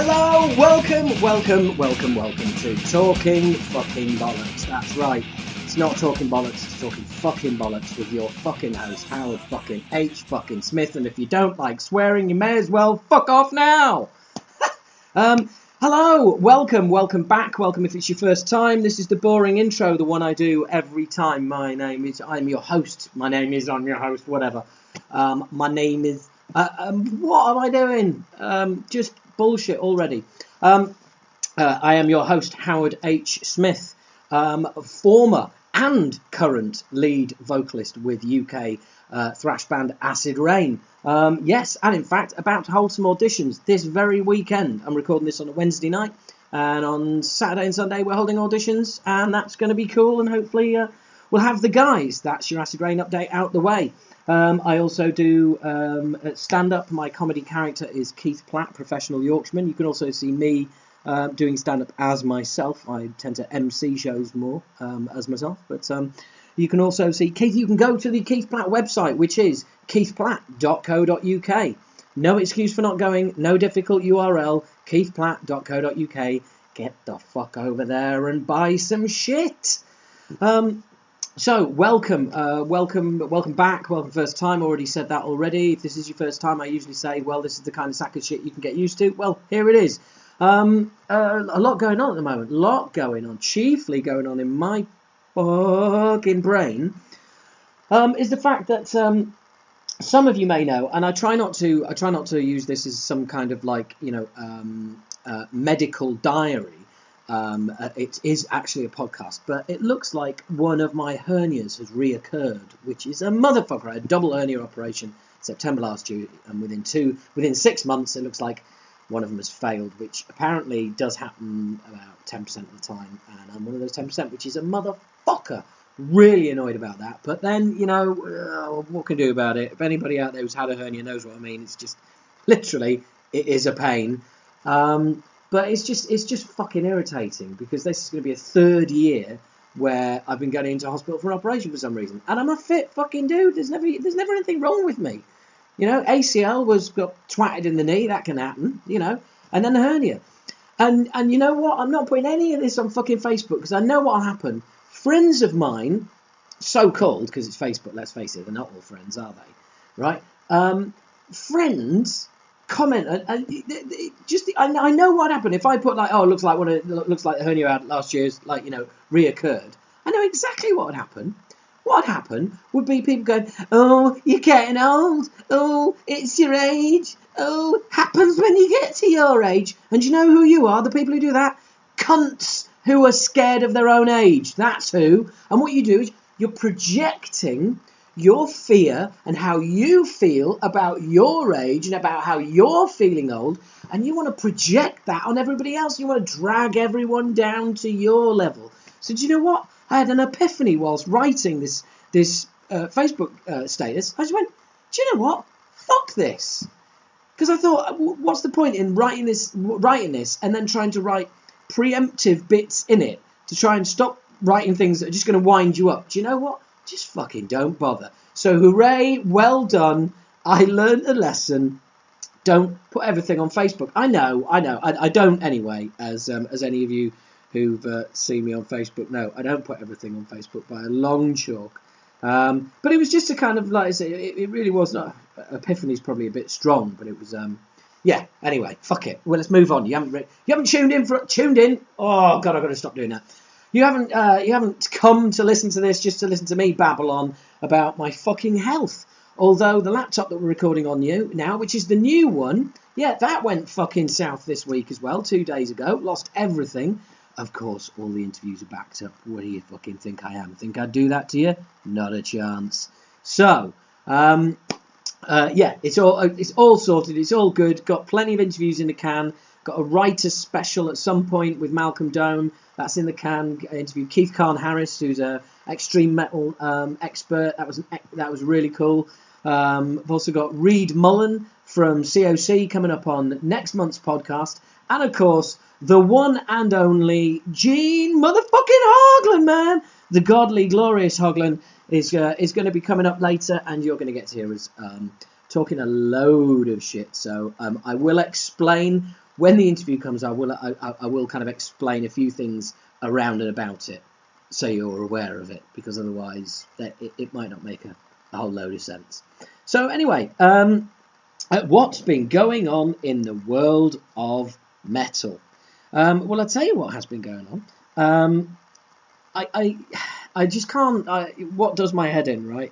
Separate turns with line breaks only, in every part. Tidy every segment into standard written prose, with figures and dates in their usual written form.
Hello, welcome to Talking Fucking Bollocks. That's right, it's not Talking Bollocks, it's Talking Fucking Bollocks with your fucking host, Howard fucking H fucking Smith, and if you don't like swearing, you may as well fuck off now! Hello, welcome back, welcome if it's your first time. This is the boring intro, the one I do every time. I'm your host, I'm your host, whatever. My name is, what am I doing? Just bullshit already. I am your host, Howard H. Smith, former and current lead vocalist with UK thrash band Acid Rain. Yes, and in fact, about to hold some auditions this very weekend. I'm recording this on a Wednesday night, and on Saturday and Sunday we're holding auditions, and that's going to be cool, and hopefully we'll have the guys. That's your Acid Rain update out the way. I also do stand-up. My comedy character is Keith Platt, professional Yorkshireman. You can also see me doing stand-up as myself. I tend to MC shows more as myself. But you can also see Keith. You can go to the Keith Platt website, which is keithplatt.co.uk. No excuse for not going. No difficult URL. keithplatt.co.uk. Get the fuck over there and buy some shit. So, welcome back, welcome first time, already said that already. If this is your first time, I usually say, well, this is the kind of sack of shit you can get used to. Well, here it is. A lot going on at the moment, chiefly going on in my fucking brain, is the fact that some of you may know, and I try not to use this as some kind of like, medical diary. It is actually a podcast, but it looks like one of my hernias has reoccurred, which is a motherfucker. I had a double hernia operation September last year, and within 6 months, it looks like one of them has failed, which apparently does happen about 10% of the time, and I'm one of those 10%, which is a motherfucker. Really annoyed about that, but then, what can I do about it? If anybody out there who's had a hernia knows what I mean, it's just, literally, it is a pain. But it's just fucking irritating, because this is going to be a third year where I've been going into hospital for an operation for some reason, and I'm a fit fucking dude. There's never anything wrong with me, ACL got twatted in the knee, that can happen, and then the hernia, and you know what? I'm not putting any of this on fucking Facebook because I know what'll happen. Friends of mine, so-called, because it's Facebook. Let's face it, they're not all friends, are they? Right? Friends. Comment I know what happened if I put like, oh, looks like the hernia I had last year's reoccurred. I know exactly what would happen. What would happen would be people going, oh, you're getting old, oh, it's your age, oh, happens when you get to your age. And you know who you are, the people who do that? Cunts who are scared of their own age. That's who. And what you do is you're projecting your fear and how you feel about your age and about how you're feeling old, and you want to project that on everybody else. You want to drag everyone down to your level. So do you know what? I had an epiphany whilst writing this Facebook status. I just went, do you know what? Fuck this. Because I thought, what's the point in writing this and then trying to write preemptive bits in it to try and stop writing things that are just going to wind you up? Do you know what? Just fucking don't bother. So hooray, well done. I learned a lesson. Don't put everything on Facebook. I know. I don't anyway, as any of you who've seen me on Facebook know. I don't put everything on Facebook by a long chalk. But it was just a kind of, like I say, it really was not. Epiphany's probably a bit strong, but it was, yeah. Anyway, fuck it. Well, let's move on. You haven't tuned in. Oh God, I've got to stop doing that. You haven't come to listen to this just to listen to me babble on about my fucking health. Although the laptop that we're recording on now, which is the new one, yeah, that went fucking south this week as well, 2 days ago. Lost everything. Of course, all the interviews are backed up. What do you fucking think I am? Think I'd do that to you? Not a chance. So, yeah, it's all sorted. It's all good. Got plenty of interviews in the can. Got a writer's special at some point with Malcolm Dome. That's in the can. Interviewed Keith Harris, who's a extreme metal expert. That was really cool. I've also got Reed Mullen from COC coming up on next month's podcast, and of course the one and only Gene motherfucking Hoglan, man. The godly, glorious Hoglan is going to be coming up later, and you're going to get to hear us talking a load of shit. So I will explain when the interview comes, I will kind of explain a few things around and about it, so you're aware of it, because otherwise it might not make a whole load of sense. So anyway, what's been going on in the world of metal? Well, I'll tell you what has been going on. I just can't. What does my head in, right?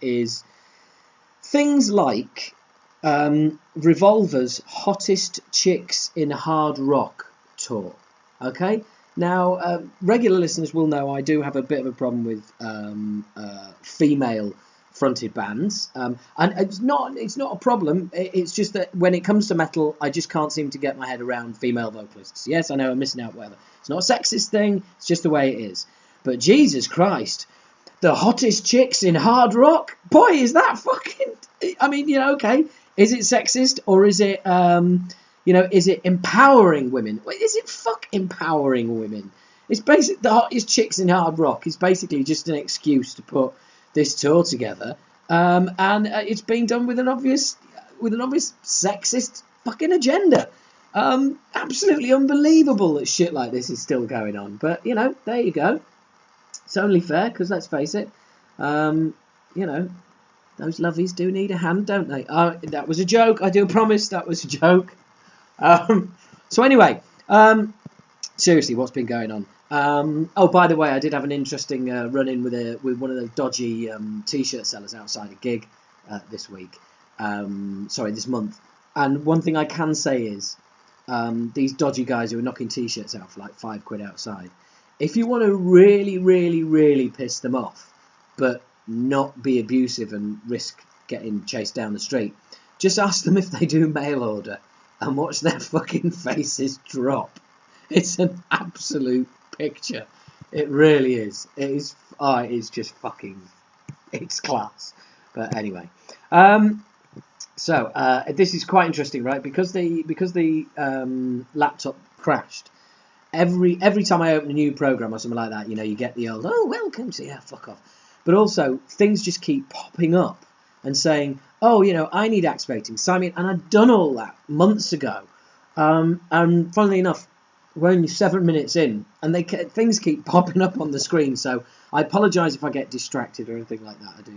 Is things like Revolver's Hottest Chicks in Hard Rock tour. Okay, now regular listeners will know I do have a bit of a problem with female fronted bands, and it's not a problem. It's just that when it comes to metal, I just can't seem to get my head around female vocalists. Yes, I know I'm missing out, whatever. It's not a sexist thing, it's just the way it is. But Jesus Christ, the hottest chicks in hard rock, boy, is that fucking, I mean, okay, is it sexist, or is it is it empowering women? Is it empowering women? It's basically the hottest chicks in hard rock is basically just an excuse to put this tour together, and it's being done with an obvious sexist fucking agenda. Absolutely unbelievable that shit like this is still going on. But there you go. It's only fair, because let's face it, those lovies do need a hand, don't they? That was a joke. I do promise that was a joke. So anyway, seriously, what's been going on? Oh, by the way, I did have an interesting run-in with one of the dodgy T-shirt sellers outside a gig this month. And one thing I can say is, these dodgy guys who are knocking T-shirts out for like £5 outside, if you want to really, really, really piss them off, but not be abusive and risk getting chased down the street, just ask them if they do mail order and watch their fucking faces drop. It's an absolute picture. It really is. It is just fucking, it's class. But anyway, so this is quite interesting, right? Because the laptop crashed. Every time I open a new program or something like that, you get the old, oh, welcome to, yeah, fuck off. But also, things just keep popping up and saying, oh, I need activating, sign me in. And I'd done all that months ago. And funnily enough, we're only 7 minutes in, and things keep popping up on the screen. So I apologise if I get distracted or anything like that. I do.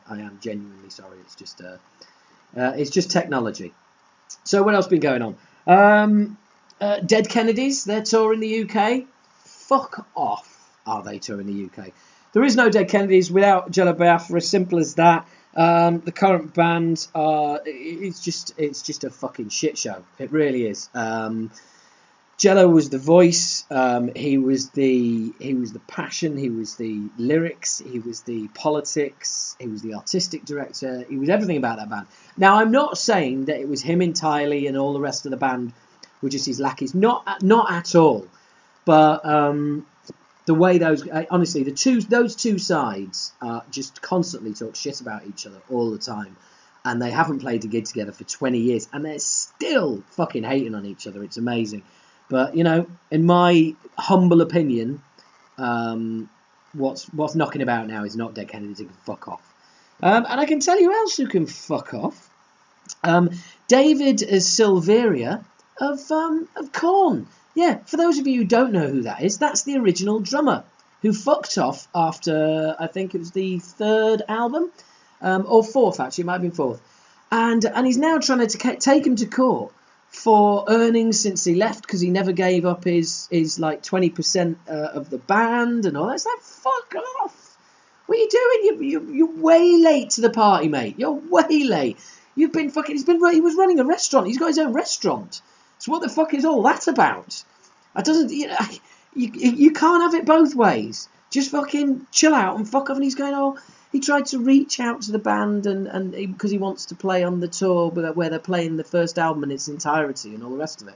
I am genuinely sorry. It's just technology. So what else been going on? Dead Kennedys, they're touring the UK. Fuck off, are they touring the UK? There is no Dead Kennedys without Jello Biafra, simple as that. The current band it's just a fucking shit show. It really is. Jello was the voice. He was the passion. He was the lyrics. He was the politics. He was the artistic director. He was everything about that band. Now, I'm not saying that it was him entirely and all the rest of the band were just his lackeys. Not at all. But the way honestly, those two sides just constantly talk shit about each other all the time, and they haven't played a gig together for 20 years, and they're still fucking hating on each other. It's amazing. But in my humble opinion, what's knocking about now is not Dead Kennedys who can fuck off. And I can tell you who else who can fuck off. David Silveria of Korn. Yeah, for those of you who don't know who that is, that's the original drummer who fucked off after, I think it was the third album, or fourth actually, it might have been fourth. And he's now trying to take him to court for earnings since he left, because he never gave up his like 20% of the band and all that. It's like, fuck off. What are you doing? You're way late to the party, mate. You're way late. He was running a restaurant. He's got his own restaurant. So what the fuck is all that about? You can't have it both ways. Just fucking chill out and fuck off. And he's going, he tried to reach out to the band and because he wants to play on the tour where they're playing the first album in its entirety and all the rest of it.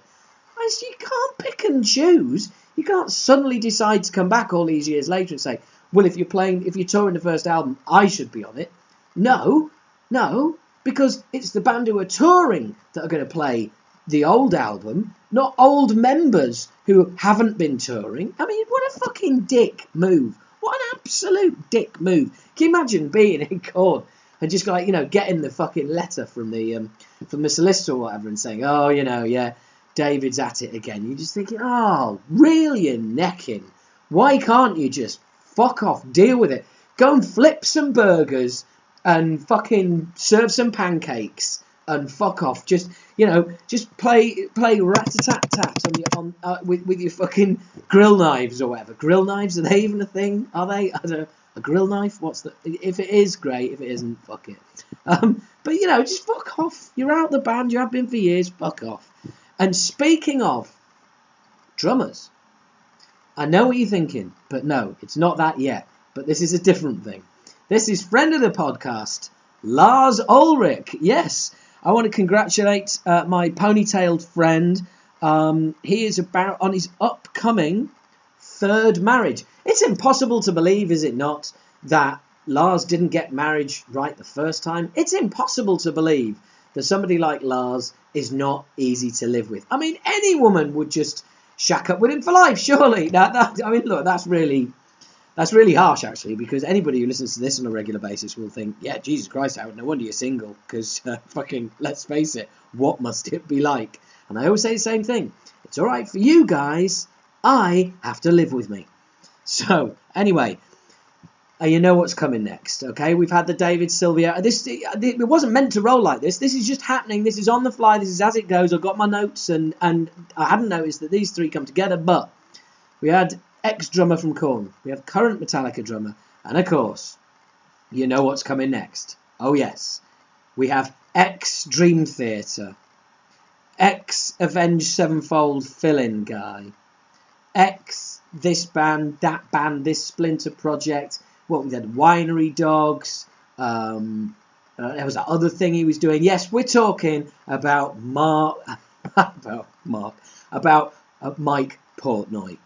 You can't pick and choose. You can't suddenly decide to come back all these years later and say, well, if you're touring the first album, I should be on it. No, because it's the band who are touring that are going to play the old album, not old members who haven't been touring. I mean, what a fucking dick move. What an absolute dick move. Can you imagine being in Korn and just getting the fucking letter from the from the solicitor or whatever and saying, oh, you know, yeah, David's at it again. You're just thinking, oh, really, you're necking. Why can't you just fuck off, deal with it? Go and flip some burgers and fucking serve some pancakes and fuck off. Just, you know, just play rat-a-tat-tat with your fucking grill knives or whatever. Grill knives, are they even a thing? Are they? A grill knife? What's the? If it is, great. If it isn't, fuck it. But, you know, just fuck off. You're out the band. You have been for years. Fuck off. And speaking of drummers, I know what you're thinking, but no, it's not that yet. But this is a different thing. This is friend of the podcast, Lars Ulrich. Yes, I want to congratulate my ponytailed friend. He is about on his upcoming third marriage. It's impossible to believe, is it not, that Lars didn't get married right the first time? It's impossible to believe that somebody like Lars is not easy to live with. I mean, any woman would just shack up with him for life, surely. I mean, look, that's really harsh, actually, because anybody who listens to this on a regular basis will think, yeah, Jesus Christ, Howard, no wonder you're single, because fucking, let's face it, what must it be like? And I always say the same thing. It's all right for you guys. I have to live with me. So, anyway, you know what's coming next, okay? We've had the David Sylvia. It wasn't meant to roll like this. This is just happening. This is on the fly. This is as it goes. I've got my notes, and I hadn't noticed that these three come together, but we had ex-drummer from Korn. We have current Metallica drummer. And, of course, you know what's coming next. Oh, yes. We have ex-Dream Theater, ex-Avenged Sevenfold fill-in guy, ex-this band, that band, this Splinter project. What we had, Winery Dogs. There was that other thing he was doing. Yes, we're talking about Mike Portnoy.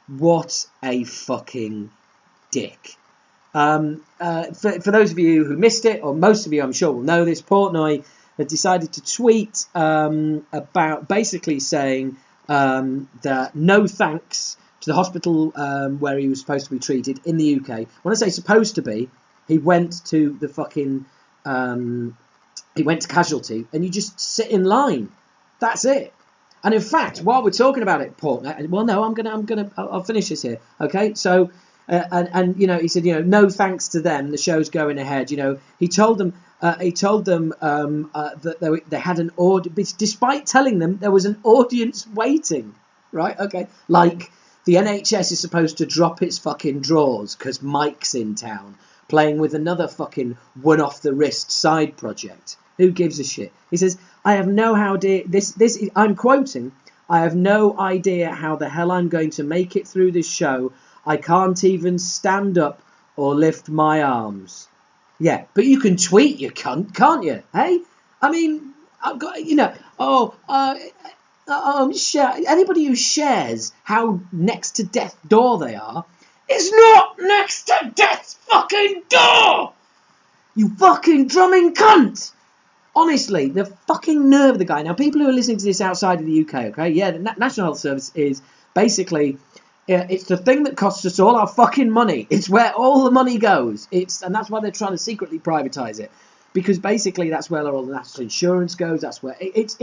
What a fucking dick. For those of you who missed it, or most of you I'm sure will know this, Portnoy had decided to tweet about basically saying that no thanks to the hospital where he was supposed to be treated in the UK. When I say supposed to be, he went to the fucking he went to Casualty, and you just sit in line. That's it. And in fact, while we're talking about it, Portnoy, well, no, I'll finish this here. Okay, so and you know, he said, you know, no thanks to them. The show's going ahead. You know, he told them that they had an audience, despite telling them there was an audience waiting. Right? Okay, like the NHS is supposed to drop its fucking drawers because Mike's in town playing with another fucking one-off-the-wrist side project. Who gives a shit? He says, I have no idea, I'm quoting, I have no idea how the hell I'm going to make it through this show. I can't even stand up or lift my arms. Yeah, but you can tweet, you cunt, can't you? Hey? I mean, I've got, you know, anybody who shares how next to death door they are is not next to death's fucking door! You fucking drumming cunt! Honestly, the fucking nerve of the guy. Now, people who are listening to this outside of the UK, okay? Yeah, the National Health Service is basically, it's the thing that costs us all our fucking money. It's where all the money goes. And that's why they're trying to secretly privatise it. Because basically that's where all the national insurance goes. That's where it's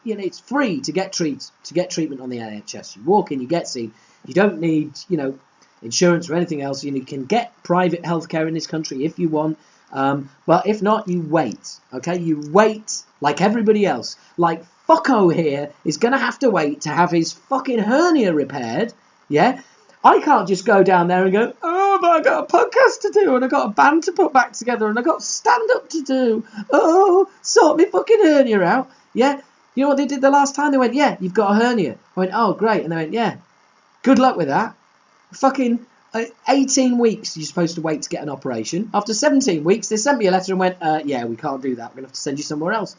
you know, it's free to get treatment on the NHS. You walk in, you get seen. You don't need, you know, insurance or anything else. You can get private healthcare in this country if you want. But if not, you wait. Okay, you wait like everybody else. Like fucko here is gonna have to wait to have his fucking hernia repaired. Yeah, I can't just go down there and go, oh, but I got a podcast to do, and I got a band to put back together, and I got stand up to do. Oh, sort me fucking hernia out. Yeah, you know what they did the last time? They went, yeah, you've got a hernia. I went, oh, great, and they went, yeah, good luck with that. Fucking 18 weeks you're supposed to wait to get an operation. After 17 weeks, they sent me a letter and went, yeah, we can't do that. We're going to have to send you somewhere else.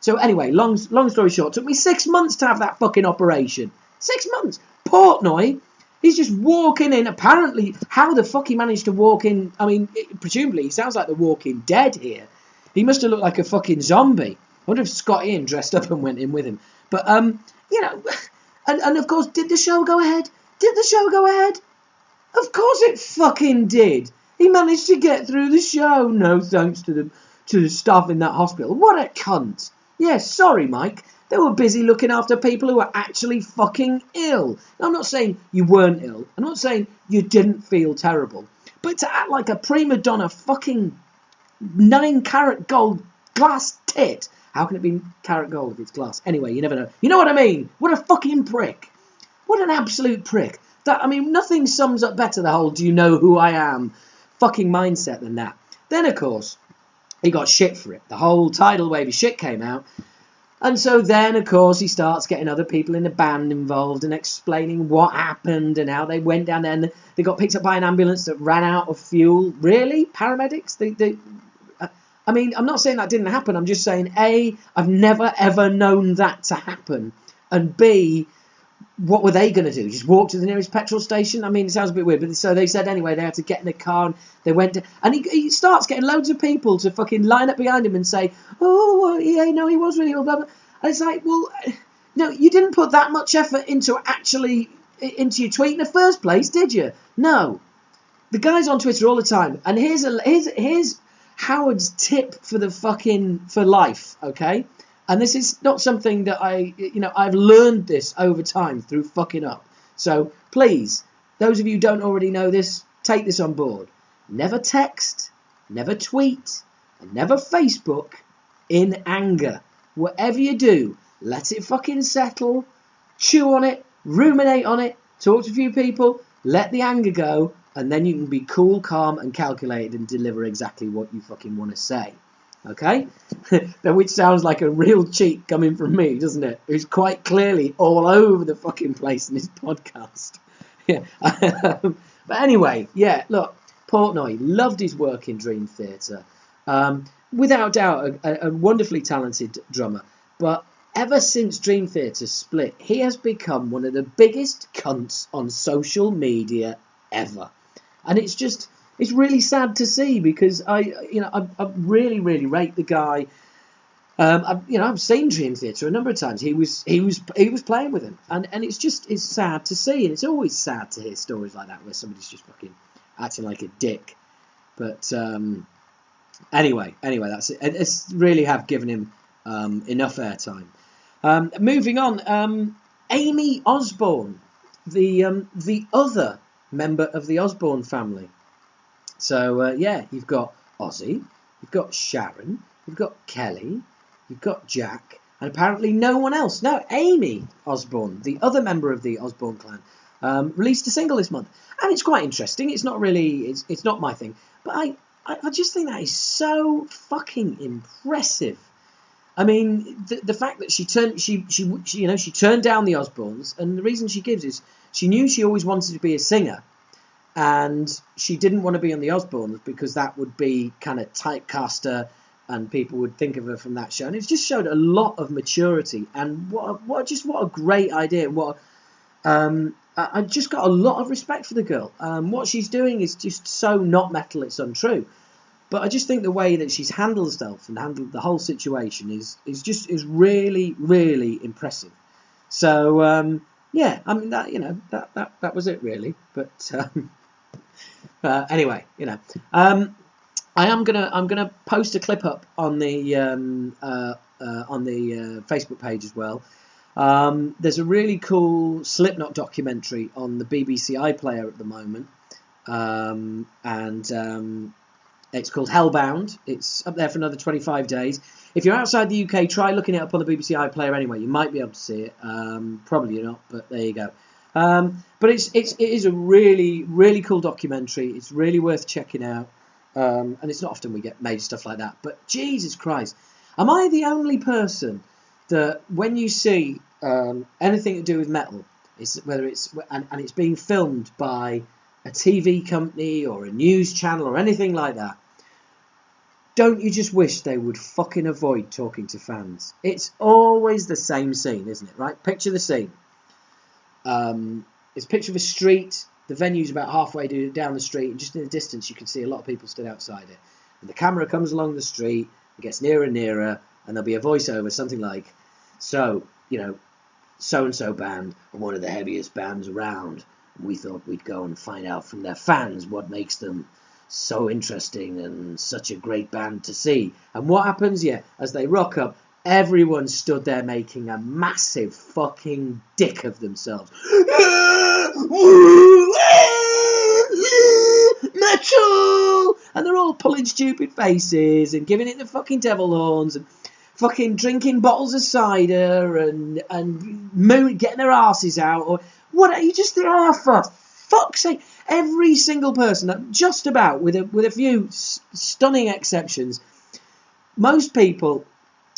So anyway, long story short, it took me 6 months to have that fucking operation. 6 months. Portnoy, he's just walking in. Apparently, how the fuck he managed to walk in, I mean, presumably, he sounds like the Walking Dead here. He must have looked like a fucking zombie. I wonder if Scott Ian dressed up and went in with him. But, you know, and of course, did the show go ahead? Did the show go ahead? Of course it fucking did. He managed to get through the show. No thanks to them. to the staff in that hospital. What a cunt. Yeah, sorry, Mike. They were busy looking after people who were actually fucking ill. Now, I'm not saying you weren't ill. I'm not saying you didn't feel terrible. But to act like a prima donna fucking 9-carat gold glass tit. How can it be carat gold if it's glass? Anyway, you never know. You know what I mean? What a fucking prick. What an absolute prick. Nothing sums up better the whole do you know who I am fucking mindset than that. Then, of course, he got shit for it. The whole tidal wave of shit came out. And so then, of course, he starts getting other people in the band involved and explaining what happened and how they went down there and they got picked up by an ambulance that ran out of fuel. Really? Paramedics? I'm not saying that didn't happen. I'm just saying, A, I've never, ever known that to happen. And B, what were they going to do? Just walk to the nearest petrol station? I mean, it sounds a bit weird, but so they said anyway, they had to get in a car and they went to, and he starts getting loads of people to fucking line up behind him and say, oh, yeah, no, he was really ill, blah, blah. And it's like, well, no, you didn't put that much effort into your tweet in the first place, did you? No. The guy's on Twitter all the time, and here's Howard's tip for life, okay? And this is not something that I've learned this over time through fucking up. So please, those of you who don't already know this, take this on board. Never text, never tweet, and never Facebook in anger. Whatever you do, let it fucking settle, chew on it, ruminate on it, talk to a few people, let the anger go, and then you can be cool, calm, and calculated and deliver exactly what you fucking want to say. Okay? Which sounds like a real cheat coming from me, doesn't it? Who's quite clearly all over the fucking place in this podcast. Yeah. But anyway, yeah, look, Portnoy loved his work in Dream Theater. Without doubt, a wonderfully talented drummer. But ever since Dream Theater split, he has become one of the biggest cunts on social media ever. And it's really sad to see because I really, really rate the guy. I've seen Dream Theater a number of times. He was playing with him, and it's sad to see, and it's always sad to hear stories like that where somebody's just fucking acting like a dick. But anyway, that's it. It's really have given him enough airtime. Moving on, Amy Osborne, the other member of the Osborne family. So, you've got Ozzy, you've got Sharon, you've got Kelly, you've got Jack, and apparently no one else. No, Amy Osborne, the other member of the Osborne clan, released a single this month. And it's quite interesting. It's not really, it's not my thing. But I just think that is so fucking impressive. I mean, the fact that she turned down the Osbornes, and the reason she gives is she knew she always wanted to be a singer. And she didn't want to be on the Osbornes because that would be kind of typecast her and people would think of her from that show. And it just showed a lot of maturity and what a great idea. I just got a lot of respect for the girl. What she's doing is just so not metal, it's untrue. But I just think the way that she's handled herself and handled the whole situation is really, really impressive. So that was it really. But anyway, I'm gonna post a clip up on the Facebook page as well. There's a really cool Slipknot documentary on the BBC iPlayer at the moment, and it's called Hellbound. It's up there for another 25 days. If you're outside the UK, try looking it up on the BBC iPlayer anyway. You might be able to see it. Probably not, but there you go. But it is a really, really cool documentary. It's really worth checking out. And it's not often we get made stuff like that. But Jesus Christ, am I the only person that when you see anything to do with metal, whether it's being filmed by a TV company or a news channel or anything like that, don't you just wish they would fucking avoid talking to fans? It's always the same scene, isn't it? Right? Picture the scene. It's a picture of a street. The venue's about halfway down the street, and just in the distance you can see a lot of people stood outside it. And the camera comes along the street, it gets nearer and nearer, and there'll be a voiceover, something like, so and so band are one of the heaviest bands around. We thought we'd go and find out from their fans what makes them so interesting and such a great band to see. And what happens? Yeah, as they rock up, everyone stood there making a massive fucking dick of themselves. Metal! And they're all pulling stupid faces and giving it the fucking devil horns and fucking drinking bottles of cider and getting their asses out. Or what are you just think, oh, for fuck's sake. Every single person, just about, with a few stunning exceptions, most people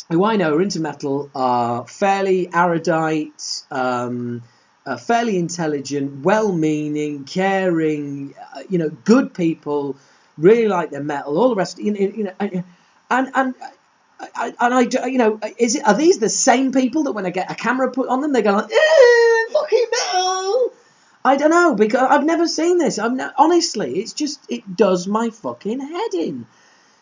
who I know are into metal are fairly erudite, fairly intelligent, well-meaning, caring, good people, really like their metal, all the rest, are these the same people that when I get a camera put on them, they go like, fucking metal? I don't know, because I've never seen this. Honestly, it does my fucking head in.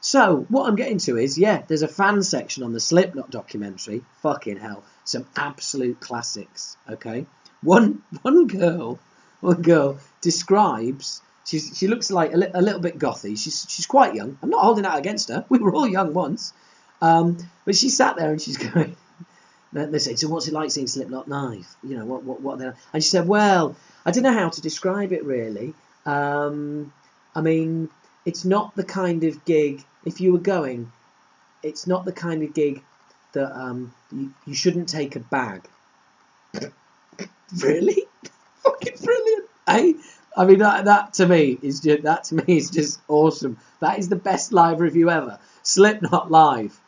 So, what I'm getting to is, there's a fan section on the Slipknot documentary. Fucking hell. Some absolute classics, okay? One girl describes, she looks like a little bit gothy. She's quite young. I'm not holding that against her. We were all young once. But she sat there and she's going, they say, so what's it like seeing Slipknot live? What they're... And she said, well, I don't know how to describe it really. I mean, it's not the kind of gig, if you were going, it's not the kind of gig that you shouldn't take a bag. Really? Fucking brilliant, eh? I mean, that to me is just awesome. That is the best live review ever. Slipknot live.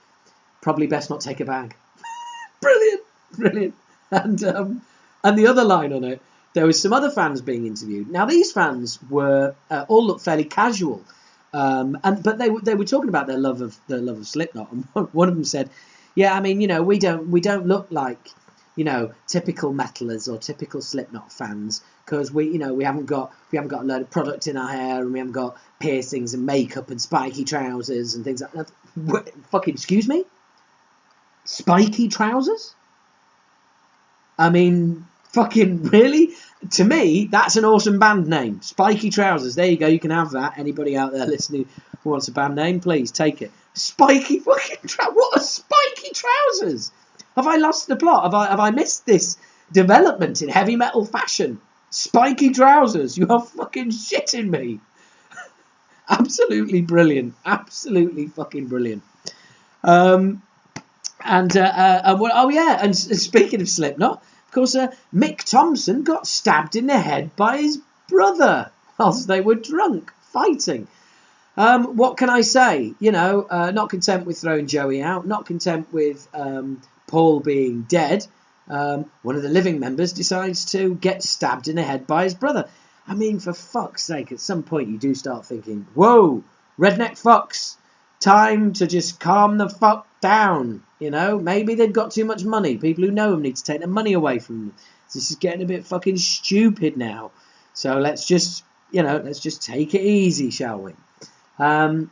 Probably best not take a bag. Brilliant. And the other line on it, there was some other fans being interviewed. Now these fans were all looked fairly casual, but they were talking about their love of Slipknot. And one of them said, "Yeah, I mean, we don't look like typical metalers or typical Slipknot fans because we haven't got a load of product in our hair and we haven't got piercings and makeup and spiky trousers and things like that." Fucking excuse me? Spiky trousers? I mean, fucking really? To me, that's an awesome band name. Spiky Trousers. There you go. You can have that. Anybody out there listening who wants a band name, please take it. Spiky fucking trousers. What are spiky trousers? Have I lost the plot? Have I missed this development in heavy metal fashion? Spiky trousers. You are fucking shitting me. Absolutely brilliant. Absolutely fucking brilliant. And speaking of Slipknot, of course, Mick Thompson got stabbed in the head by his brother whilst they were drunk fighting. What can I say? Not content with throwing Joey out, not content with Paul being dead, one of the living members decides to get stabbed in the head by his brother. I mean, for fuck's sake, at some point you do start thinking, whoa, redneck fucks, time to just calm the fuck down. Maybe they've got too much money. People who know them need to take their money away from them. This is getting a bit fucking stupid now. So let's just take it easy, shall we? And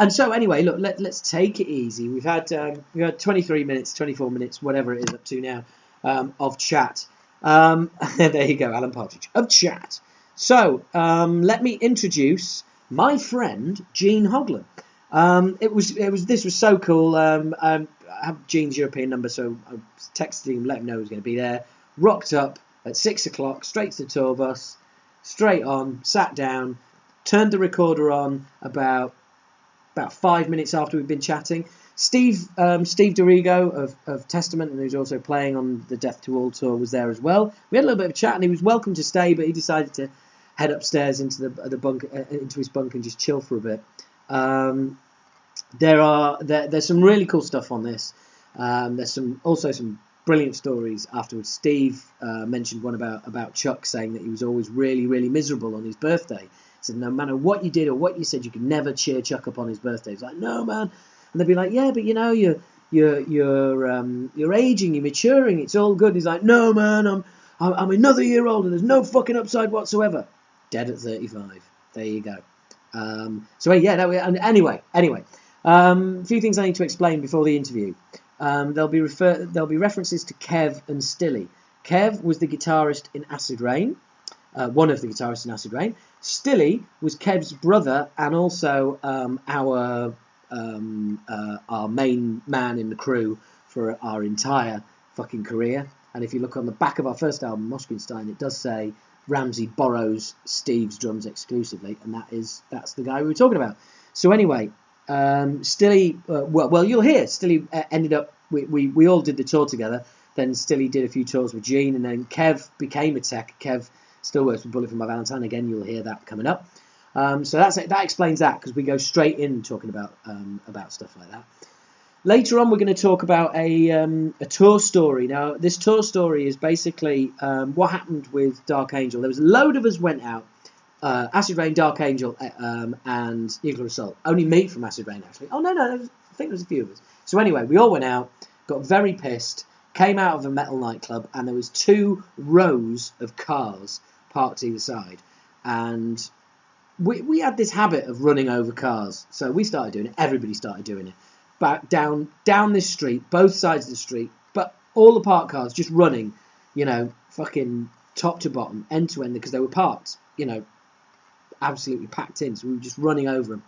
so anyway, look, let's take it easy. We've had 23 minutes, 24 minutes, whatever it is up to now, of chat. There you go, Alan Partridge, of chat. So let me introduce my friend Gene Hoglan. This was so cool. I have Gene's European number, so I texted him, let him know he was going to be there. Rocked up at 6 o'clock, straight to the tour bus, straight on, sat down, turned the recorder on about 5 minutes after we'd been chatting. Steve Dorigo of Testament, and who's also playing on the Death to All tour, was there as well. We had a little bit of a chat, and he was welcome to stay, but he decided to head upstairs into the bunk, into his bunk, and just chill for a bit. There's some really cool stuff on this. There's also some brilliant stories afterwards. Steve mentioned one about Chuck saying that he was always really, really miserable on his birthday. He said no matter what you did or what you said, you could never cheer Chuck up on his birthday. He's like, no man, and they'd be like, yeah, but you're aging, you're maturing, it's all good. And he's like, no man, I'm another year older. There's no fucking upside whatsoever. Dead at 35. There you go. Anyway, a few things I need to explain before the interview. There'll be references to Kev and Stilly. Kev was the guitarist in Acid Rain. one of the guitarists in Acid Rain. Stilly was Kev's brother and also our main man in the crew for our entire fucking career. And if you look on the back of our first album, Moshkinstein, it does say Ramsey borrows Steve's drums exclusively, and that's the guy we were talking about. So anyway, Stilly, well, you'll hear Stilly ended up. We all did the tour together. Then Stilly did a few tours with Gene, and then Kev became a tech. Kev still works with Bullet for My Valentine. Again, you'll hear that coming up. So that explains that, because we go straight in talking about stuff like that. Later on, we're going to talk about a tour story. Now, this tour story is basically what happened with Dark Angel. There was a load of us went out. Acid Rain, Dark Angel, and Nuclear Assault. Only me from Acid Rain, actually. Oh, no, I think there was a few of us. So anyway, we all went out, got very pissed, came out of a metal nightclub, and there was 2 rows of cars parked either side. And we had this habit of running over cars. So we started doing it. Everybody started doing it. Back down this street, both sides of the street, but all the parked cars just running, fucking top to bottom, end to end, because they were parked, absolutely packed in. So we were just running over them.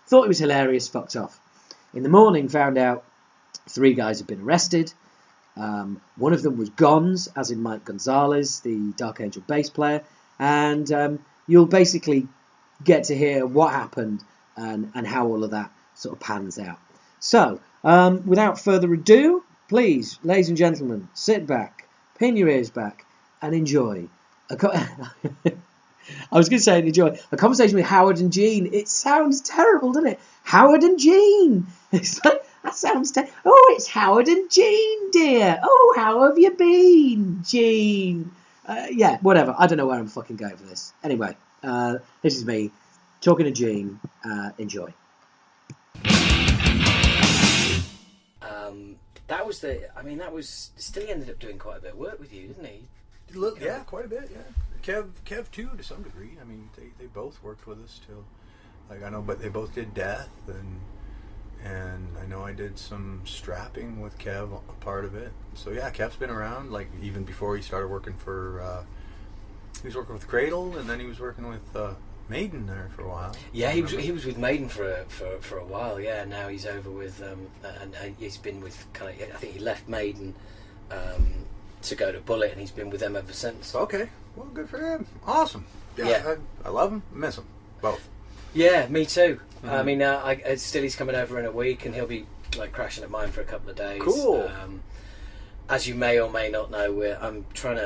Thought it was hilarious, fucked off. In the morning, found out 3 guys had been arrested. One of them was Gonz, as in Mike Gonzalez, the Dark Angel bass player. And you'll basically get to hear what happened and how all of that sort of pans out. So, without further ado, please, ladies and gentlemen, sit back, pin your ears back, and enjoy. I was going to say enjoy a conversation with Howard and Gene. It sounds terrible, doesn't it? Howard and Gene. It's like, that sounds terrible. Oh, it's Howard and Gene, dear. Oh, how have you been, Gene? Yeah, whatever. I don't know where I'm fucking going for this. Anyway, this is me talking to Gene. Enjoy.
That was Stilly ended up doing quite a bit of work with you, didn't he?
Yeah, quite a bit, yeah. Kev too, to some degree. I mean, they both worked with us too. Like, I know, but they both did Death, and I know I did some strapping with Kev, a part of it. So yeah, Kev's been around, like, even before he started working for, he was working with Cradle, and then he was working with Maiden there for a while.
Yeah, he was with Maiden for a while. Yeah, now he's over with and he's been with I think he left Maiden to go to Bullet, and he's been with them ever since.
Okay, well, good for him. Awesome. Yeah. I love him. I miss him both.
Yeah, me too. Mm-hmm. I mean, Stilly's coming over in a week, and he'll be like crashing at mine for a couple of days.
Cool.
As you may or may not know, I'm trying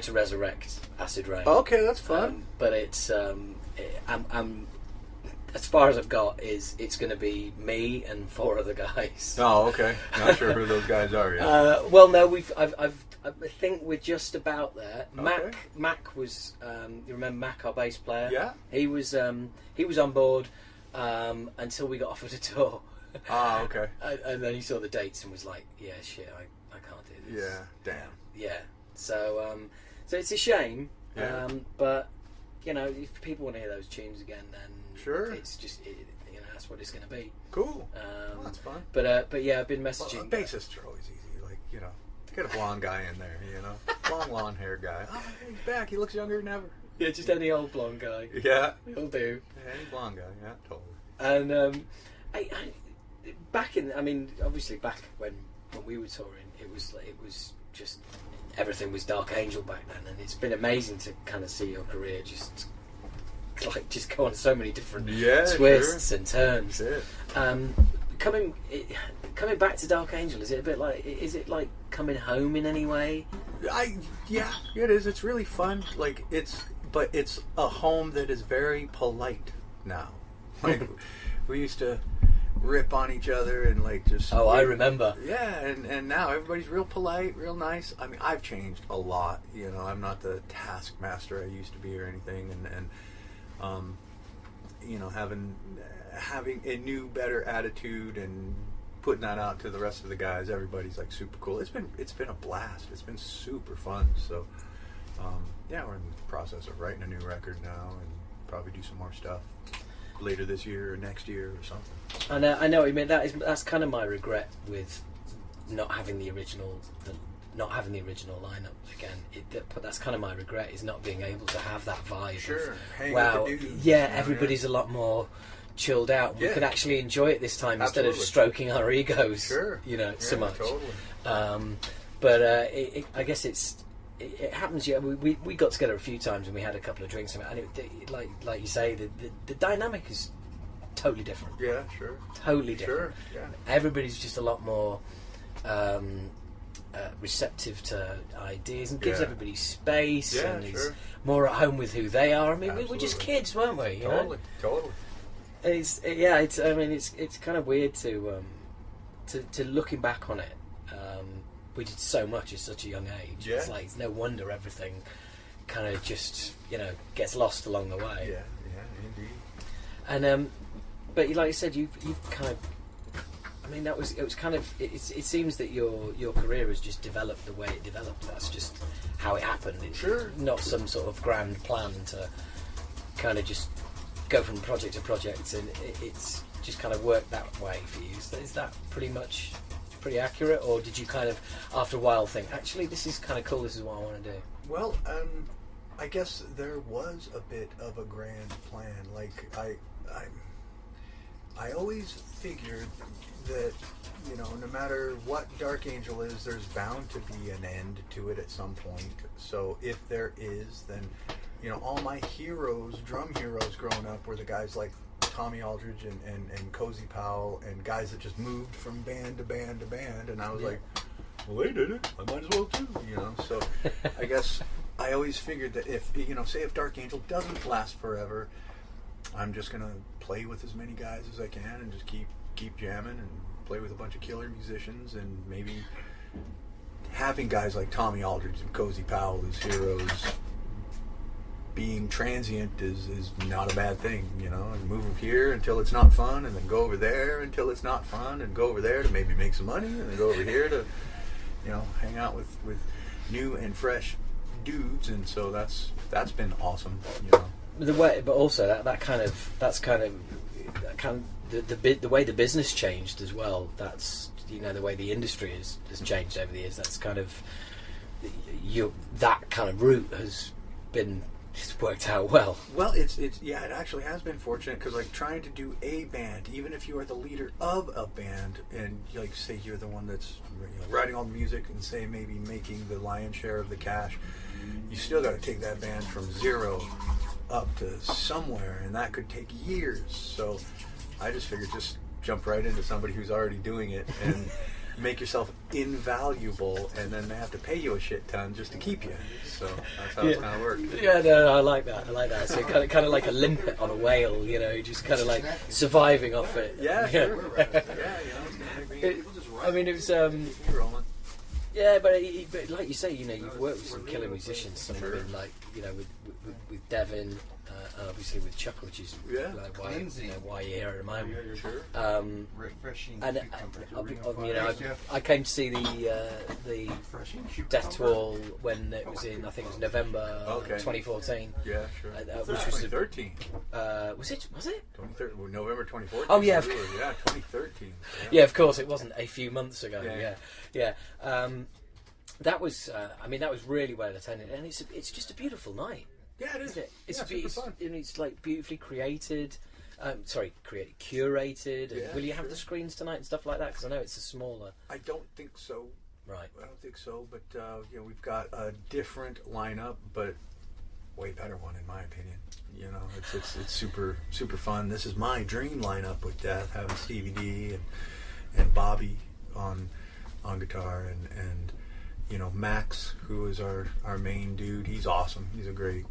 to resurrect Acid Rain.
Okay, that's fun.
But it's I'm as far as I've got is it's going to be me and 4 other guys.
Oh, okay. Not sure who those guys are yet.
Well, no, I think we're just about there.
Okay.
Mac was you remember Mac, our bass player?
Yeah.
He was on board until we got offered a tour.
Ah, okay.
And then he saw the dates and was like, "Yeah, shit, I can't do this."
Yeah, damn.
Yeah. So it's a shame.
Yeah.
But if people want to hear those tunes again, then
sure.
It's just that's what it's going to be.
Cool. Well, that's fun.
But yeah, I've been messaging.
Well, bassists are always easy. Like, get a blonde guy in there. Long hair guy. Oh, he's back. He looks younger than ever.
Yeah, just any old blonde guy.
Yeah,
he'll do.
Yeah, any blonde guy. Yeah, totally.
And obviously back when we were touring, it was just everything was Dark Angel back then, and it's been amazing to kind of see your career just go on so many different twists and turns.
Shit.
Coming back to Dark Angel, is it like coming home in any way?
Yeah, it is. It's really fun. Like, it's a home that is very polite now. Like, we used to rip on each other and just...
Oh, I remember.
Yeah, and now everybody's real polite, real nice. I mean, I've changed a lot. I'm not the taskmaster I used to be or anything, and having a new, better attitude and putting that out to the rest of the guys. Everybody's like super cool. It's been a blast. It's been super fun. So yeah, we're in the process of writing a new record now, and probably do some more stuff later this year or next year or something.
I know. I mean, that's kind of my regret with not having the original, the not having the original lineup again. That's kind of my regret, is not being able to have that vibe.
Sure.
Of, wow, everybody's a lot more chilled out. We can actually enjoy it this time instead of stroking our egos.
Sure.
So much.
Totally.
But I guess it happens. Yeah, we got together a few times and we had a couple of drinks, and like you say, the dynamic is totally different.
Yeah, sure.
Totally different.
Sure. Yeah.
Everybody's just a lot more receptive to ideas and gives everybody space, and is more at home with who they are. I mean, we were just kids, weren't we?
Totally.
It's kind of weird to looking back on it. We did so much at such a young age.
Yeah.
It's like, it's no wonder everything kind of just gets lost along the way.
Yeah, indeed.
And but like you said, you've kind of, I mean, it was kind of, it seems that your career has just developed the way it developed. That's just how it happened. It's not some sort of grand plan to kind of just go from project to project, and it's just kind of worked that way for you. Is that pretty accurate, or did you kind of, after a while, think, actually, this is kind of cool, this is what I want to do?
Well, I guess there was a bit of a grand plan. Like, I always figured that, no matter what Dark Angel is, there's bound to be an end to it at some point. So if there is, then, all my heroes, drum heroes growing up, were the guys like Tommy Aldridge and Cozy Powell, and guys that just moved from band to band to band, and I was like, well, they did it, I might as well too, so I guess I always figured that if, say if Dark Angel doesn't last forever, I'm just going to play with as many guys as I can and just keep jamming and play with a bunch of killer musicians, and maybe having guys like Tommy Aldridge and Cozy Powell as heroes being transient is not a bad thing, and move here until it's not fun, and then go over there until it's not fun, and go over there to maybe make some money, and then go over here to, hang out with new and fresh dudes, and so that's been awesome,
The way, but also that's kind of the way the business changed as well. That's the way the industry has changed over the years. That's kind of that kind of route has been. It's worked out well.
Well, it actually has been fortunate, because like trying to do a band, even if you are the leader of a band, and like say you're the one that's writing all the music, and say maybe making the lion's share of the cash, you still got to take that band from zero up to somewhere, and that could take years. So I just figured just jump right into somebody who's already doing it and make yourself invaluable, and then they have to pay you a shit ton just to keep you. So that's how it's kind of worked.
Yeah, no, I like that. So kind of like a limpet on a whale, just kind of like surviving off it.
Yeah, sure.
I mean, it was. Yeah, but like you say, you've worked with some killer musicians. Some have been like, with Devin, obviously with Chuck, which is like why you're here at the moment.
Refreshing.
And I came to see the Death to All when it was in, I think it was November 2014.
Yeah, sure.
Which was
2013.
Was it?
2013, November 2014.
Oh yeah,
2013.
Yeah, of course, it wasn't a few months ago. Yeah. That was, that was really well attended, and it's just a beautiful night.
Yeah, it is.
It's
super fun.
It's like beautifully created. Curated.
Yeah,
Will you have the screens tonight and stuff like that? Because I know it's a smaller.
I don't think so.
Right.
I don't think so. But we've got a different lineup, but way better one in my opinion. It's super fun. This is my dream lineup with Death, having Stevie D and Bobby on guitar, and Max, who is our main dude. He's awesome. He's a great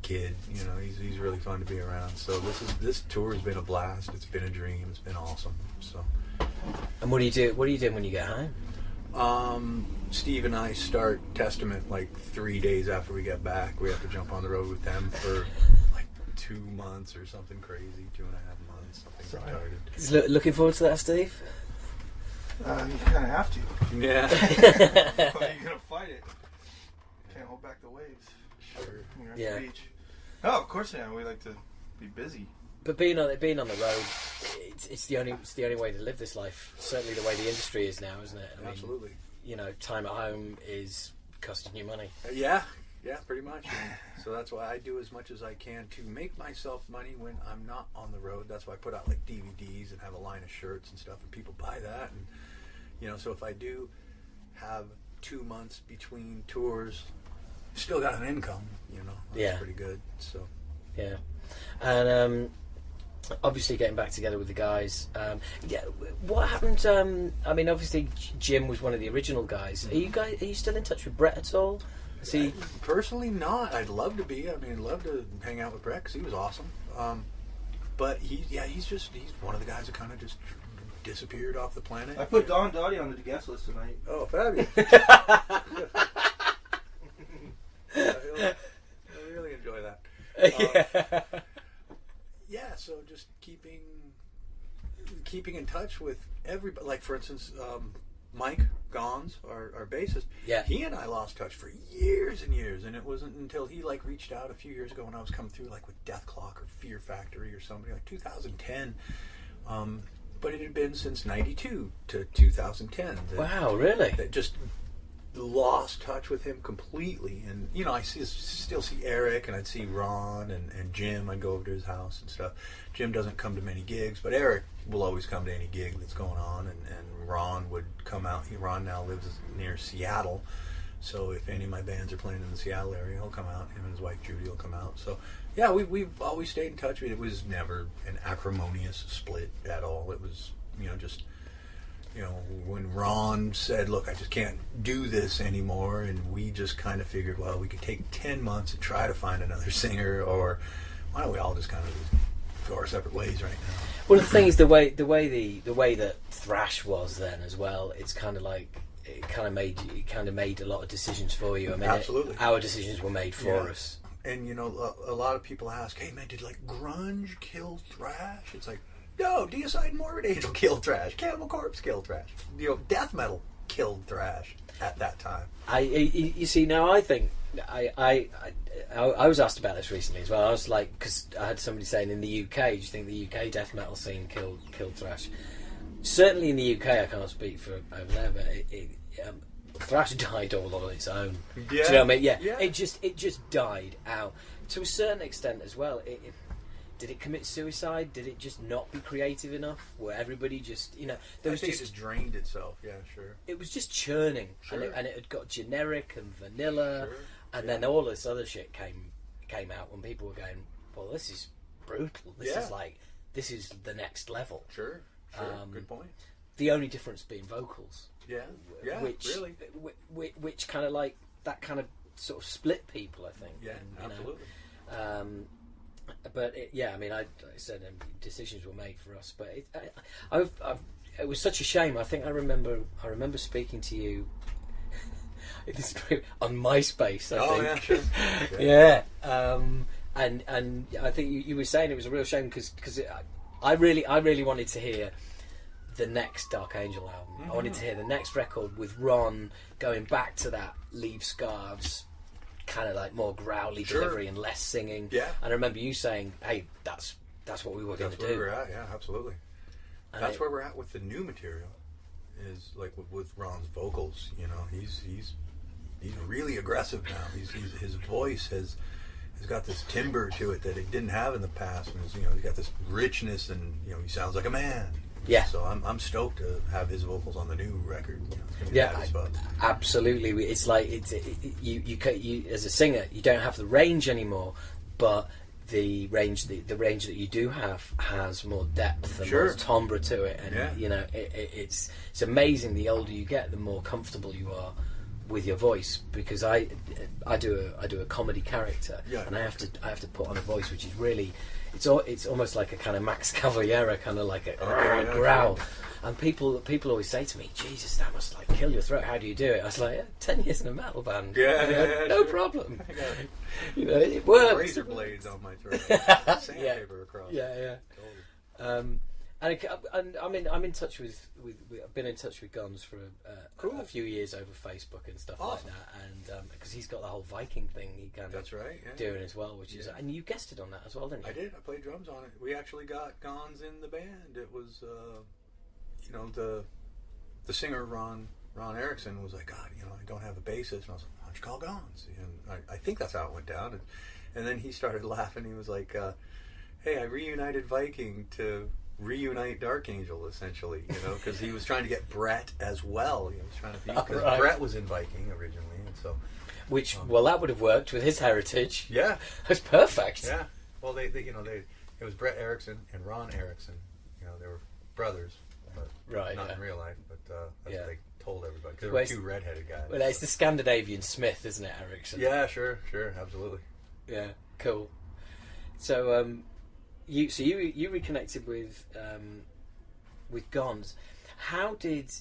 kid. He's really fun to be around. So this tour has been a blast. It's been a dream. It's been awesome. So.
And what do you do? What are you doing when you get home?
Steve and I start Testament like 3 days after we get back. We have to jump on the road with them for like 2 months or something crazy, 2.5 months, something retarded.
Looking forward to that, Steve?
You kind of have to.
Yeah.
But you're gonna fight it. Can't hold back the waves.
Sure.
You're at the beach. Oh, of course, we like to be busy.
But being on the road, it's the only way to live this life. Certainly, the way the industry is now, isn't it?
Absolutely.
time at home is costing you money.
Yeah, pretty much. And so that's why I do as much as I can to make myself money when I'm not on the road. That's why I put out like DVDs and have a line of shirts and stuff, and people buy that. And so if I do have 2 months between tours, still got an income. That's pretty good. So
yeah, and obviously getting back together with the guys. What happened? Obviously Jim was one of the original guys. Are you still in touch with Brett at all?
Personally, not. I'd love to be. I'd love to hang out with Brett because he was awesome. But he's one of the guys that kind of just disappeared off the planet.
I put Don Dottie on the guest list tonight.
Oh, fabulous! I really enjoy that. So just keeping in touch with everybody. Like, for instance, Mike Gons, our bassist, he and I lost touch for years and years, and it wasn't until he reached out a few years ago when I was coming through with Death Clock or Fear Factory or somebody, 2010. But it had been since 92 to 2010.
Wow, really?
That just lost touch with him completely. And I still see Eric, and I'd see Ron and Jim. I'd go over to his house and stuff. Jim doesn't come to many gigs, but Eric will always come to any gig that's going on, and Ron would come out. Ron now lives near Seattle, so if any of my bands are playing in the Seattle area, he'll come out. Him and his wife Judy will come out. So yeah, we've always stayed in touch. It was never an acrimonious split at all. It was just when Ron said, look, I just can't do this anymore, and we just kind of figured, well, we could take 10 months and try to find another singer, or why don't we all just kind of go our separate ways right now?
Well, the thing is, the way that Thrash was then as well, it's kind of like it kind of made a lot of decisions for you.
Absolutely.
Our decisions were made for us. And
a lot of people ask, hey man, did grunge kill Thrash? It's like, no, Deicide and Morbid Angel killed Thrash. Cannibal Corpse killed Thrash. Death metal killed Thrash at that time.
You see, now I think I was asked about this recently as well. I was like, because I had somebody saying in the UK, do you think the UK death metal scene killed Thrash? Certainly in the UK, I can't speak for over there, but Thrash died all on its own.
Yeah.
Do you know what I mean? Yeah. It just died out to a certain extent as well. Did it commit suicide? Did it just not be creative enough? Where everybody just, there was
it just drained itself. Yeah, sure.
It was just churning,
sure.
and it had got generic and vanilla,
sure.
and then all this other shit came out when people were going, well, this is brutal. This is the next level.
Sure. Good point.
The only difference being vocals.
Yeah.
Which kind of that kind of sort of split people, I think.
Yeah, absolutely.
But I said decisions were made for us. But it was such a shame. I think I remember speaking to you on MySpace. I think.
Yeah, sure.
Yeah. And I think you were saying it was a real shame because I really wanted to hear the next Dark Angel album. Mm-hmm. I wanted to hear the next record with Ron going back to that Leave Scarves kind of more growly delivery and less singing.
Yeah.
And I remember you saying, hey, that's what we were going to do.
That's where we're at, yeah, absolutely. And that's where we're at with the new material, is with Ron's vocals. He's really aggressive now. His voice has got this timbre to it that it didn't have in the past. And he's got this richness, and he sounds like a man.
Yeah.
So I'm stoked to have his vocals on the new record. It's gonna be bad as fuck.
Absolutely. It's like you as a singer, you don't have the range anymore, but the range that you do have has more depth and more timbre to it, and it's amazing. The older you get, the more comfortable you are with your voice, because I do a comedy character, and I have to put on a voice which is really. It's almost like a kind of Max Cavalera, kind of like a growl. And people always say to me, Jesus, that must kill your throat. How do you do it? I was like, 10 years in a metal band. No problem. It works.
Razor blades on my throat. Sandpaper across.
Yeah. Totally. And I'm in touch with I've been in touch with Guns for a few years over Facebook and stuff like that, and because he's got the whole Viking thing he kind of doing as well, which is, and you guested on that as well, didn't you?
I did. I played drums on it. We actually got Guns in the band. It was the singer Ron Ron Erickson was like, God, I don't have a bassist. And I was like, why don't you call Gons? And I think that's how it went down. And then he started laughing. He was like, hey, I reunited Viking to reunite Dark Angel, essentially, because he was trying to get Brett as well. He was trying to because Brett was in Viking originally, and so
that would have worked with his heritage.
Yeah,
that's perfect.
Yeah, well, they it was Brett Erickson and Ron Erickson. They were brothers, but not in real life. But that's what they told everybody because they were two redheaded guys.
Well, it's the Scandinavian Smith, isn't it, Erickson?
Yeah, sure, absolutely.
Yeah, cool. So, you reconnected with Gons. How did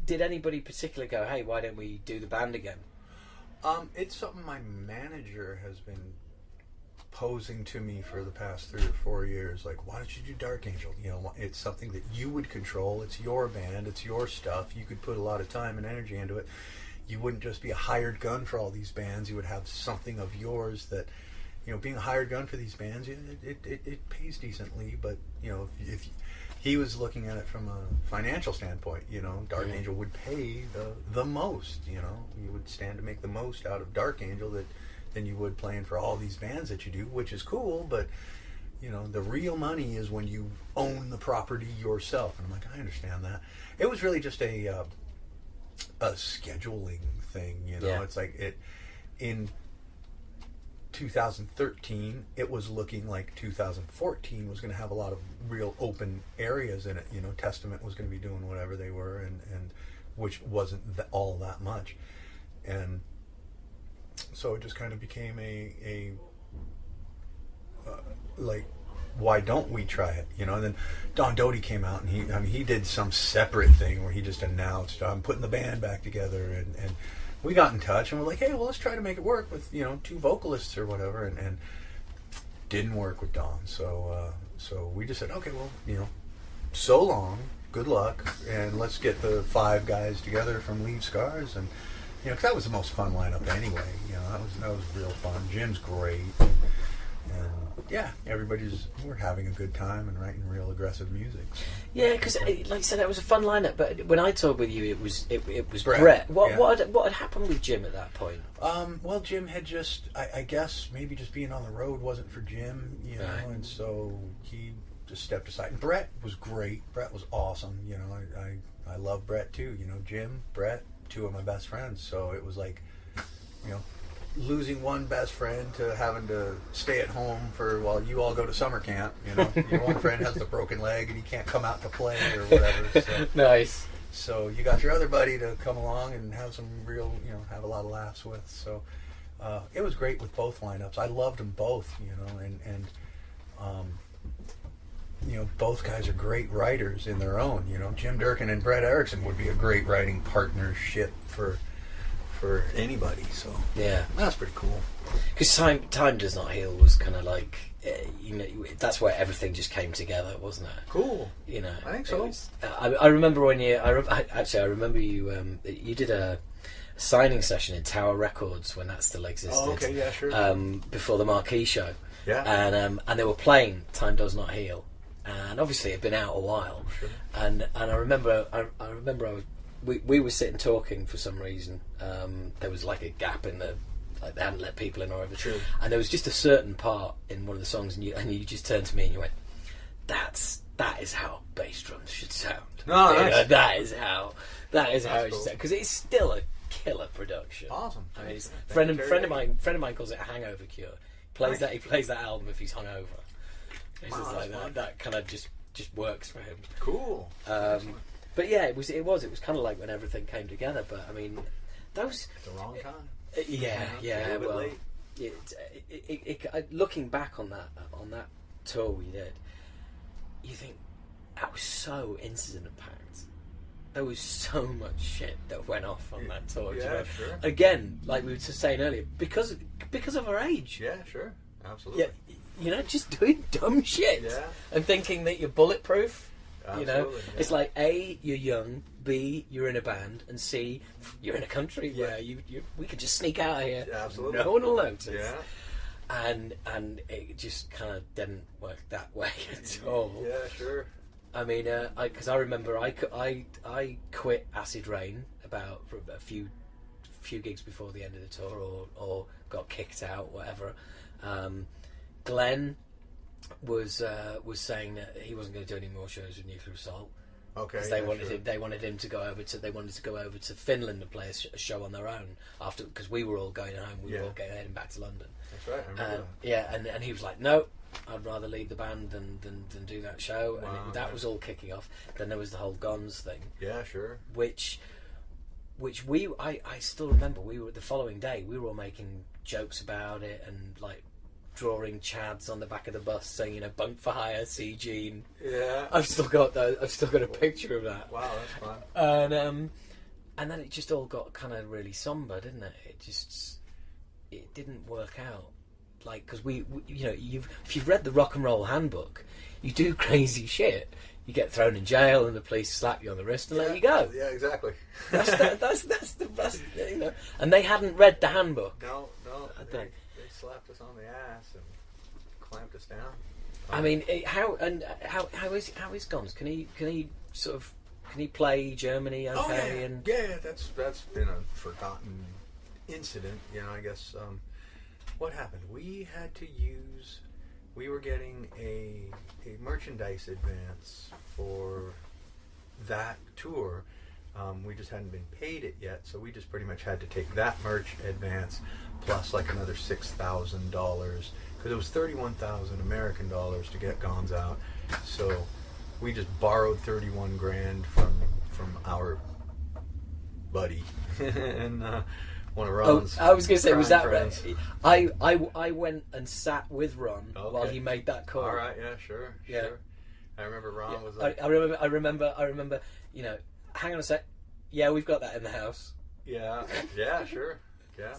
anybody particularly go, hey, why don't we do the band again?
It's something my manager has been posing to me for the past 3 or 4 years. Like, why don't you do Dark Angel? It's something that you would control. It's your band. It's your stuff. You could put a lot of time and energy into it. You wouldn't just be a hired gun for all these bands. You would have something of yours that, being a hired gun for these bands, it pays decently. But, if he was looking at it from a financial standpoint, Dark Angel would pay the most, You would stand to make the most out of Dark Angel than you would playing for all these bands that you do, which is cool. But, the real money is when you own the property yourself. And I'm like, I understand that. It was really just a scheduling thing, It's like in 2013 it was looking like 2014 was going to have a lot of real open areas in it. Testament was going to be doing whatever they were, and which wasn't all that much, and so it just kind of became a like, why don't we try it? And then Don Doty came out, and he did some separate thing where he just announced, I'm putting the band back together, and we got in touch, and we're like, hey, well, let's try to make it work with, 2 vocalists or whatever, and didn't work with Don. So we just said, okay, well, so long, good luck, and let's get the 5 guys together from Leave Scars, and, because that was the most fun lineup anyway. That was real fun. Jim's great. And yeah, we're having a good time and writing real aggressive music. So.
Yeah, because like I said, that was a fun lineup. But when I toured with you, it was Brett. What had happened with Jim at that point?
Well, Jim had just, I guess, maybe just being on the road wasn't for Jim,
right.
And so he just stepped aside. And Brett was great. Brett was awesome. I love Brett too. Jim, Brett, 2 of my best friends. So it was like, losing one best friend to having to stay at home while you all go to summer camp. Your one friend has the broken leg and he can't come out to play or whatever. So,
nice.
So you got your other buddy to come along and have some real, have a lot of laughs with. So it was great with both lineups. I loved them both, and both guys are great writers in their own. Jim Durkin and Brett Erickson would be a great writing partnership for anybody, so
yeah,
that's pretty cool.
Because time Does Not Heal was kind of like, that's where everything just came together, wasn't it?
Cool. I think so.
I remember when I remember you. You did a signing session in Tower Records when that still existed.
Oh, okay, yeah, sure.
Before the Marquee show.
Yeah.
And they were playing Time Does Not Heal, and obviously it had been out a while.
Sure.
And I remember we were sitting talking for some reason. There was like a gap in they hadn't let people in or whatever.
True.
And there was just a certain part in one of the songs, and you just turned to me and you went, "That is how bass drums should sound."
No, nice.
That is how it should
cool.
sound, because it's still a killer production.
Awesome.
I mean, friend of mine calls it a hangover cure. He plays that album if he's hungover. It's just like that. That kind of just works for him.
Cool.
But yeah, it was kind of like when everything came together. But I mean, those
at the wrong time.
Yeah. Well, looking back on that tour we did, you think that was so incident packed. There was so much shit that went off on that tour.
Yeah, sure.
Again, like we were just saying earlier, because of our age.
Yeah, sure, absolutely.
Yeah, just doing dumb shit and thinking that you're bulletproof.
Absolutely,
it's like A, you're young, B, you're in a band, and C, you're in a country where we could just sneak out of here.
Absolutely.
No one will notice.
Yeah.
And it just kind of didn't work that way at all.
Yeah, sure.
I mean, because I remember I quit Acid Rain about for a few gigs before the end of the tour, or got kicked out, whatever. Glenn was saying that he wasn't going to do any more shows with Nuclear Assault.
Okay.
Because they wanted him to go over to Finland and play a show on their own after, because we were all going home. We were all heading back to London.
That's right. I remember that.
Yeah, and he was like, no, I'd rather lead the band than do that show.
Wow,
and that was all kicking off. Then there was the whole Guns thing.
Yeah, sure.
Which I still remember. We were the following day. We were all making jokes about it and like drawing chads on the back of the bus saying, you know, bunk for hire, see Gene.
Yeah.
I've still got a picture of that.
Wow, that's fun.
And then it just all got kind of really somber, didn't it? It didn't work out. Like, because we you know, if you've read the Rock and Roll Handbook, you do crazy shit. You get thrown in jail and the police slap you on the wrist and let you go.
Yeah, exactly.
That's the best, you know. And they hadn't read the handbook.
No, they slapped us on the ass and clamped us down.
I mean, how is Gons? Can he play Germany okay?
Oh, yeah.
And
Yeah, that's been a forgotten incident. You know, I guess what happened? We were getting a merchandise advance for that tour. We just hadn't been paid it yet, so we just pretty much had to take that merch advance plus like another $6,000, because it was 31,000 American dollars to get Gons out. So we just borrowed 31 grand from our buddy and one of Ron's.
I was going to say, was that
friends.
right? I went and sat with Ron while he made that call.
All right, yeah, sure. I remember Ron was like,
I remember. You know, hang on a sec. Yeah, we've got that in the house.
Yeah, sure. Yeah.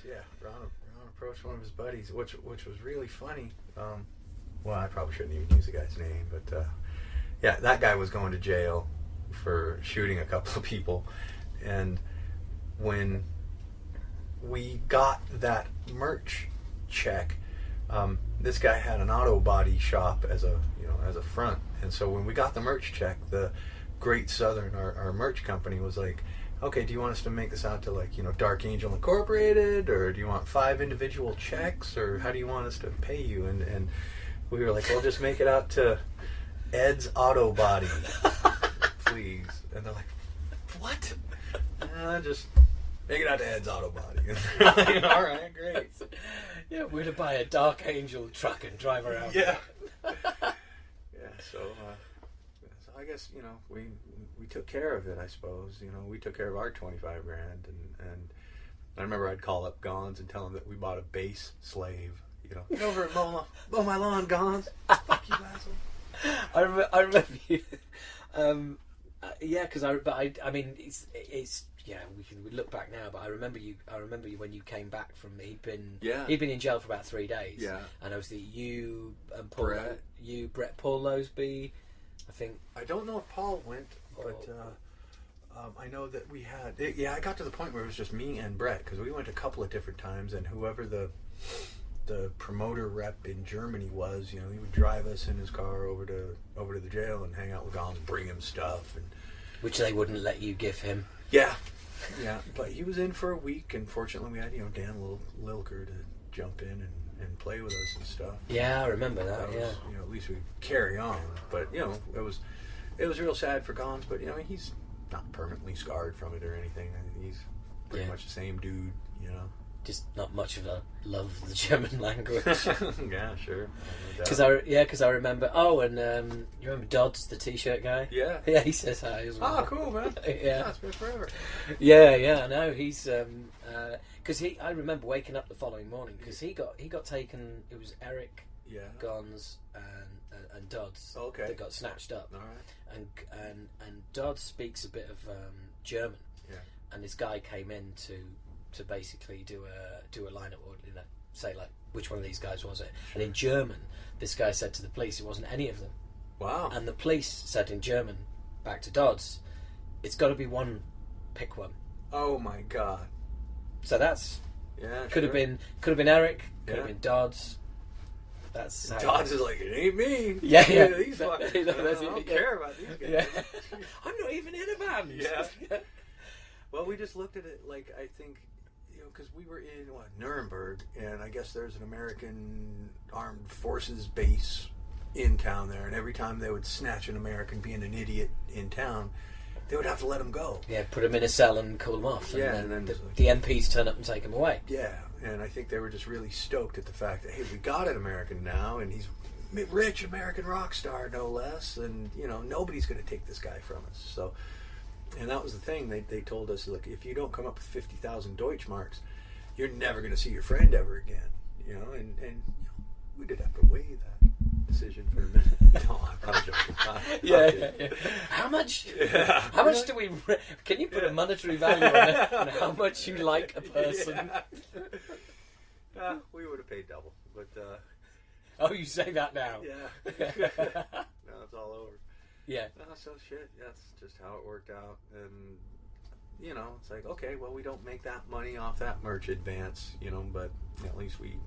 So yeah, Ron approached one of his buddies, which was really funny. Well, I probably shouldn't even use the guy's name, but yeah, that guy was going to jail for shooting a couple of people, and when we got that merch check, this guy had an auto body shop as a front, and so when we got the merch check, the Great Southern, our merch company, was like, okay, do you want us to make this out to, like, you know, Dark Angel Incorporated, or do you want 5 individual checks, or how do you want us to pay you? And we were like, well, just make it out to Ed's Auto Body, please. And they're like, what? Just make it out to Ed's Auto Body. All right, great.
Yeah, we're to buy a Dark Angel truck and drive around.
Yeah. So I guess, you know, we took care of it, I suppose. You know, we took care of our 25 grand, and I remember I'd call up Gons and tell them that we bought a bass slave. You know, get over and mow my lawn, Gons. Fuck you, asshole.
I remember you. Yeah, because I mean, it's yeah. We look back now, but I remember you when you came back from. He'd been in jail for about 3 days.
Yeah,
and obviously you and Paul, Brett, Paul Loseby. I think.
I don't know if Paul went, but I know that we had. I got to the point where it was just me and Brett, because we went a couple of different times, and whoever the promoter rep in Germany was, you know, he would drive us in his car over to the jail and hang out with Gons, bring him stuff, and
which they wouldn't let you give him.
Yeah, but he was in for a week, and fortunately we had, you know, Dan Lilker to jump in and play with us and stuff.
Yeah, I remember that.
You know, at least we carry on. But you know, it was real sad for Gons. But you know, he's not permanently scarred from it or anything. I mean, he's pretty much the same dude. You know,
just not much of a love of the German language.
Yeah, sure.
Because I remember. Oh, and you remember Dodds, the T-shirt guy?
Yeah.
Yeah, he says hi as well.
Oh, cool, man.
Yeah,
it's been forever.
Yeah, I know. He's because I remember waking up the following morning because he got taken. It was Eric, Gons, and Dodds that got snatched up.
All right.
And Dodds speaks a bit of German.
Yeah.
And this guy came in to basically do a lineup, or you know, say like which one of these guys was it? Sure. And in German, this guy said to the police it wasn't any of them.
Wow.
And the police said in German back to Dodds, it's got to be one. Pick one.
Oh my God.
So that's
could
have been Eric, could have been Dodds. That's
Todd's is like, it ain't me.
Yeah.
These fuckers. I don't care about these guys.
Yeah. I'm not even in a band.
Yeah. Well, we just looked at it like, I think, because we were in Nuremberg, and I guess there's an American armed forces base in town there, and every time they would snatch an American being an idiot in town, they would have to let him go.
Yeah, put him in a cell and cool him off.
And
then
then
the MPs turn up and take him away.
Yeah, and I think they were just really stoked at the fact that, hey, we got an American now, and he's a rich American rock star, no less, and, nobody's going to take this guy from us. So, and that was the thing. They told us, look, if you don't come up with 50,000 Deutschmarks, you're never going to see your friend ever again. And we did have to weigh that decision for a minute. No, I'm joking.
Yeah. How much? Yeah. How much do we? Can you put a monetary value on it? On how much you like a person?
We would have paid double, but.
Oh, you say that now?
Yeah. Now it's all over.
Yeah.
So shit. That's just how it worked out, and it's like, okay, well, we don't make that money off that merch advance, but at least we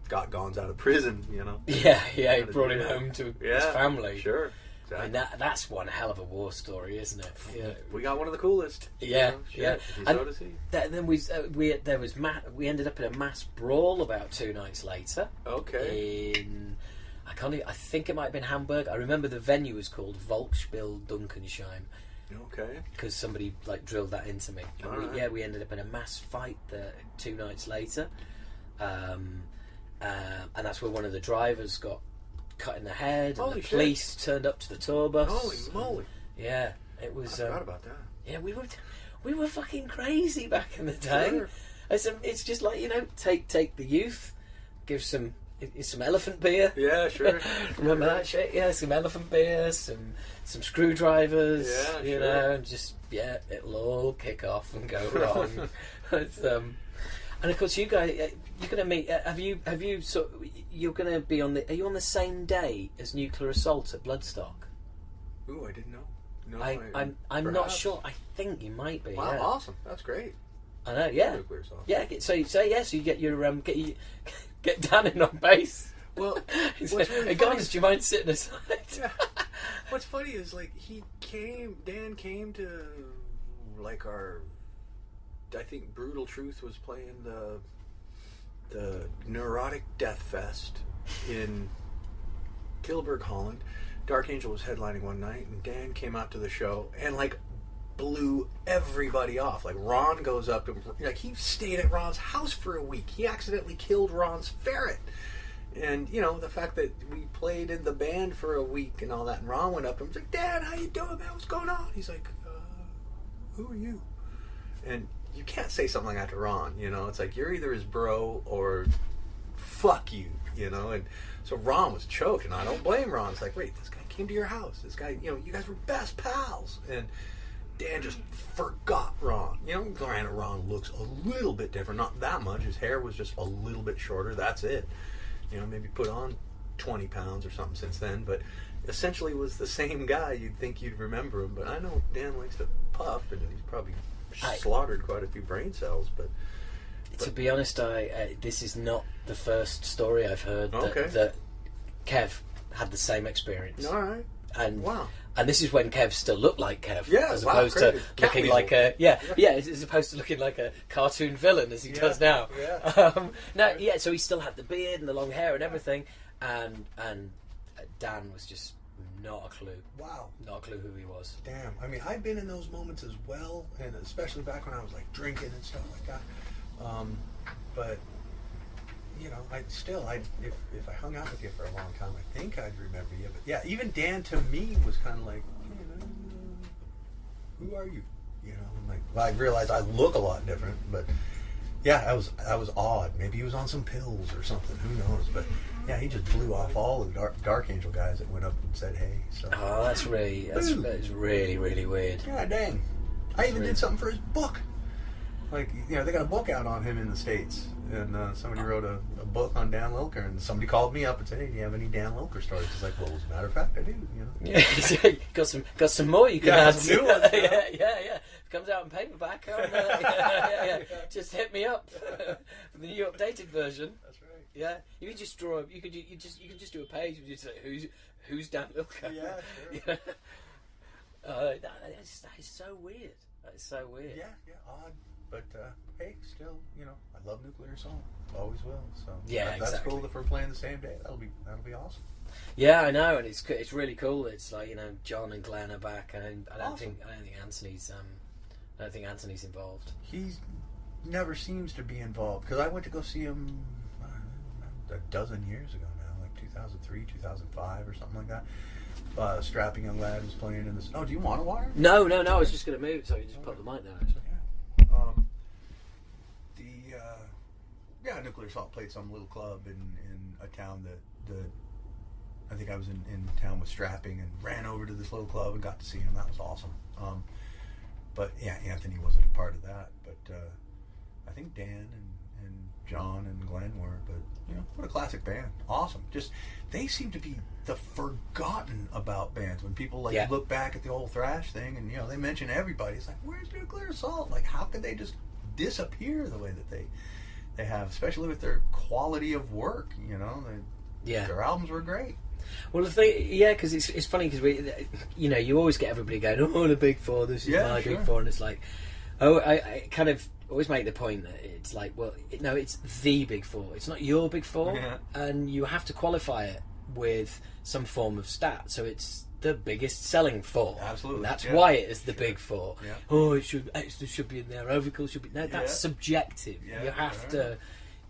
got Gons out of prison,
Yeah, he brought him home to his family.
Sure. Exactly.
I mean, that's one hell of a war story, isn't it? Yeah.
We got one of the coolest.
Yeah, yeah.
So to see.
Then we ended up in a mass brawl about 2 nights later.
Okay.
I think it might have been Hamburg. I remember the venue was called Volksspiel Dunkensheim. Okay. Because somebody drilled that into me. And we ended up in a mass fight there 2 nights later. And that's where one of the drivers got cut in the head, and the police turned up to the tour bus.
Holy moly!
Yeah, it was.
I forgot about that.
Yeah, we were fucking crazy back in the day. Sure. It's just like, take the youth, give some elephant beer.
Yeah, sure.
Remember that shit? Yeah, some elephant beer, some screwdrivers.
Yeah,
and just it'll all kick off and go wrong. And of course, you guys, you're going to meet. You're going to be on the. Are you on the same day as Nuclear Assault at Bloodstock?
Ooh, I didn't know. No,
I'm not sure. I think you might be.
Wow,
yeah.
Awesome! That's great.
I know. Yeah.
Nuclear Assault.
Yeah. So you get your get Dan in on bass.
Well,
hey guys, do you mind sitting aside?
Yeah. What's funny is Dan came to our. I think Brutal Truth was playing the Neurotic Death Fest in Tilburg, Holland. Dark Angel was headlining one night, and Dan came out to the show and blew everybody off. Ron goes up and he stayed at Ron's house for a week. He accidentally killed Ron's ferret. And the fact that we played in the band for a week and all that, and Ron went up and was like, "Dad, how you doing, man? What's going on?" He's like, "Who are you?" And you can't say something like that to Ron, It's like, you're either his bro or fuck you, And so Ron was choked, and I don't blame Ron. It's like, wait, this guy came to your house. This guy, you guys were best pals. And Dan just forgot Ron. Granted, Ron looks a little bit different, not that much. His hair was just a little bit shorter. That's it. Maybe put on 20 pounds or something since then, but essentially was the same guy. You'd think you'd remember him, but I know Dan likes to puff, and he's probably slaughtered quite a few brain cells, but
to be honest, this is not the first story I've heard that Kev had the same experience.
All right.
And
wow.
And this is when Kev still looked like Kev,
as
opposed to looking like as opposed to looking like a cartoon villain as he does now.
Yeah.
So he still had the beard and the long hair and everything, and Dan was just not a clue.
Wow.
Not a clue who he was.
Damn. I mean, I've been in those moments as well, and especially back when I was drinking and stuff like that. But if I hung out with you for a long time, I think I'd remember you. But yeah, even Dan to me was kind of like, who are you? I'm like, well, I realized I look a lot different, but yeah, I was odd. Maybe he was on some pills or something. Who knows? But yeah, he just blew off all the Dark Angel guys that went up and said, "Hey." So.
Oh, that's really, really weird.
Yeah, dang. I even did something for his book. They got a book out on him in the States, and somebody wrote a book on Dan Lilker, and somebody called me up and said, "Hey, do you have any Dan Lilker stories?" It's like, well, as a matter of fact, I do.
Yeah, got some more you can add.
Some new ones.
Yeah. It comes out in paperback. Just hit me up for the new updated version.
That's right.
Yeah, you could just draw. You could just do a page and just say who's Dan Lilker.
Yeah, sure.
Yeah. That is so weird. That is so weird.
Yeah, odd. But hey, still, I love Nuclear Assault. Always will. So
yeah,
that's
exactly.
cool if we're playing the same day. That'll be awesome.
Yeah, I know, and it's really cool. It's like John and Glenn are back, and I don't
Awesome.
think Anthony's involved.
He never seems to be involved because I went to go see him a dozen years ago now, like 2003, 2005, or something like that. A strapping young lad was playing in this. Oh, do you want a water?
No. I was just going to move, so you just put the mic down. Actually.
Yeah. Nuclear Assault played some little club in a town that I think I was in town with strapping and ran over to this little club and got to see him. That was awesome. But yeah, Anthony wasn't a part of that. But I think Dan and John and Glenn were. But what a classic band! Awesome. Just they seem to be the forgotten about bands when people look back at the old Thrash thing and they mention everybody. It's like, where's Nuclear Assault? Like, how could they just disappear the way that they have, especially with their quality of work? Their albums were great.
Well, the thing, because it's funny because you always get everybody going, oh, the Big Four, this is my Big Four, and it's like, I kind of always make the point that it's like, well, no, it's the Big Four. It's not your Big Four, and you have to qualify it with some form of stat. So it's the biggest selling four.
Absolutely,
that's why it is the Big Four.
Yeah.
Oh, Extra should be in there. Overkill should be. No, that's subjective.
Yeah,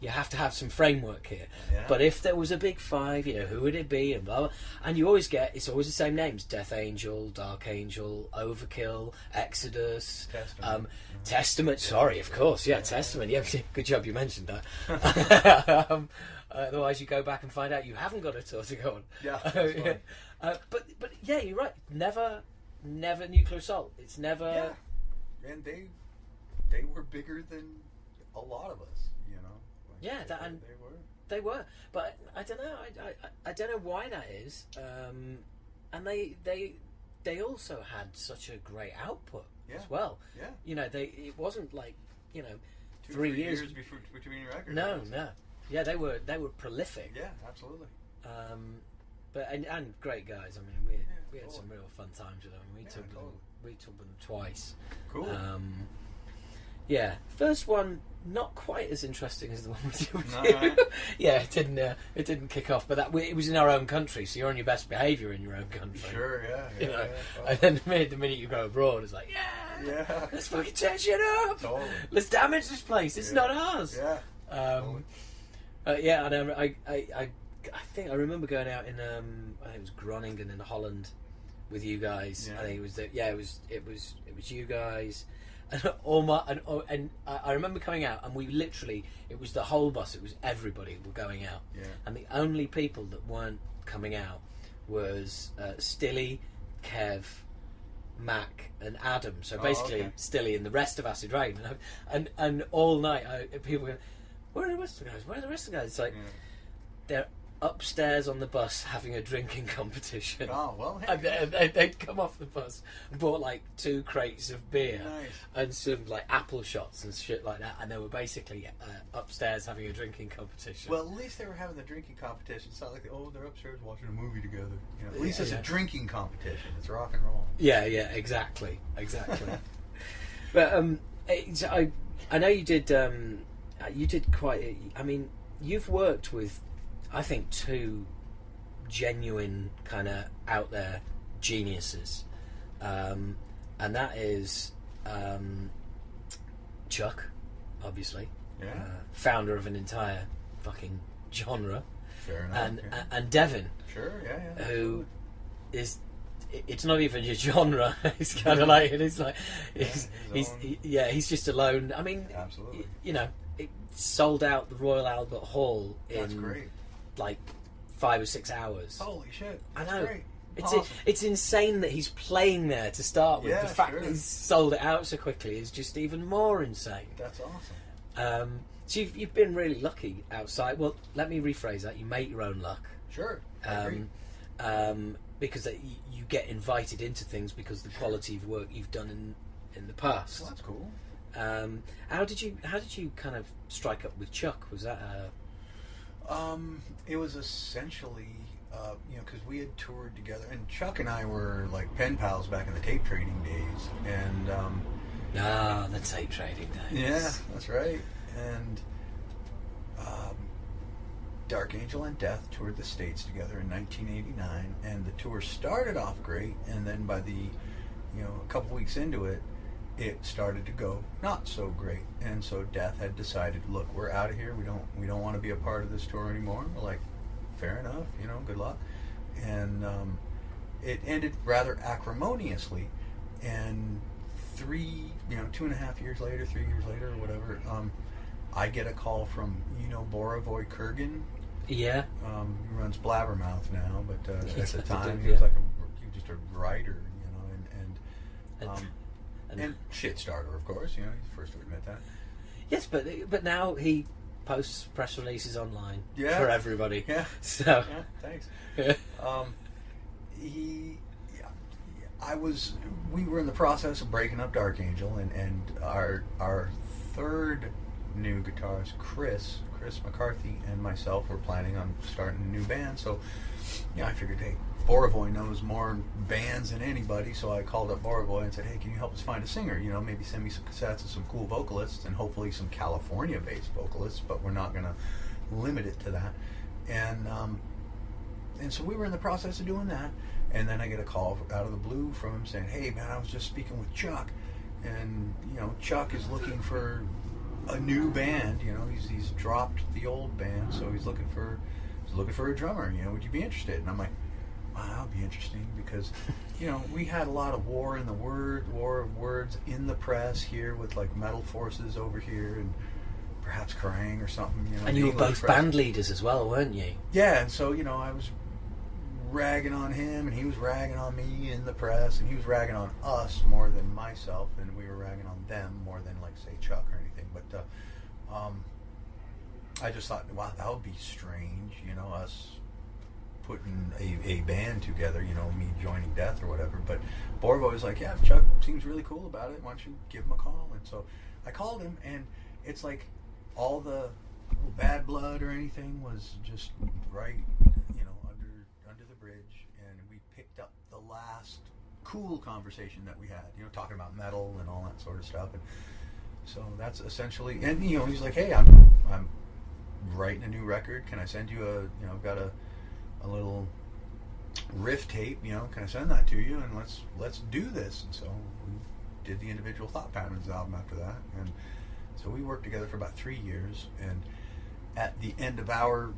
you have to have some framework here.
Yeah.
But if there was a big five, who would it be? And blah, blah. And you always it's always the same names: Death Angel, Dark Angel, Overkill, Exodus, Testament. Sorry, of course, Testament. Yeah, good job you mentioned that. Otherwise, you go back and find out you haven't got a tour to go on.
Yeah.
But yeah, you're right. Never Nuclear Assault. It's never.
Yeah. And they were bigger than a lot of us.
They were, but I don't know. I don't know why that is. And they also had such a great output as well. Yeah. It wasn't like 3 years
between records.
No. Yeah, they were prolific.
Yeah, absolutely.
But and great guys. I mean, we had some real fun times with them. We took them twice.
Cool.
Yeah, first one not quite as interesting as the one we did with
No,
you.
right.
Yeah, it didn't kick off, but it was in our own country, so you're on your best behaviour in your own country.
Sure, yeah.
And then the minute you go abroad, it's like, let's fucking tear shit up.
Totally.
Let's damage this place. It's not ours.
Yeah.
And I think I remember going out in I think it was Groningen in Holland with you guys.
Yeah.
I think it was you guys. And I remember coming out, and we literally, it was the whole bus, it was everybody were going out.
Yeah.
And the only people that weren't coming out was Stilly, Kev, Mac, and Adam. So basically, Stilly and the rest of Acid Rain. And all night, people were going, where are the rest of the guys? Where are the rest of the guys? It's like, they're upstairs on the bus having a drinking competition.
Oh, well,
and they'd come off the bus and bought like 2 crates of beer and some like apple shots and shit like that, and they were basically upstairs having a drinking competition.
Well, at least they were having the drinking competition. It's not like they're upstairs watching a movie together. At least it's a drinking competition. It's rock and roll.
Yeah, exactly. But I know you did quite. I mean, you've worked with, I think, 2 genuine kind of out there geniuses, and that is Chuck, obviously, founder of an entire fucking genre,
fair enough,
and Devin, who is. It's not even your genre. It's kind of like he's just alone. I mean,
absolutely.
It sold out the Royal Albert Hall
That's
in
great.
like 5 or 6 hours.
Holy shit!
That's I know.
Great.
It's insane that he's playing there to start with.
Yeah,
the fact that he's sold it out so quickly is just even more insane.
That's awesome.
So you've been really lucky outside. Well, let me rephrase that. You make your own luck.
Sure.
Because you get invited into things because of the quality of work you've done in the past.
Well, that's cool.
How did you kind of strike up with Chuck? Was that
It was essentially, because we had toured together, and Chuck and I were like pen pals back in the tape trading days, and
the tape trading days.
yeah, that's right. And Dark Angel and Death toured the States together in 1989, and the tour started off great, and then by the, a couple weeks into it, it started to go not so great, and so Death had decided, look, we're out of here. We don't want to be a part of this tour anymore. We're like, fair enough, good luck. And it ended rather acrimoniously, and 2.5 years later, 3 years later, or whatever, I get a call from Borovoy Kurgan.
Yeah.
He runs Blabbermouth now, but at the time he
yeah.
was like he was just a writer, and shit starter, of course. He's the first to admit that.
Yes, but now he posts press releases online
Yeah.
for everybody.
Yeah.
So
Yeah, thanks.
yeah.
We were in the process of breaking up Dark Angel, and our third new guitarist, Chris McCarthy, and myself were planning on starting a new band. So, I figured, hey, Borovoy knows more bands than anybody, so I called up Borovoy and said, hey, can you help us find a singer? Maybe send me some cassettes of some cool vocalists, and hopefully some California-based vocalists, but we're not going to limit it to that. And so we were in the process of doing that, and then I get a call out of the blue from him saying, hey, man, I was just speaking with Chuck, and, Chuck is looking for a new band. He's dropped the old band, so he's looking for a drummer. Would you be interested? And I'm like, wow, that would be interesting, because we had a lot of war of words in the press here, with like Metal Forces over here and perhaps Kerrang or something.
And you were both band leaders as well, weren't you?
Yeah, and so I was ragging on him, and he was ragging on me in the press, and he was ragging on us more than myself, and we were ragging on them more than, like, say, Chuck or anything. But I just thought, wow, that would be strange, us putting a band together, me joining Death or whatever. But Borovoy was like, yeah, Chuck seems really cool about it. Why don't you give him a call? And so I called him, and it's like all the bad blood or anything was just right, under the bridge, and we picked up the last cool conversation that we had, talking about metal and all that sort of stuff. And so that's essentially, and he's like, hey, I'm writing a new record. Can I send you I've got a little riff tape, can I send that to you, and let's do this. And so we did the Individual Thought Patterns album after that, and so we worked together for about 3 years, and at the end of our,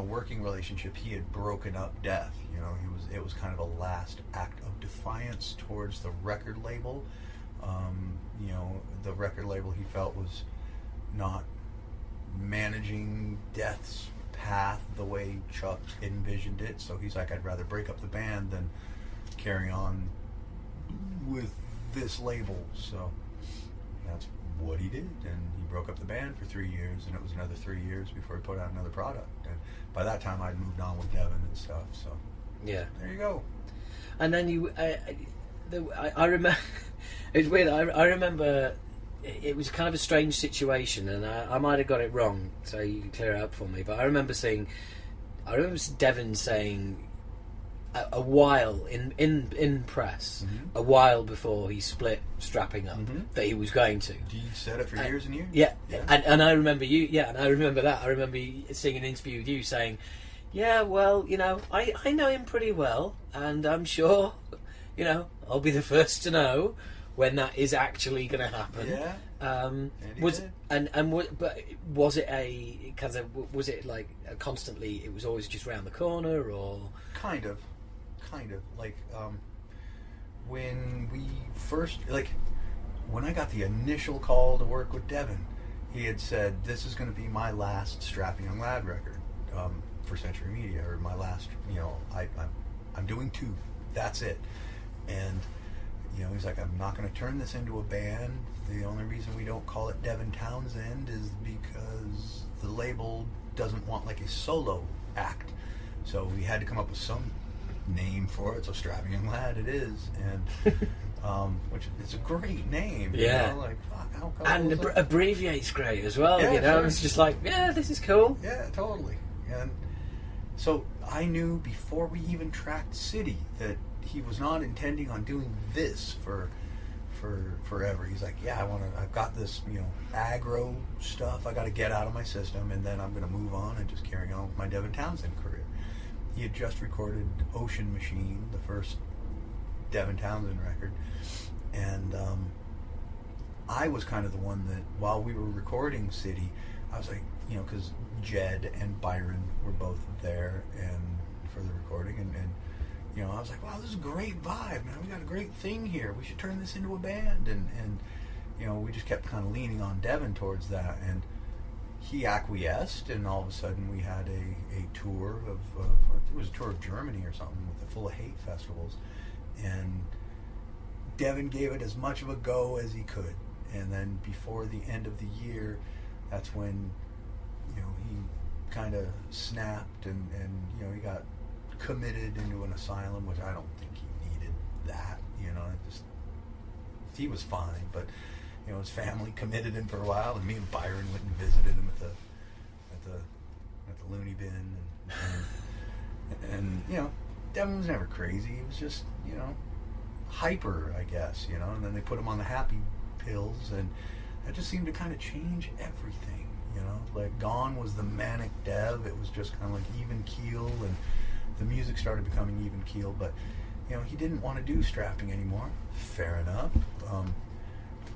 working relationship, he had broken up Death. It was kind of a last act of defiance towards the record label. The record label, he felt, was not managing Death's path the way Chuck envisioned it. So he's like, I'd rather break up the band than carry on with this label. So that's what he did, and he broke up the band for 3 years, and it was another 3 years before he put out another product. And by that time, I'd moved on with Devin and stuff. So
yeah,
there you go.
And then I remember it's weird. I remember it was kind of a strange situation, and I might have got it wrong, so you can clear it up for me. But I remember Devin saying a while in press,
Mm-hmm.
a while before he split Strapping Up, that he was going to.
You said it for years and years.
Yeah. And I remember you. Yeah, and I remember that. I remember seeing an interview with you saying, "Yeah, well, I know him pretty well, and I'm sure, I'll be the first to know when that is actually going to happen."
Yeah.
But was it a kind of, was it like constantly? It was always just round the corner, or
kind of like when we first, like when I got the initial call to work with Devin, he had said, "This is going to be my last Strapping Young Lad record for Century Media, or my last. I'm doing 2. That's it." And he's like, "I'm not going to turn this into a band. The only reason we don't call it Devin Townsend is because the label doesn't want like a solo act. So we had to come up with some name for it. So Strapping Young Lad it is, and which is a great name.
Yeah.
Like how cool
and
is that?
abbreviates great as well.
Yeah, sure.
It's just like, yeah, this is cool.
Yeah, totally. And so I knew before we even tracked City that he was not intending on doing this for forever. He's like, yeah, I've got this, aggro stuff I got to get out of my system, and then I'm going to move on and just carry on with my Devin Townsend career. He had just recorded Ocean Machine, the first Devin Townsend record, and I was kind of the one that, while we were recording City, I was like, because Jed and Byron were both there and for the recording, and I was like, wow, this is a great vibe, man. We got a great thing here. We should turn this into a band, and we just kept kind of leaning on Devin towards that, and he acquiesced, and all of a sudden we had a tour of it was a tour of Germany or something with the Full of Hate festivals, and Devin gave it as much of a go as he could, and then before the end of the year, that's when he kind of snapped, and he got committed into an asylum, which I don't think he needed that. He was fine, but his family committed him for a while, and me and Byron went and visited him at the loony bin, and Devin was never crazy. He was just hyper, I guess, and then they put him on the happy pills, and that just seemed to kind of change everything. Like Gone was the manic Dev. It was just kind of like even keel, and the music started becoming even keel, but he didn't want to do strapping anymore. Fair enough.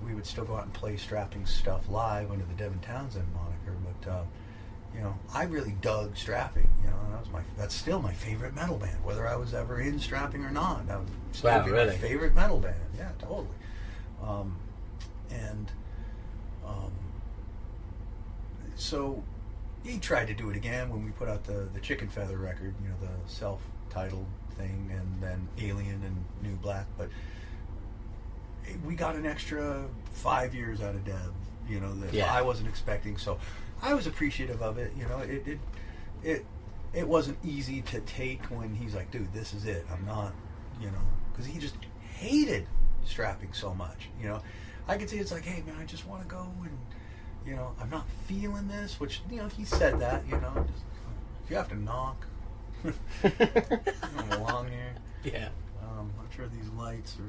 We would still go out and play strapping stuff live under the Devin Townsend moniker, but I really dug strapping. That's still my favorite metal band, whether I was ever in strapping or not. That would still be my favorite metal band. Yeah, totally. So he tried to do it again when we put out the Chicken Feather record, the self-titled thing, and then Alien and New Black, but we got an extra 5 years out of Dev, that I wasn't expecting, so I was appreciative of it. It wasn't easy to take when he's like, dude, this is it. I'm not, because he just hated strapping so much. I could see it's like, hey man, I just want to go and I'm not feeling this, which, he said that, just, if you have to knock along here. Yeah. I'm sure these lights are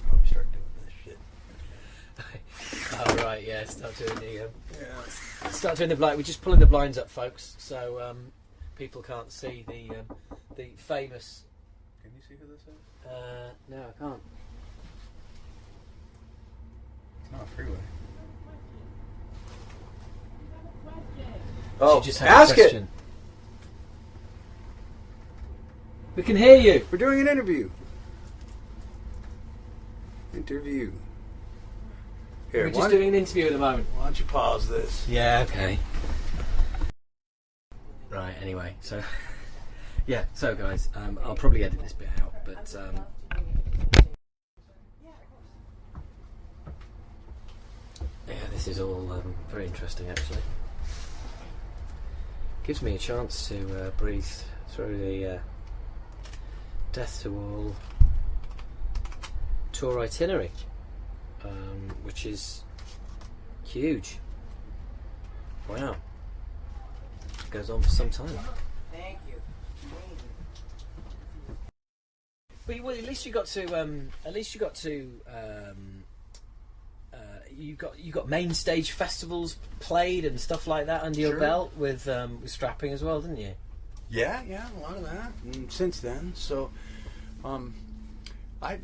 probably start doing this shit.
Oh, right, yeah, start doing the blind. We're just pulling the blinds up, folks, so people can't see the famous...
Can you see who this is?
No, I can't.
It's not a freeway.
Oh, just ask it. We can hear you.
We're doing an interview. Here,
we're just doing an interview at the moment.
Why don't you pause this?
Yeah, okay. Right, anyway, so... yeah, so guys, I'll probably edit this bit out, but... yeah, this is all very interesting, actually. Gives me a chance to breathe through the Death to All tour itinerary, which is huge. Wow, it goes on for some time.
Thank you.
But well, at least you got to. You got main stage festivals played and stuff like that under your belt with strapping as well, didn't you?
Yeah, a lot of that. And since then, so I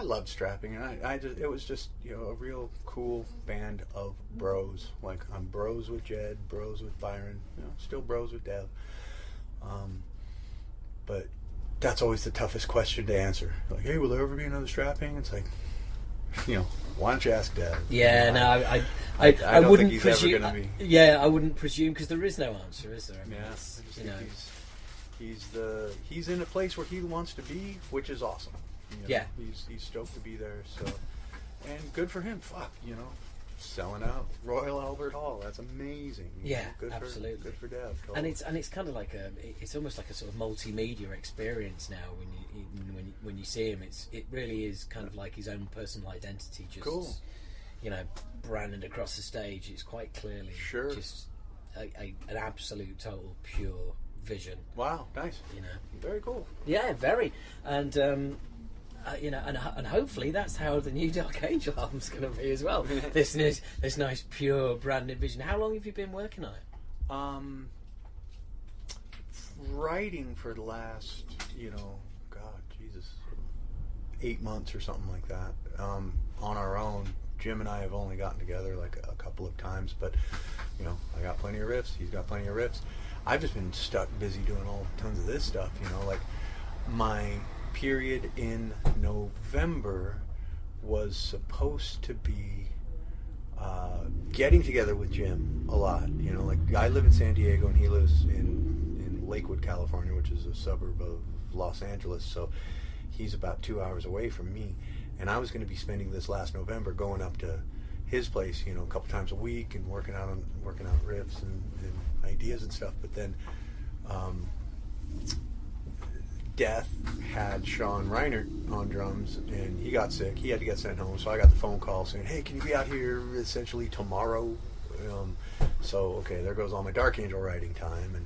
loved strapping, and it was just a real cool band of bros. Like I'm bros with Jed, bros with Byron, still bros with Dev. But that's always the toughest question to answer. Like, hey, will there ever be another strapping? It's like, why don't you ask Dad?
Yeah, I
don't
wouldn't
think he's
presume.
ever going to be.
Yeah, I wouldn't presume because there is no answer, is there? I mean,
he's in a place where he wants to be, which is awesome.
Yeah,
he's stoked to be there. So, and good for him. Fuck, selling out Royal Albert Hall. That's amazing.
Yeah,
good
absolutely.
Good for Dev. Totally.
And it's kind of like it's almost like a sort of multimedia experience now when you see him. It really is kind of like his own personal identity. Just
cool.
Branded across the stage. It's quite clearly
sure.
Just an absolute total pure vision.
Wow, nice.
You know,
Very cool.
yeah, very, and you know, and hopefully that's how the new Dark Angel album's going to be as well. this nice, pure, brand new vision. How long have you been working on it?
Writing for the last, God, Jesus, 8 months or something like that. On our own, Jim and I have only gotten together like a couple of times, but I got plenty of riffs. He's got plenty of riffs. I've just been stuck busy doing tons of this stuff. Like my period in November was supposed to be getting together with Jim a lot. Like I live in San Diego and he lives in Lakewood, California, which is a suburb of Los Angeles. So he's about 2 hours away from me. And I was going to be spending this last November going up to his place, a couple times a week and working out riffs and ideas and stuff. But then Death had Ron Rinehart on drums, and he got sick. He had to get sent home, so I got the phone call saying, "Hey, can you be out here essentially tomorrow?" So okay, there goes all my Dark Angel writing time and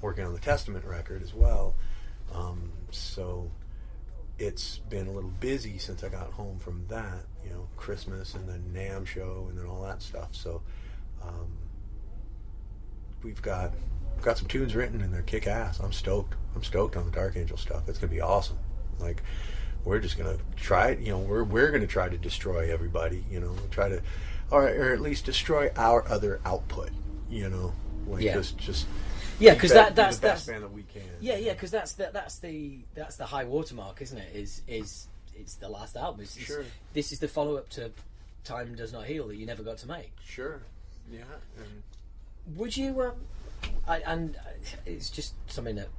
working on the Testament record as well. So it's been a little busy since I got home from that, Christmas and then NAMM show and then all that stuff. So we've got some tunes written and they're kick ass. I'm stoked on the Dark Angel stuff. It's gonna be awesome. Like we're just gonna try it. We're gonna try to destroy everybody. Try to, or at least destroy our other output. Just.
Yeah, because that's
the best band that we can.
Yeah, because that's the high watermark, isn't it? It's the last album.
Sure.
This is the follow up to Time Does Not Heal that you never got to make.
Sure. Yeah. And
would you? And it's just something that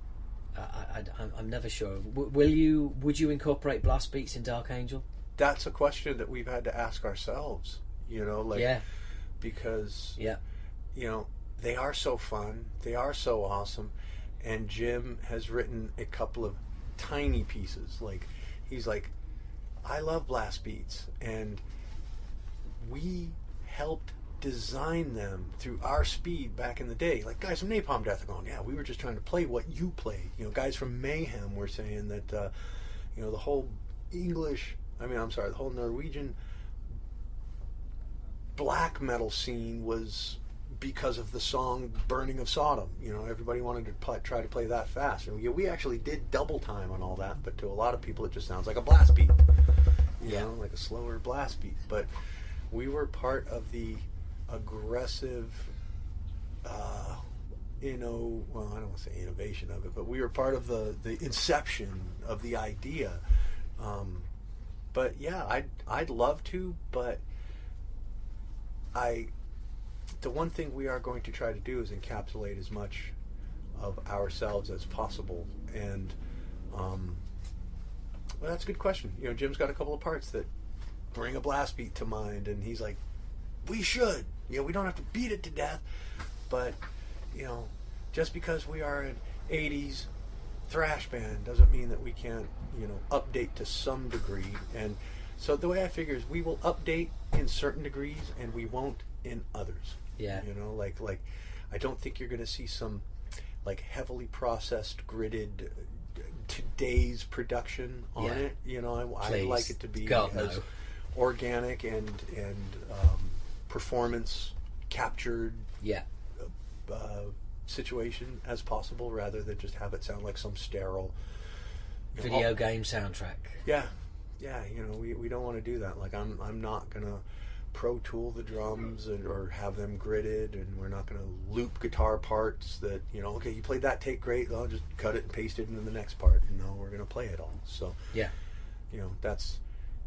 I'm never sure of. Would you incorporate blast beats in Dark Angel?
That's a question that we've had to ask ourselves. Because they are so fun, they are so awesome, and Jim has written a couple of tiny pieces. Like he's like, I love blast beats, and we helped design them through our speed back in the day. Like guys from Napalm Death are going, yeah, we were just trying to play what you played. Guys from Mayhem were saying that the whole the whole Norwegian black metal scene was because of the song Burning of Sodom. Everybody wanted to try to play that fast, and we actually did double time on all that, but to a lot of people it just sounds like a blast beat, like a slower blast beat. But we were part of the aggressive well, I don't want to say innovation of it, but we were part of the inception of the idea. But yeah, I'd love to, but the one thing we are going to try to do is encapsulate as much of ourselves as possible. And well, that's a good question. Jim's got a couple of parts that bring a blast beat to mind, and he's like, we should. We don't have to beat it to death, but just because we are an 80s thrash band doesn't mean that we can't update to some degree. And so the way I figure is we will update in certain degrees and we won't in others.
Yeah.
Like I don't think you're going to see some like heavily processed, gridded today's production on it. I like it to be as organic and performance captured situation as possible, rather than just have it sound like some sterile
video game soundtrack.
Yeah, we don't want to do that. Like I'm not gonna Pro Tool the drums or have them gridded, and we're not going to loop guitar parts that, okay, you played that take great, I'll just cut it and paste it into the next part. We're going to play it all. So,
yeah,
that's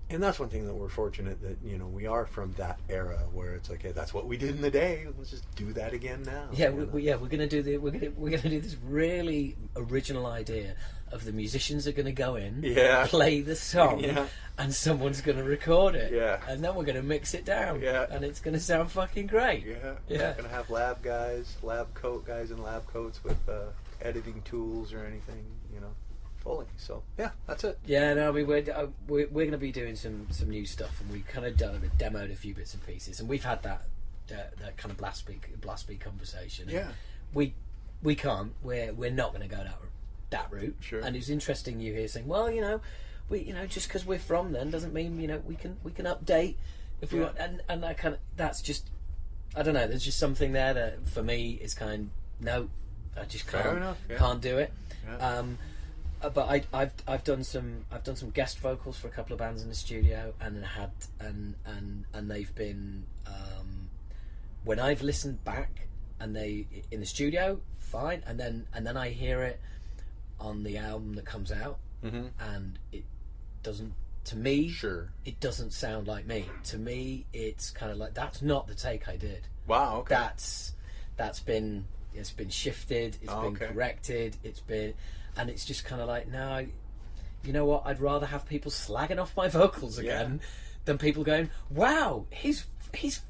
one thing that we're fortunate that, we are from that era where it's like, hey, that's what we did in the day. Let's just do that again now.
Yeah, we're going to do this really original idea of the musicians are going to go in, play the song, and someone's going to record it, and then we're going to mix it down, and it's going to sound fucking great.
We're not going to have lab guys in lab coats with editing tools or anything, fully. So that's it.
Yeah, no, I mean we're going to be doing some new stuff, and we kind of demoed a few bits and pieces, and we've had that kind of blast beat conversation.
Yeah,
we we can't. We're not going to go that route.
Sure.
And it's interesting you hear saying, well, we just because we're from then doesn't mean we can update if we want. And that kind of, that's just, I don't know. There's just something there that for me is no, I just can't do it.
Yeah.
But I've done some guest vocals for a couple of bands in the studio, and they've been when I've listened back and they in the studio fine, and then I hear it on the album that comes out, and it doesn't, to me, it doesn't sound like me. To me, it's kind of like, that's not the take I did.
Wow. Okay.
It's been shifted, it's been corrected, and it's just kind of like, no, you know what? I'd rather have people slagging off my vocals again than people going, wow, he's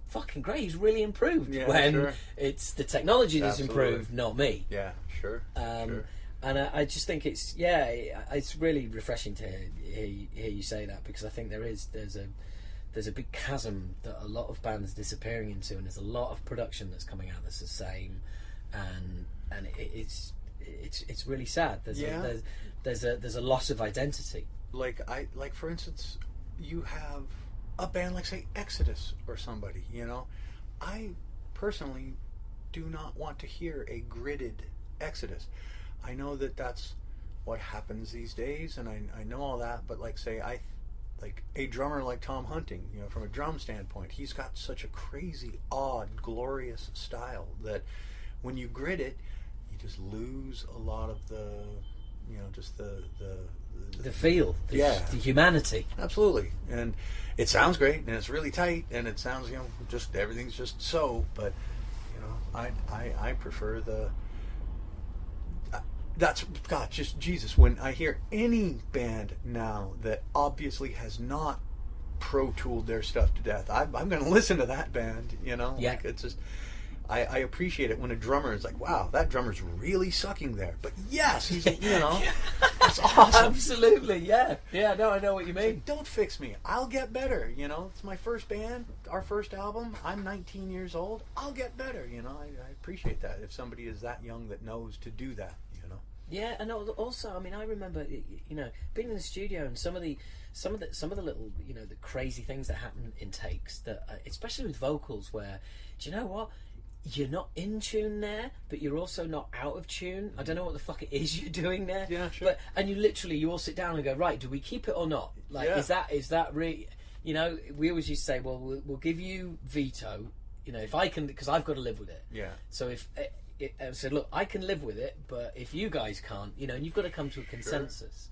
fucking great, he's really improved. When it's the technology that's improved, not me.
Yeah, sure.
And I just think it's really refreshing to hear you say that, because I think there's a big chasm that a lot of bands are disappearing into, and there's a lot of production that's coming out that's the same, and it's really sad. There's a loss of identity. Like
for instance, you have a band like, say, Exodus or somebody. I personally do not want to hear a gridded Exodus. I know that that's what happens these days, and I know all that. But like a drummer like Tom Hunting, from a drum standpoint, he's got such a crazy, odd, glorious style that when you grid it, you just lose a lot of the, just the
feel, the humanity.
Absolutely. And it sounds great, and it's really tight, and it sounds, just everything's just so. But I prefer the. That's, God, just Jesus. When I hear any band now that obviously has not Pro Tooled their stuff to death, I'm going to listen to that band. Like, it's just. I appreciate it when a drummer is like, wow, that drummer's really sucking there. But yes, he's, that's awesome.
Absolutely, yeah. Yeah, no, I know what you mean.
Like, don't fix me. I'll get better, It's my first band, our first album. I'm 19 years old. I'll get better, I appreciate that. If somebody is that young that knows to do that,
Yeah, and also, I mean, I remember, being in the studio and some of the little, the crazy things that happen in takes, that especially with vocals, where, do you know what? You're not in tune there, but you're also not out of tune. I don't know what the fuck it is you're doing there.
Yeah, sure.
And you all sit down and go, right, do we keep it or not? Like, is that really, we always used to say, well, we'll give you veto, if I can, because I've got to live with it.
Yeah.
So if I said, look, I can live with it, but if you guys can't, and you've got to come to a consensus.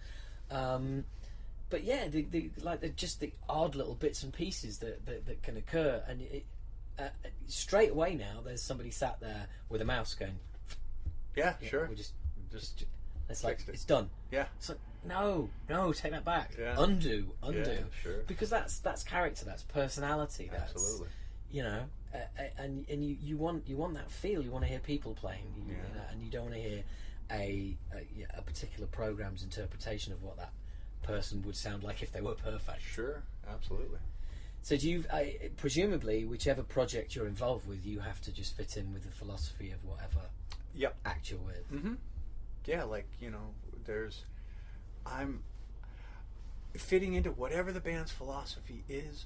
Sure. But yeah, just the odd little bits and pieces that can occur, and straight away now there's somebody sat there with a mouse going,
yeah, sure,
we just it's like, it's done.
Yeah,
it's like, no, take that back.
Yeah.
Undo,
yeah, sure.
Because that's character, that's personality, that's,
absolutely,
and you want that feel. You want to hear people playing, and you don't want to hear a particular program's interpretation of what that person would sound like if they were perfect.
Sure, absolutely.
So do you, presumably, whichever project you're involved with, you have to just fit in with the philosophy of whatever act you're with.
Mm-hmm. Yeah, I'm fitting into whatever the band's philosophy is,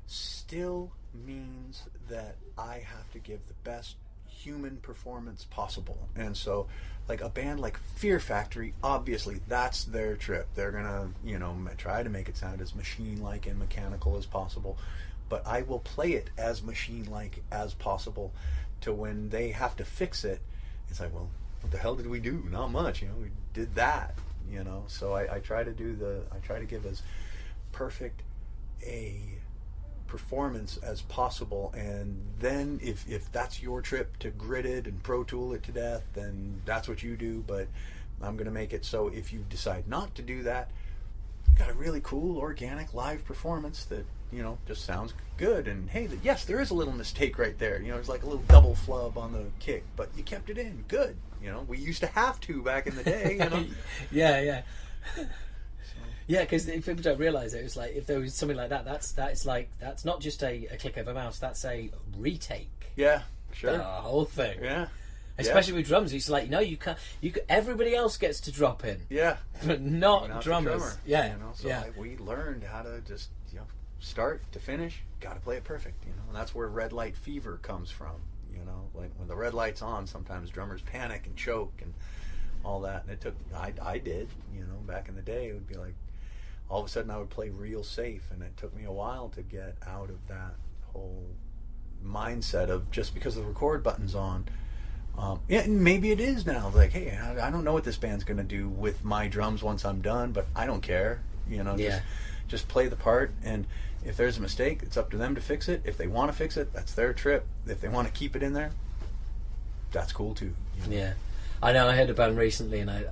still means that I have to give the best human performance possible. And so, like a band like Fear Factory, obviously that's their trip. They're gonna, try to make it sound as machine-like and mechanical as possible, but I will play it as machine-like as possible, to when they have to fix it, it's like, well, what the hell did we do? Not much, we did that, so I try to give as perfect a performance as possible, and then if that's your trip to grid it and Pro Tool it to death, then that's what you do. But I'm going to make it so if you decide not to do that, you got a really cool organic live performance that just sounds good. And hey, yes, there is a little mistake right there, there's like a little double flub on the kick, but you kept it in good. We used to have to back in the day.
Yeah. Yeah, because people don't realise it. It's like, if there was something like that, that's not just a click of a mouse. That's a retake.
Yeah, sure.
The whole thing.
Yeah.
Especially with drums, it's like, no, you can't. Everybody else gets to drop in,
Yeah.
but not
The
drummers.
drummer,
Yeah,
You know, so
yeah.
we learned how to just, start to finish, got to play it perfect, and that's where red light fever comes from, like when the red light's on, sometimes drummers panic and choke and all that, and it took, I did, back in the day, it would be like, all of a sudden I would play real safe, and it took me a while to get out of that whole mindset of just because the record button's on. And maybe it is now, like, hey, I don't know what this band's going to do with my drums once I'm done, but I don't care, just play the part, and if there's a mistake, it's up to them to fix it. If they want to fix it, that's their trip. If they want to keep it in there, that's cool too.
Yeah. I know, I heard a band recently, and I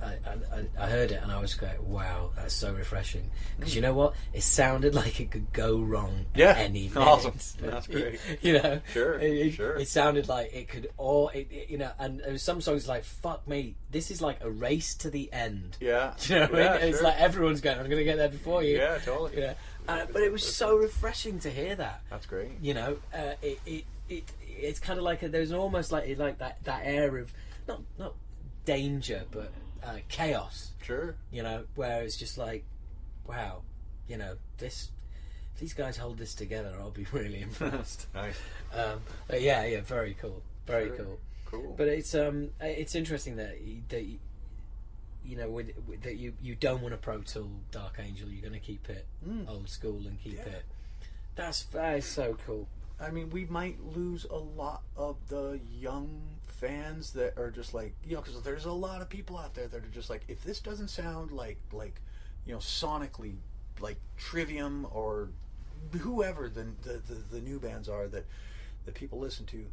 heard it, and I was going, wow, that's so refreshing. Because you know what? It sounded like it could go wrong at any minute.
Awesome. That's great. Sure, sure.
It sounded like it could and there was some songs like, fuck me, this is like a race to the end.
Yeah.
Do you know what I mean?
Sure.
It's like everyone's going, I'm going to get there before you.
Yeah, totally.
But it was so refreshing to hear that.
That's great.
It's kind of like there's almost like that air of not danger, but chaos.
Sure.
Where it's just like, wow, these guys hold this together, I'll be really impressed.
Nice.
But yeah, very cool, very
Sure.
cool.
Cool.
But it's interesting that that you don't want a Pro Tool Dark Angel. You're going to keep it old school and keep it. That is so cool.
I mean, we might lose a lot of the young fans that are just like, because there's a lot of people out there that are just like, if this doesn't sound like sonically like Trivium or whoever the new bands are that people listen to,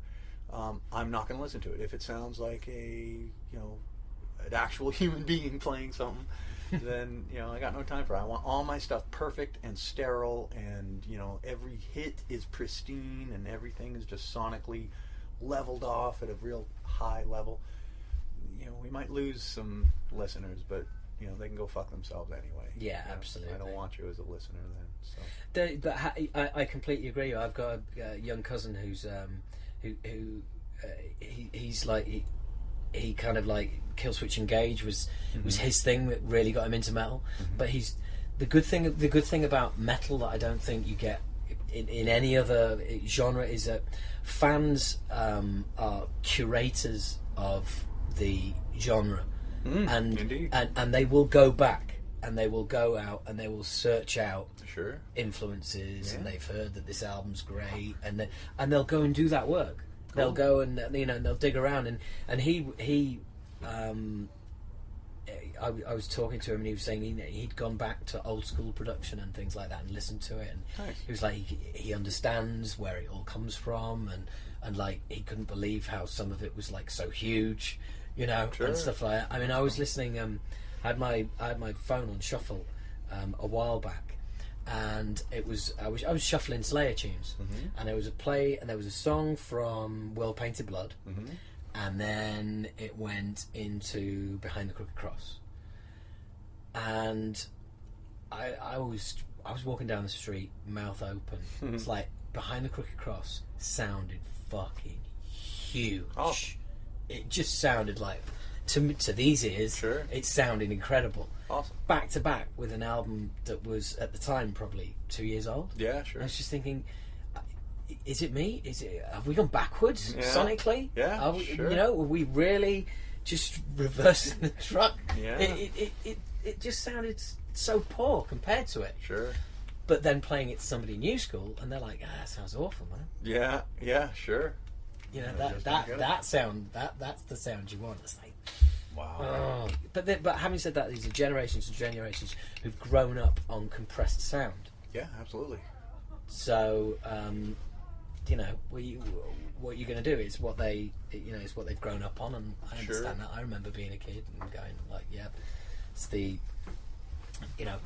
I'm not going to listen to it. If it sounds like an actual human being playing something, then I got no time for it. I want all my stuff perfect and sterile, and every hit is pristine, and everything is just sonically leveled off at a real high level. We might lose some listeners, but they can go fuck themselves anyway.
Yeah, absolutely.
I don't want you as a listener then. So.
I completely agree. I've got a young cousin who's he's like he kind of like Killswitch Engage was his thing that really got him into metal. But he's the good thing about metal that I don't think you get in any other genre is that fans are curators of the genre, and they will go back and they will go out and they will search out influences, and they've heard that this album's great, and they'll go and do that work. Cool. They'll go and they'll dig around, and he I was talking to him, and he was saying he'd gone back to old school production and things like that and listened to it, and he was like he understands where it all comes from, and like he couldn't believe how some of it was like so huge, and stuff like that. I mean, I was listening. I had my phone on shuffle a while back, and I was shuffling Slayer tunes, and there was a song from World Painted Blood, and then it went into Behind the Crooked Cross, and I was walking down the street, mouth open. It's like Behind the Crooked Cross sounded fucking huge. Oh. It just sounded like, to these ears, it sounded incredible.
Awesome.
Back to back with an album that was at the time probably 2 years old.
Yeah, sure.
I was just thinking, is it me? Have we gone backwards sonically?
Yeah,
are we really just reversing the truck?
Yeah.
It just sounded so poor compared to it.
Sure.
But then playing it to somebody new school, and they're like, that sounds awful, man.
Yeah, sure.
That sound, that's the sound you want. It's like,
wow.
Oh. But having said that, these are generations and generations who've grown up on compressed sound.
Yeah, absolutely.
So, what you're going to do is what is what they've grown up on, and I understand that. I remember being a kid and going like, yeah, it's the,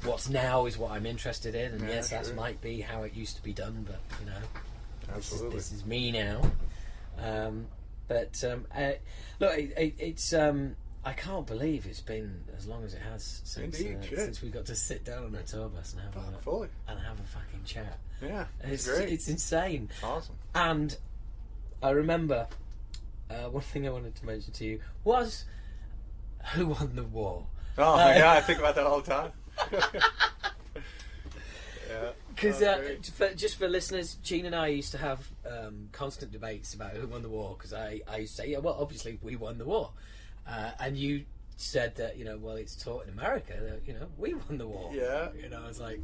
what's now is what I'm interested in, and yes, that might be how it used to be done, but
absolutely,
this is me now. Look, it's I can't believe it's been as long as it has since we got to sit down on a tour bus and have a fucking chat.
Yeah,
it's
great.
It's insane.
Awesome.
And I remember one thing I wanted to mention to you was who won the war.
Oh yeah, I think about that all the time. Yeah.
Because just for listeners, Gene and I used to have constant debates about who won the war. Because I used to say, yeah, well, obviously we won the war, and you said that, you know, well, it's taught in America that, you know, we won the war.
Yeah.
You know, I was like,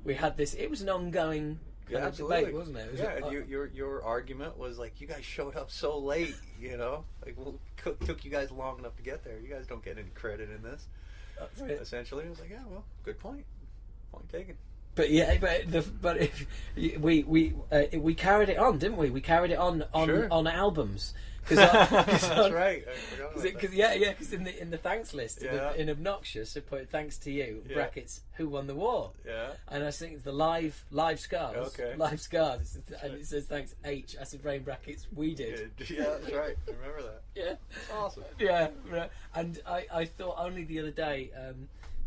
we had this. It was an ongoing kind of debate, wasn't it?
And your argument was like, you guys showed up so late. You know, like, well, took you guys long enough to get there. You guys don't get any credit in this.
Right.
Essentially, I was like, yeah, well, good point. Point taken.
But yeah, but if we carried it on, didn't we? We carried it on
Sure.
on albums.
That's right. I forgot about that.
Because in the thanks list, in Obnoxious, it put thanks to you, brackets, who won the war.
Yeah.
And I think it's the live scars.
Okay.
Live scars. And it says thanks H, acid rain brackets, we did.
Yeah, that's right. I remember that.
Yeah.
That's awesome.
Yeah. And I thought only the other day,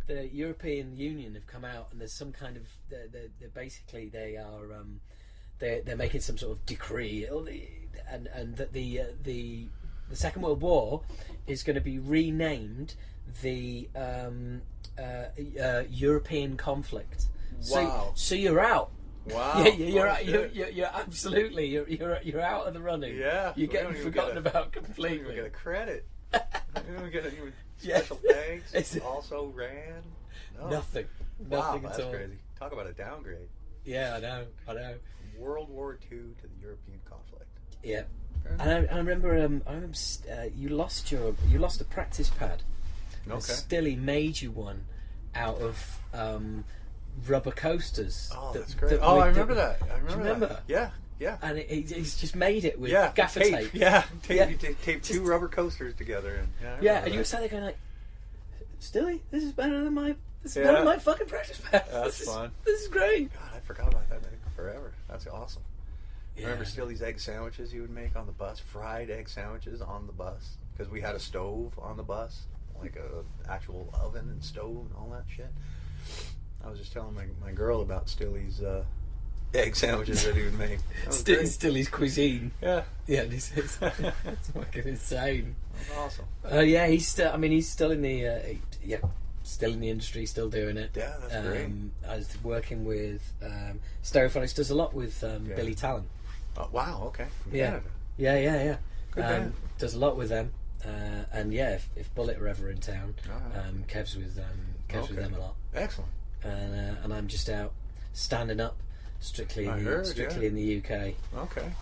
the European Union have come out and there's some kind of, they're basically, they are, they're making some sort of decree, and that the Second World War is going to be renamed the European conflict.
Wow.
So you're out.
Wow.
Yeah, you're absolutely you're out of the running.
Yeah.
You're getting forgotten about
We don't
completely.
get a credit. We don't get any special thanks. Also ran. No.
Nothing.
Wow,
Nothing
that's
at all.
crazy. Talk about a downgrade.
Yeah, I know.
World War II to the European conflict.
Yeah. And I remember, you lost a practice pad.
Okay.
Stilly made you one out of rubber coasters.
Oh, that's great. I remember that. I remember that. Yeah. Yeah.
And he's just made it with
yeah,
gaffer tape.
Yeah, you tape two rubber coasters together. And,
and you were sitting there going like, Stilly, this is better than my fucking practice pad.
That's fun.
This is great.
God, I forgot about that forever. That's awesome.
Yeah.
Remember Stilly's egg sandwiches he would make on the bus? Fried egg sandwiches on the bus? Because we had a stove on the bus, like a actual oven and stove and all that shit. I was just telling my girl about Stilly's egg sandwiches that he would make.
Stilly's cuisine.
Yeah.
Yeah, it's fucking insane.
That's awesome.
He's still in the still in the industry, still doing it.
Yeah, that's great.
I was working with Stereophonics does a lot with Billy Talon.
Oh, wow, okay. From
Yeah.
Canada.
Yeah.
Good band.
Does a lot with them. And if Bullet are ever in town,
Right.
Kev's with them a lot.
Excellent.
And I'm just out standing up strictly in the UK.
Okay.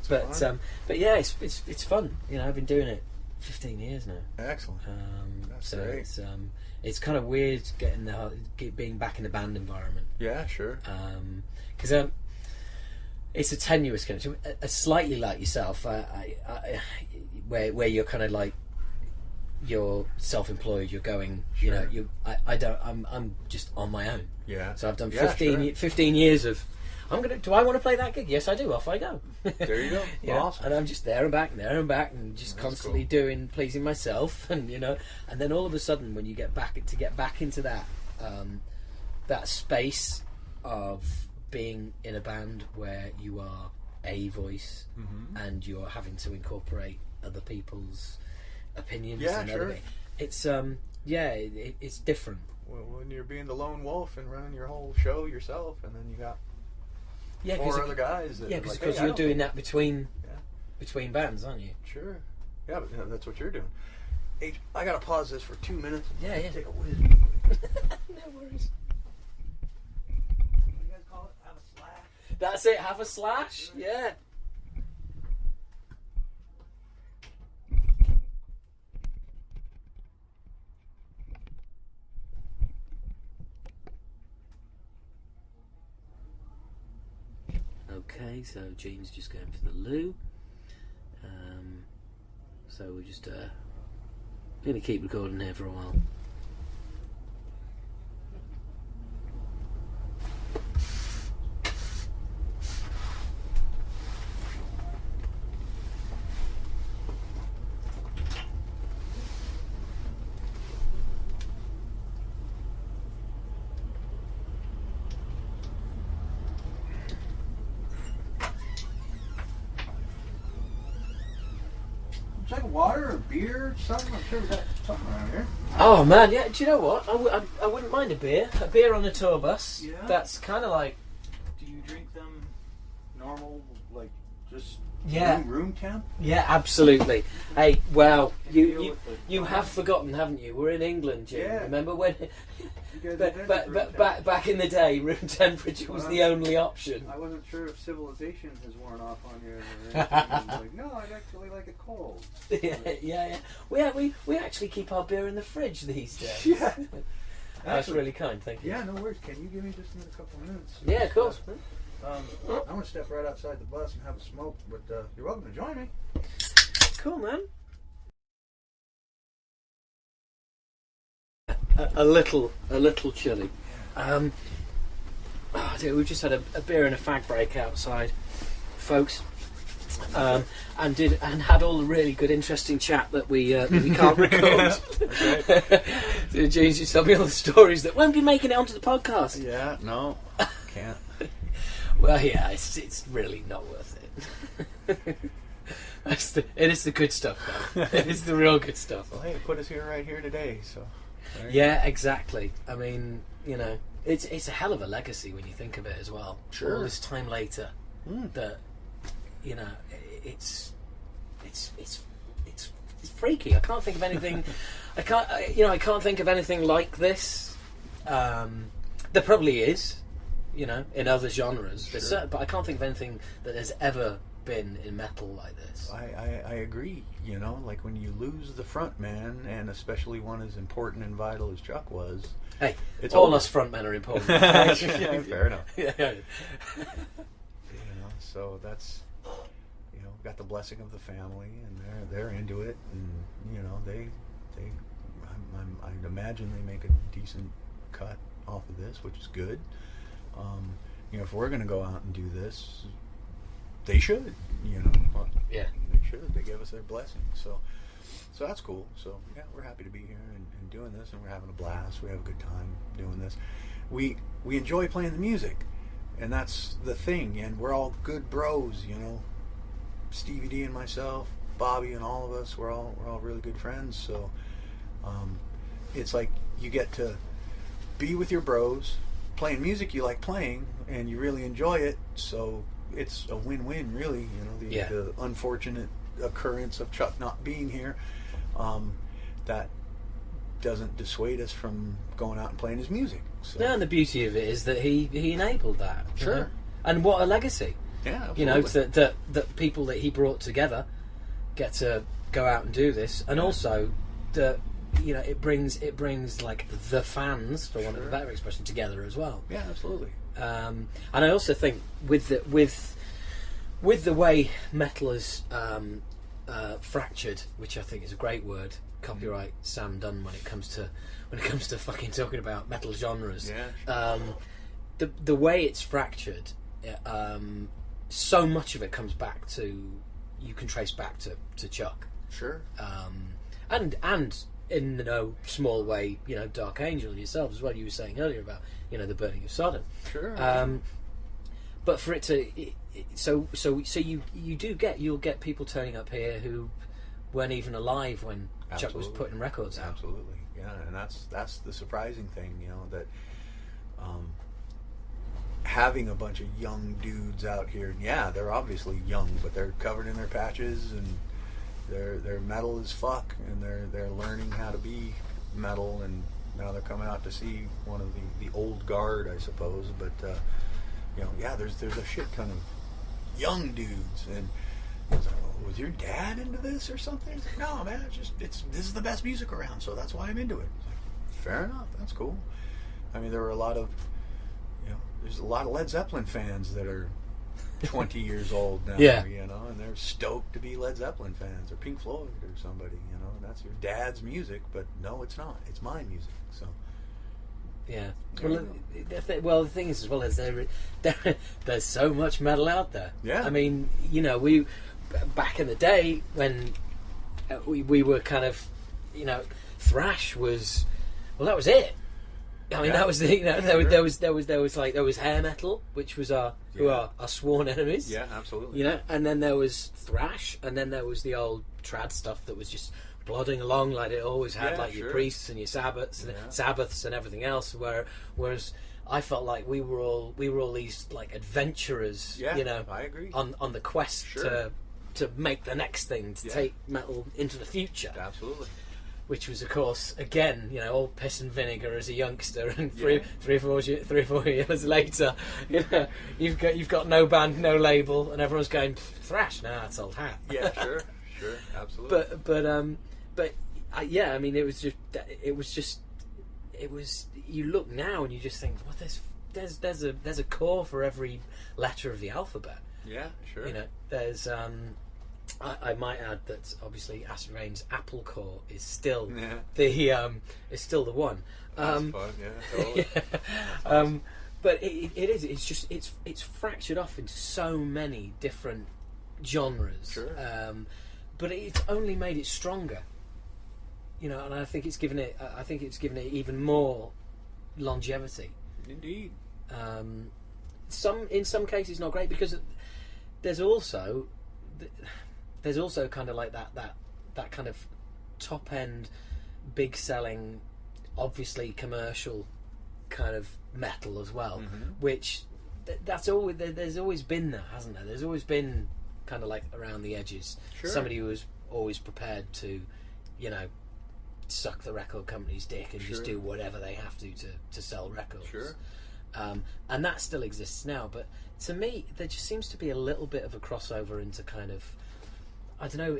But yeah, it's fun. You know, I've been doing it 15 years now.
Excellent. That's
so
great.
it's kind of weird being back in the band environment.
Yeah, sure.
Because it's a tenuous connection, slightly like yourself, where you're kind of like, you're self-employed. You're going,
Sure.
I'm just on my own.
Yeah.
So I've done
Yeah,
15 years of. Do I want to play that gig? Yes, I do. Off I go.
There you go. Awesome.
And I'm just there and back, and just
That's
constantly pleasing myself, and and then all of a sudden, when you get back into that that space of being in a band where you are a voice and you're having to incorporate other people's opinions.
Yeah,
and
sure.
It's it's different.
Well, when you're being the lone wolf and running your whole show yourself, and then you got four other guys.
Because you're doing that between bands, aren't you?
Sure. Yeah, but that's what you're doing. Hey, I gotta pause this for 2 minutes.
Yeah.
Take a whiz.
No worries.
What do you guys call it? Have a slash?
That's it. Have a slash. Yeah. Okay, so Gene's just going for the loo. So we're just going to keep recording here for a while.
It's like water or beer or something. I'm sure we got something around here.
Oh man, yeah. Do you know what? I wouldn't mind a beer. A beer on a tour bus.
Yeah.
That's kind of like.
Do you drink them normal, like just
Yeah.
room temp?
Yeah, absolutely. Hey, well,
Can you deal
you
with the-
you have forgotten, haven't you? We're in England, Jim.
Yeah.
Remember when?
You guys
But
invented room temp.
back in the day, room temperature was the only option.
I wasn't sure if civilization has worn off on you. Or anything. I was like, no, I'd actually like it cold.
yeah. We actually keep our beer in the fridge these days.
Yeah.
That's really kind. Thank you.
Yeah, no worries. Can you give me just another couple of minutes?
Yeah, of course.
I'm going to step right outside the bus and have a smoke, but you're welcome to join me.
Cool, man. A little chilly. Dude, we've just had a beer and a fag break outside, folks, and had all the really good, interesting chat that we can't record. So James, you tell me all the stories that won't be making it onto the podcast.
Yeah, no, can't.
Well, yeah, it's really not worth it. It is the good stuff, though. It is the real good stuff.
Well, hey, it put us here right here today, so.
Yeah, exactly. I mean, you know, it's a hell of a legacy when you think of it as well.
Sure.
All this time later, that you know, it's freaky. I can't think of anything. I can't think of anything like this. There probably is, you know, in other genres.
Sure.
But I can't think of anything that has ever been in metal like this.
I agree. You know, like when you lose the front man, and especially one as important and vital as Chuck was.
Hey,
it's
all
over.
us frontmen are important.
Yeah, fair enough.
Yeah.
You know, so that's, you know, got the blessing of the family, and they're into it, and you know, I'd imagine they make a decent cut off of this, which is good. You know, if we're going to go out and do this, they should, you know.
Yeah.
They should. They gave us their blessing. So that's cool. So, yeah, we're happy to be here and doing this, and we're having a blast. We have a good time doing this. We enjoy playing the music, and that's the thing. And we're all good bros, you know. Stevie D and myself, Bobby and all of us, we're all really good friends. So it's like you get to be with your bros, playing music you like playing, and you really enjoy it. So it's a win-win, really. You know, the unfortunate occurrence of Chuck not being here, that doesn't dissuade us from going out and playing his music. So.
Yeah, and the beauty of it is that he enabled that.
Sure.
You know? And what a legacy.
Yeah, absolutely.
You know, that people that he brought together get to go out and do this, and also that, you know, it brings like the fans, for want of a better expression, together as well.
Yeah, absolutely.
And I also think with the way metal is fractured, which I think is a great word. Copyright Sam Dunn when it comes to fucking talking about metal genres.
Yeah. Sure.
The way it's fractured, so much of it comes back to, you can trace back to Chuck.
Sure.
And in no small way, you know, Dark Angel yourself as well. You were saying earlier about, you know, the burning of Sodom.
Sure.
But for it to, so you'll get people turning up here who weren't even alive when Chuck was putting records out.
Absolutely, yeah, and that's the surprising thing, you know, that having a bunch of young dudes out here. Yeah, they're obviously young, but they're covered in their patches, and they're metal as fuck, and they're learning how to be metal, and now they're coming out to see one of the old guard, I suppose. But you know, yeah, there's a shit ton of young dudes, and I was like, oh, was your dad into this or something? He's like, no, man, this is the best music around, so that's why I'm into it. Like, fair enough, that's cool. I mean, there were a lot of, you know, there's a lot of Led Zeppelin fans that are 20 years old now,
yeah.
You know, and they're stoked to be Led Zeppelin fans, or Pink Floyd or somebody, you know, and that's your dad's music, but no, it's not. It's my music, so.
Yeah. Well, the thing is, as well, as there's so much metal out there.
Yeah.
I mean, you know, we back in the day when we were kind of, you know, thrash was, well, that was it. I mean, that was the, you know, there was hair metal, which was our sworn enemies.
Yeah, absolutely.
You know, and then there was thrash, and then there was the old trad stuff that was just plodding along like it always had, like your priests and your Sabbaths and everything else. Whereas I felt like we were all these like adventurers, you know,
I agree.
on the quest to make the next thing, to take metal into the future.
Absolutely.
Which was, of course, again, you know, all piss and vinegar as a youngster, and three or four years later, you know, you've got no band, no label, and everyone's going thrash. Nah, it's old hat.
Yeah, sure, absolutely.
But yeah, I mean, it was. You look now and you just think, well, there's a core for every letter of the alphabet.
Yeah, sure.
You know, there's. I might add that obviously Acid Rain's Apple core is still is still the one.
That's fun, totally.
Awesome. But it is. It's just it's fractured off into so many different genres.
Sure.
But it's only made it stronger. You know, and I think it's given it. Even more longevity.
Indeed.
In some cases not great, because there's also kind of like that kind of top end, big selling, obviously commercial kind of metal as well, which that's always there's always been that, hasn't there? There's always been kind of like around the edges, somebody who was always prepared to, you know, suck the record company's dick and just do whatever they have to sell records. And that still exists now, but to me there just seems to be a little bit of a crossover into kind of, I don't know,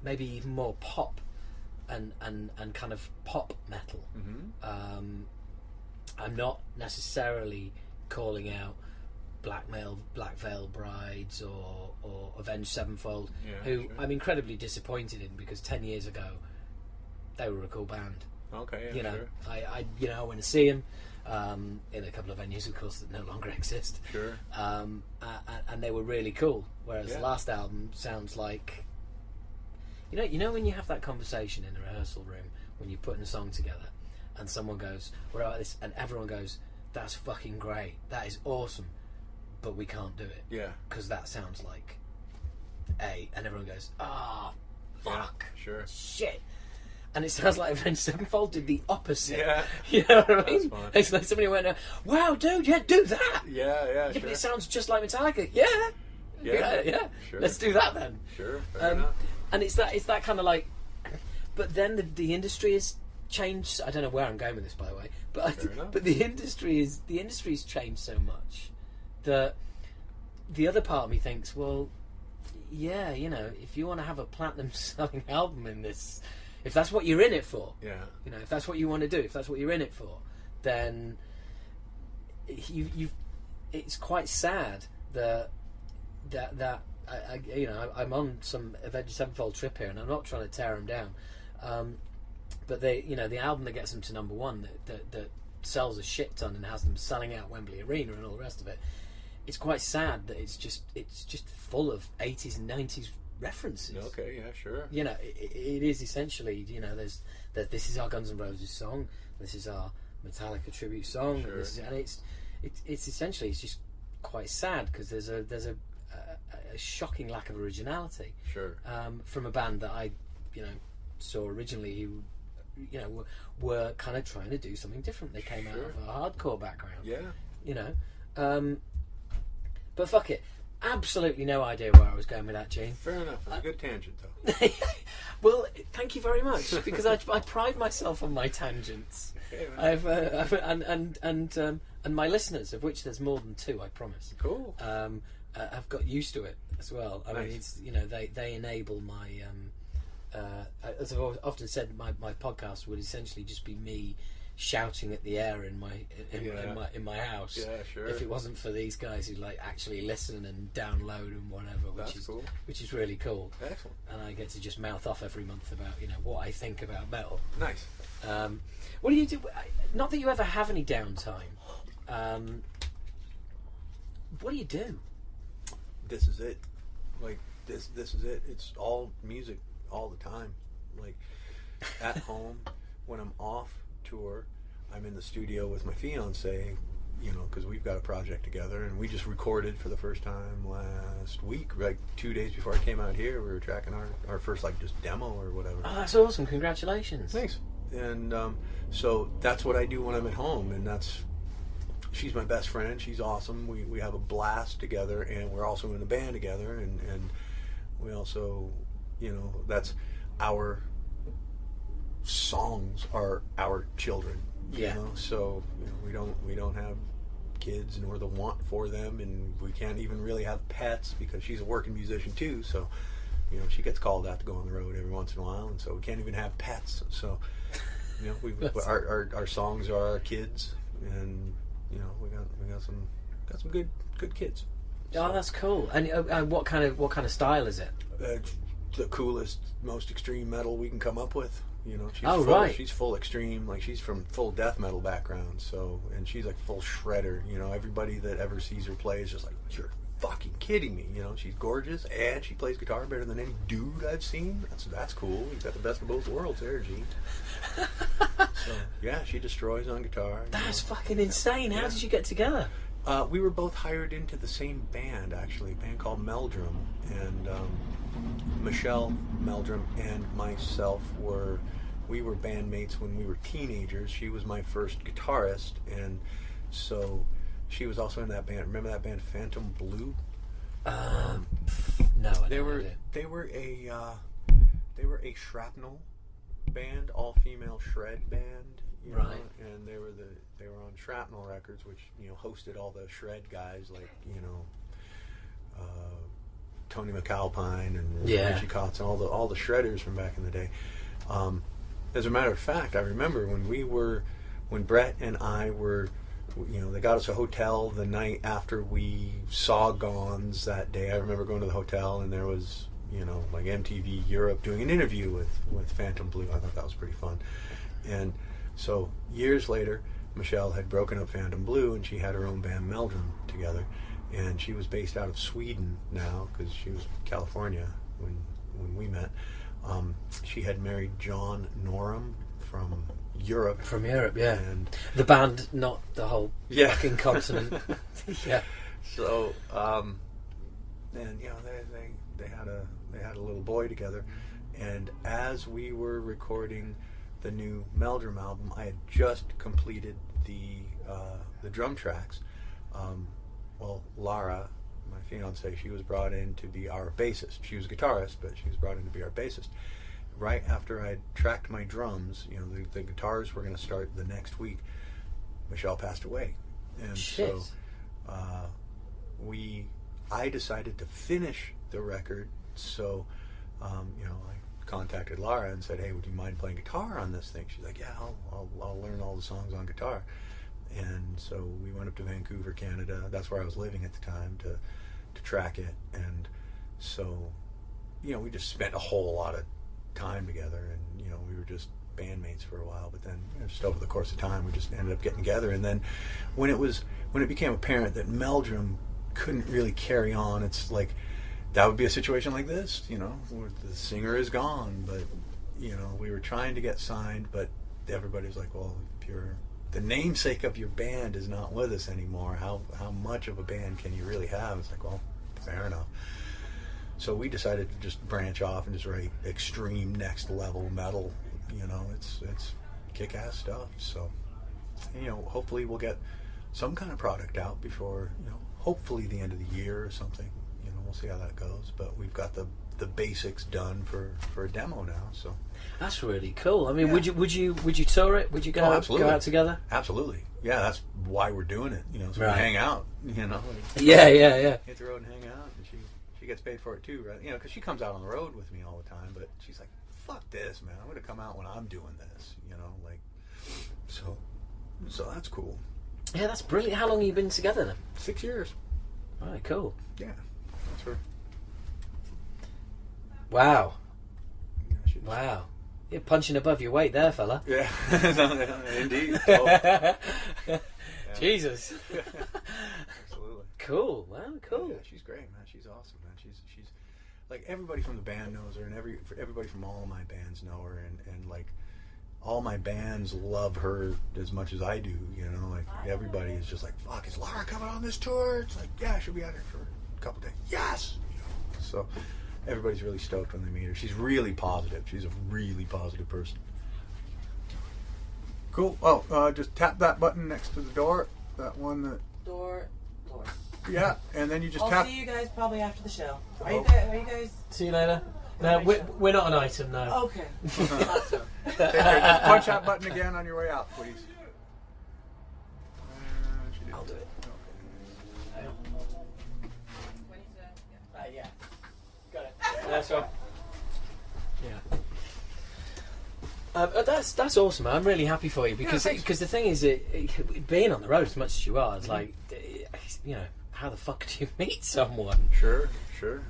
maybe even more pop and kind of pop metal. I'm not necessarily calling out Black Veil Brides or Avenged Sevenfold, who I'm incredibly disappointed in, because 10 years ago they were a cool band. You know, I went to see them in a couple of venues, of course, that no longer exist. And they were really cool. Whereas the last album sounds like, you know when you have that conversation in a rehearsal room when you're putting a song together, and someone goes, "What about this?" and everyone goes, "That's fucking great. That is awesome, but we can't do it." Because that sounds like A, and everyone goes, "Ah, fuck, shit." And it sounds like Avenged Sevenfold did the opposite. You know what I mean? It's like somebody went, "Wow, dude, do that." But it sounds just like Metallica. Let's do that then.
Fair enough.
And it's that kind of like. But then the industry has changed. I don't know where I'm going with this, by the way. But the industry's changed so much that the other part of me thinks, well, yeah, you know, if you want to have a platinum selling album in this. If that's what you're in it for, you know, if that's what you want to do, if that's what you're in it for, then it's quite sad that you know, I'm on some Avenged Sevenfold trip here, and I'm not trying to tear them down, but the album that gets them to number one, that sells a shit ton and has them selling out Wembley Arena and all the rest of it. It's quite sad that it's just full of 80s and 90s references. You know, it is essentially, you know, there's this is our Guns N' Roses song, this is our Metallica tribute song, and it's essentially, it's just quite sad, because there's a shocking lack of originality from a band that I, you know, saw originally, who, you know, were kind of trying to do something different. They came out of a hardcore background, you know, but fuck it. Absolutely no idea where I was going with that, Gene.
Fair enough. It's a good tangent, though.
Well, thank you very much, because I pride myself on my tangents. And my listeners, of which there's more than two, I promise.
Cool.
Have got used to it as well. I mean, it's, you know, they enable my. As I've often said, my podcast would essentially just be me shouting at the air in my house. If it wasn't for these guys who like actually listen and download and whatever, which is really cool.
Excellent.
And I get to just mouth off every month about, you know, what I think about metal.
Nice.
What do you do? Not that you ever have any downtime. What do you do?
This is it. Like this is it. It's all music all the time. Like at home, when I'm off tour, I'm in the studio with my fiance because we've got a project together, and we just recorded for the first time last week, like 2 days before I came out here. We were tracking our first like just demo or whatever.
Oh, that's awesome! Congratulations.
Thanks. And so that's what I do when I'm at home, and she's my best friend. She's awesome. We have a blast together, and we're also in a band together, and we also, that's our songs are our children.
Yeah.
So we don't have kids nor the want for them, and we can't even really have pets because she's a working musician too. So she gets called out to go on the road every once in a while, and so we can't even have pets. So our songs are our kids, and we got some good kids.
So, oh, that's cool. And what kind of style is it?
The coolest, most extreme metal we can come up with. She's full extreme, like she's from full death metal background, and she's like full shredder. Everybody that ever sees her play is just like, you're fucking kidding me. She's gorgeous, and she plays guitar better than any dude I've seen. That's cool. You've got the best of both worlds there, Gene. So yeah, she destroys on guitar.
That's fucking insane. How did you get together?
We were both hired into the same band, actually, a band called Meldrum, and Michelle Meldrum and myself were bandmates when we were teenagers. She was my first guitarist, and so she was also in that band. Remember that band Phantom Blue?
No, I don't.
They were a shrapnel band, all female shred band.
Right.
And they were on Shrapnel Records, which hosted all the shred guys like Tony McAlpine and Richie Kotz and all the shredders from back in the day. As a matter of fact, I remember when Brett and I were, they got us a hotel the night after we saw Gons that day. I remember going to the hotel, and there was like MTV Europe doing an interview with Phantom Blue. I thought that was pretty fun. And so years later, Michelle had broken up Phantom Blue, and she had her own band Meldrum together, and she was based out of Sweden now because she was California when we met. She had married John Norum from Europe.
From Europe, yeah.
And
the band, not the whole fucking continent. Yeah.
So, and they had a little boy together, and as we were recording the new Meldrum album, I had just completed the drum tracks. Lara, my fiance, she was brought in to be our bassist. She was a guitarist, but she was brought in to be our bassist. Right after I tracked my drums, the guitars were going to start the next week, Michelle passed away. And
Shit.
So I decided to finish the record, so I contacted Lara and said, hey, would you mind playing guitar on this thing? She's like, yeah, I'll learn all the songs on guitar. And so we went up to Vancouver, Canada. That's where I was living at the time, to track it. And so, we just spent a whole lot of time together, and we were just bandmates for a while. But then, just over the course of time, we just ended up getting together. And then, when it became apparent that Meldrum couldn't really carry on, it's like that would be a situation like this, where the singer is gone, but we were trying to get signed, but everybody was like, well, if the namesake of your band is not with us anymore, how much of a band can you really have? It's like, well, fair enough. So we decided to just branch off and just write extreme next level metal. It's kick-ass stuff. So, hopefully we'll get some kind of product out before, hopefully the end of the year or something. We'll see how that goes. But we've got the basics done for a demo now. So
that's really cool. I mean, would you tour it? Would you go out together?
Absolutely. Yeah, that's why we're doing it. So we hang out.
Yeah.
Hit the road and hang out, and she gets paid for it too, right? Because she comes out on the road with me all the time. But she's like, "Fuck this, man! I'm going to come out when I'm doing this." So that's cool.
Yeah, that's brilliant. How long have you been together then?
6 years.
All right, cool.
Yeah, that's her.
Wow.
Yeah,
wow. You're punching above your weight there, fella.
Yeah, indeed. Yeah.
Jesus.
Absolutely.
Cool. Wow, cool.
Yeah, she's great, man. She's awesome, man. She's like everybody from the band knows her, and everybody from all of my bands know her, and like all my bands love her as much as I do, you know, like everybody is just like, fuck, is Lara coming on this tour? It's like, yeah, she'll be out here for a couple days. Yes! You know, so everybody's really stoked when they meet her. She's really positive. She's a really positive person. Cool. Oh, just tap that button next to the door. That one that...
Door.
Yeah, and then you just
I'll
tap...
see you guys probably after the show. Are
Oh.
you guys...
See you later. No, we're not an item, no.
Okay. Thought so.
Just punch that button again on your way out, please.
I'll do it. Yeah. Got it. That's right. Yeah. That's awesome. I'm really happy for you because the thing is, being on the road as much as you are, it's like, you know, how the fuck do you meet someone?
Sure.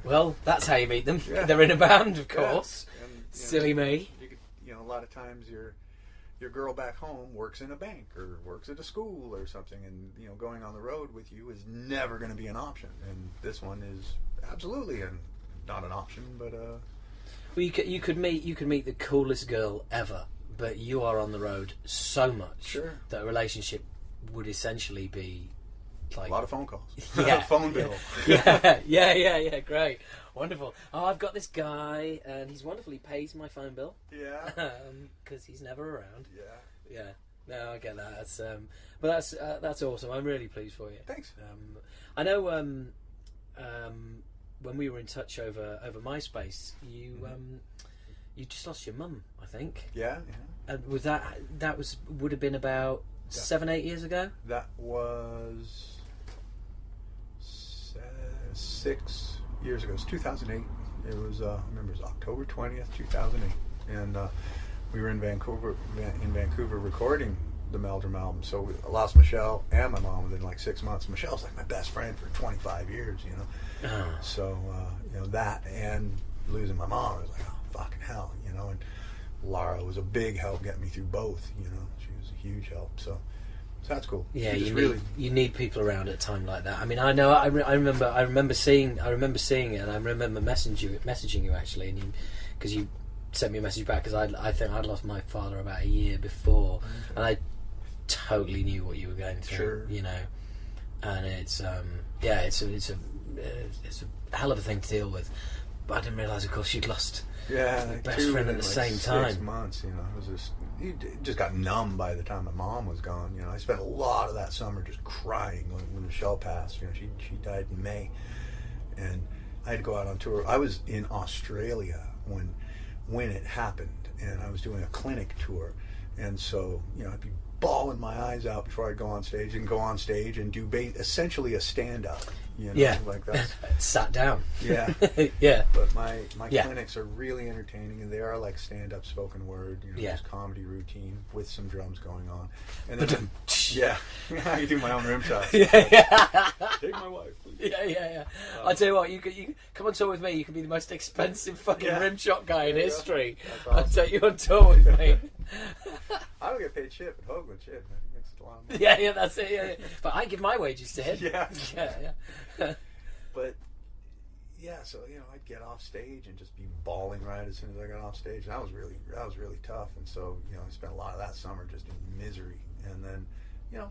Well, that's how you meet them.
Yeah.
They're in a band, of course.
Yeah. And,
Silly me.
You know, a lot of times your girl back home works in a bank or works at a school or something, and you know, going on the road with you is never going to be an option. And this one is absolutely not an option, but
Well, you could meet the coolest girl ever, but you are on the road so much that a relationship would essentially be like
a lot of phone calls.
Yeah.
Phone bill.
yeah, great, wonderful. Oh, I've got this guy, and he's wonderful. He pays my phone bill.
Yeah.
Because he's never around.
Yeah.
No, I get that. But that's awesome. I'm really pleased for you.
Thanks.
I know. When we were in touch over MySpace, you just lost your mum, I think.
Yeah.
And was would have been about 7-8 years ago?
That was 6 years ago. It was 2008. It was I remember it was October 20th, 2008, and we were in Vancouver recording the Meldrum album. So I lost Michelle and my mom within like 6 months. Michelle's like my best friend for 25 years, you know.
Oh.
So you know, that and losing my mom, I was like, oh fucking hell, you know. And Lara was a big help getting me through both, you know. She was a huge help. So that's cool.
Yeah, you need people around at a time like that. I mean, I know. I remember seeing it, and I remember messaging you actually, and because you sent me a message back, because I think I'd lost my father about a year before, and I totally knew what you were going through. You know, and it's a hell of a thing to deal with. But I didn't realise, of course, you'd lost your best friend at the same time.
6 months, you know. It was you just got numb by the time my mom was gone. You know, I spent a lot of that summer just crying when Michelle passed. You know, she died in May, and I had to go out on tour. I was in Australia when it happened, and I was doing a clinic tour, and so you know, I'd be bawling my eyes out before I'd go on stage and do essentially a stand-up. You know, like that.
Sat down.
Yeah.
Yeah.
But my clinics are really entertaining, and they are like stand-up spoken word, you know, just comedy routine with some drums going on. And then I do my own rim shots. Take my wife, please.
Yeah. I'll tell you what, you come on tour with me, you can be the most expensive fucking rim shot guy in history. Awesome. I'll take you on tour with me.
I don't get paid shit, but Hoglan shit. Makes a lot of money.
Yeah, that's it. Yeah. But I give my wages to him.
Yeah. But so you know, I'd get off stage and just be bawling right as soon as I got off stage. And that was really tough. And so you know, I spent a lot of that summer just in misery. And then you know,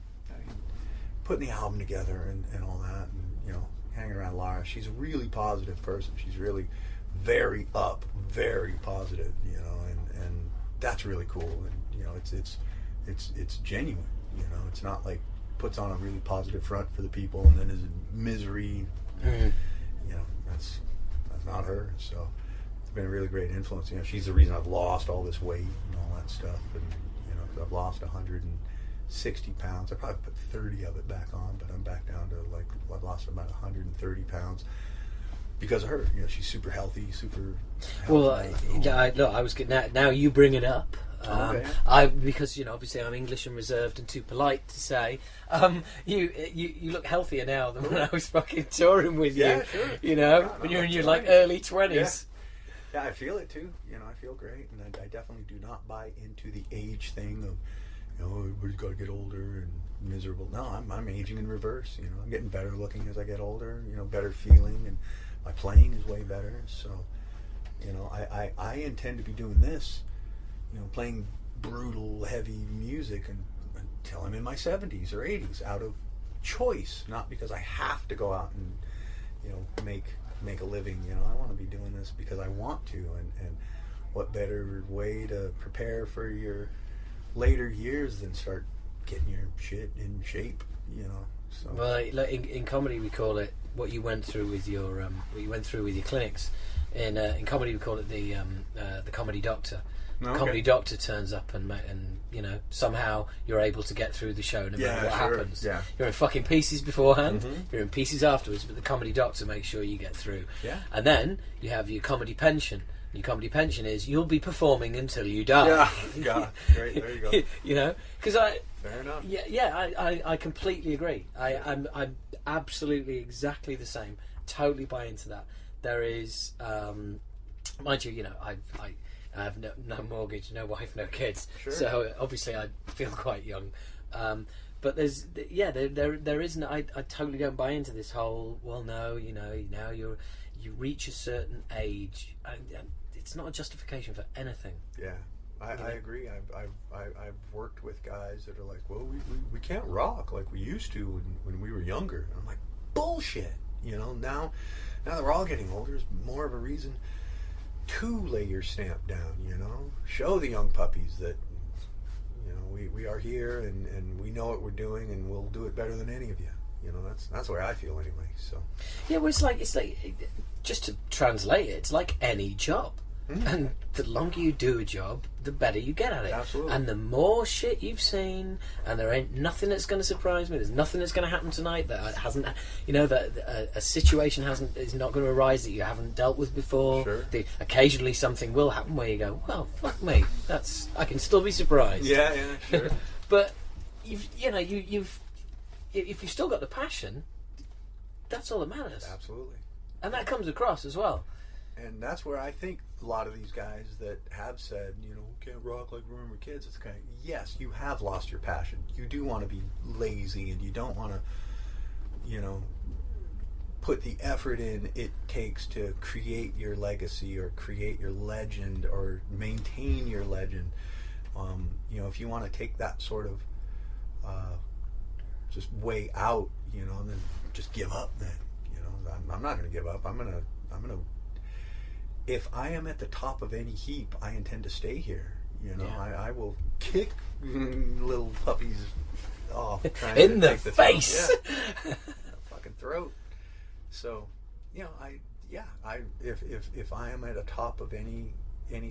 putting the album together and all that, and you know, hanging around Lara. She's a really positive person. She's really very positive. You know, and that's really cool. And you know, it's genuine. You know, it's not like puts on a really positive front for the people and then is in misery. You know, that's not her. So it's been a really great influence. You know, she's the reason I've lost all this weight and all that stuff. And you know, because I've lost 160 pounds. I probably put 30 of it back on, but I'm back down to like I've lost about 130 pounds. Because of her, you know, she's super healthy,
Well, I was good. Now you bring it up. Because you know, obviously I'm English and reserved and too polite to say. You look healthier now than when I was fucking touring with you.
Yeah, sure.
You know, when you're in your like early 20s.
Yeah, I feel it too. You know, I feel great, and I definitely do not buy into the age thing of, you know, everybody's got to get older and miserable. No, I'm aging in reverse. You know, I'm getting better looking as I get older. You know, better feeling, and my playing is way better. So, you know, I intend to be doing this, you know, playing brutal, heavy music until I'm in my 70s or 80s, out of choice, not because I have to go out and, you know, make a living. You know, I want to be doing this because I want to, and what better way to prepare for your later years than start getting your shit in shape, you know. So.
Well, like in comedy we call it what you went through with your clinics. In comedy we call it the comedy doctor. The comedy doctor turns up and you know, somehow you're able to get through the show no matter what happens.
Yeah.
You're in fucking pieces beforehand, you're in pieces afterwards, but the comedy doctor makes sure you get through.
Yeah.
And then you have your comedy pension. Your comedy pension is you'll be performing until you die.
Yeah, great. There you go.
You know, because
fair enough.
I completely agree. I'm absolutely exactly the same. Totally buy into that. There is, mind you, you know, I have no mortgage, no wife, no kids. Sure. So obviously I feel quite young. But there isn't. I totally don't buy into this whole. Well, no, you know, now you reach a certain age. It's not a justification for anything.
Yeah, I agree. I've worked with guys that are like, well, we can't rock like we used to when we were younger. And I'm like, bullshit. You know, now that we're all getting older, it's more of a reason to lay your stamp down. You know, show the young puppies that, you know, we are here and we know what we're doing and we'll do it better than any of you. You know, that's the way I feel anyway. So
yeah, well, it's like just to translate it, it's like any job. And the longer you do a job, the better you get at it.
Absolutely.
And the more shit you've seen, and there ain't nothing that's going to surprise me. There's nothing that's going to happen tonight that hasn't, you know, that a situation is not going to arise that you haven't dealt with before.
Sure.
Occasionally something will happen where you go, well, fuck me, I can still be surprised.
Yeah, sure.
But if you've still got the passion, that's all that matters.
Absolutely.
And that comes across as well.
And that's where I think a lot of these guys that have said, you know, we can't rock like when we were kids, it's kind of, yes, you have lost your passion. You do want to be lazy and you don't want to, you know, put the effort in it takes to create your legacy or create your legend or maintain your legend. You know, if you want to take that sort of just way out, you know, then just give up then. You know, I'm not going to give up. I'm going to if I am at the top of any heap, I intend to stay here. You know, I will kick little puppies off
in the face,
fucking throat. So, you know, if I am at the top of any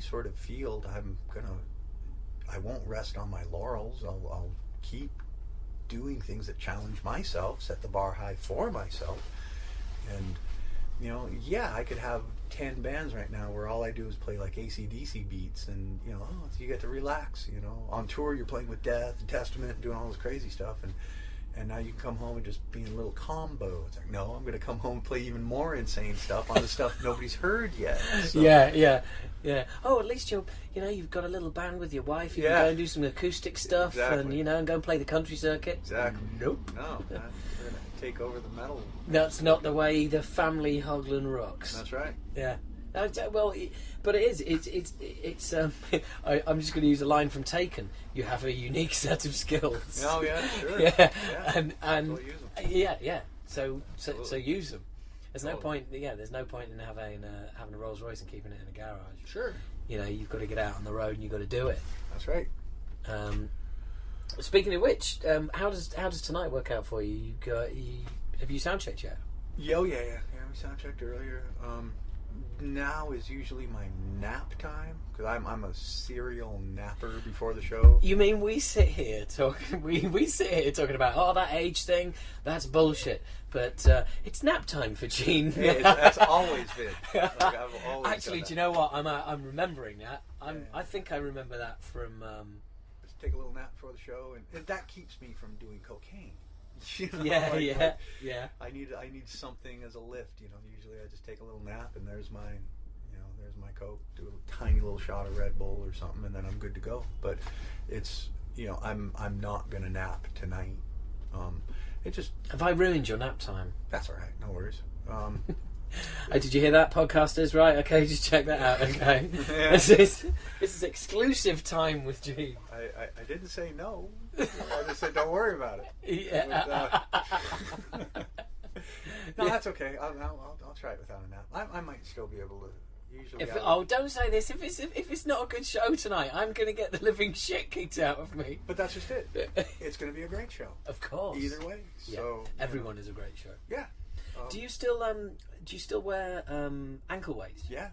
sort of field, I won't rest on my laurels. I'll keep doing things that challenge myself, set the bar high for myself, and. You know, yeah, I could have 10 bands right now where all I do is play like AC/DC beats and, you know, you get to relax, you know. On tour, you're playing with Death and Testament and doing all this crazy stuff, and now you can come home and just be in a little combo. It's like, no, I'm going to come home and play even more insane stuff on the stuff nobody's heard yet. So.
Yeah. Oh, at least you've got a little band with your wife. You can go and do some acoustic stuff and, you know, and go and play the country circuit.
Exactly.
Nope.
No, we're going to take over the metal.
That's not the way the family Hoglan rocks.
That's right.
Yeah. Well, but it is. It's. I'm just going to use a line from Taken. You have a unique set of skills.
Oh yeah, sure.
Yeah, and
we'll use them.
Yeah. So use them. There's no point. Yeah, there's no point in having a Rolls Royce and keeping it in a garage.
Sure.
You know, you've got to get out on the road and you've got to do it.
That's right.
Speaking of which, how does tonight work out for you? Have you sound checked yet?
Yeah. We sound checked earlier. Now is usually my nap time because I'm a serial napper before the show.
You mean we sit here talking? We sit here talking about that age thing. That's bullshit. But it's nap time for Gene.
That's always been. Like, I've always
actually, do you know what? I'm remembering that. I think I remember that from.
Just take a little nap before the show, and that keeps me from doing cocaine. You know,
yeah.
I need something as a lift. You know, usually I just take a little nap, and there's my Coke. Do a tiny little shot of Red Bull or something, and then I'm good to go. But it's, you know, I'm not gonna nap tonight. It just.
Have I ruined your nap time?
That's all right. No worries.
Did you hear that, podcasters? Right, okay, just check that out. Okay,
Yeah.
this is exclusive time with Gene.
I didn't say no. I just said don't worry about it.
Yeah.
No, that's okay. I'll try it without a nap. I might still be able to. Usually,
Don't say this. If it's not a good show tonight, I'm going to get the living shit kicked out of me.
but that's just it. It's going to be a great show.
Of course.
Either way.
Yeah.
So
Everyone is a great show.
Yeah.
Do you still wear ankle weights?
Yeah.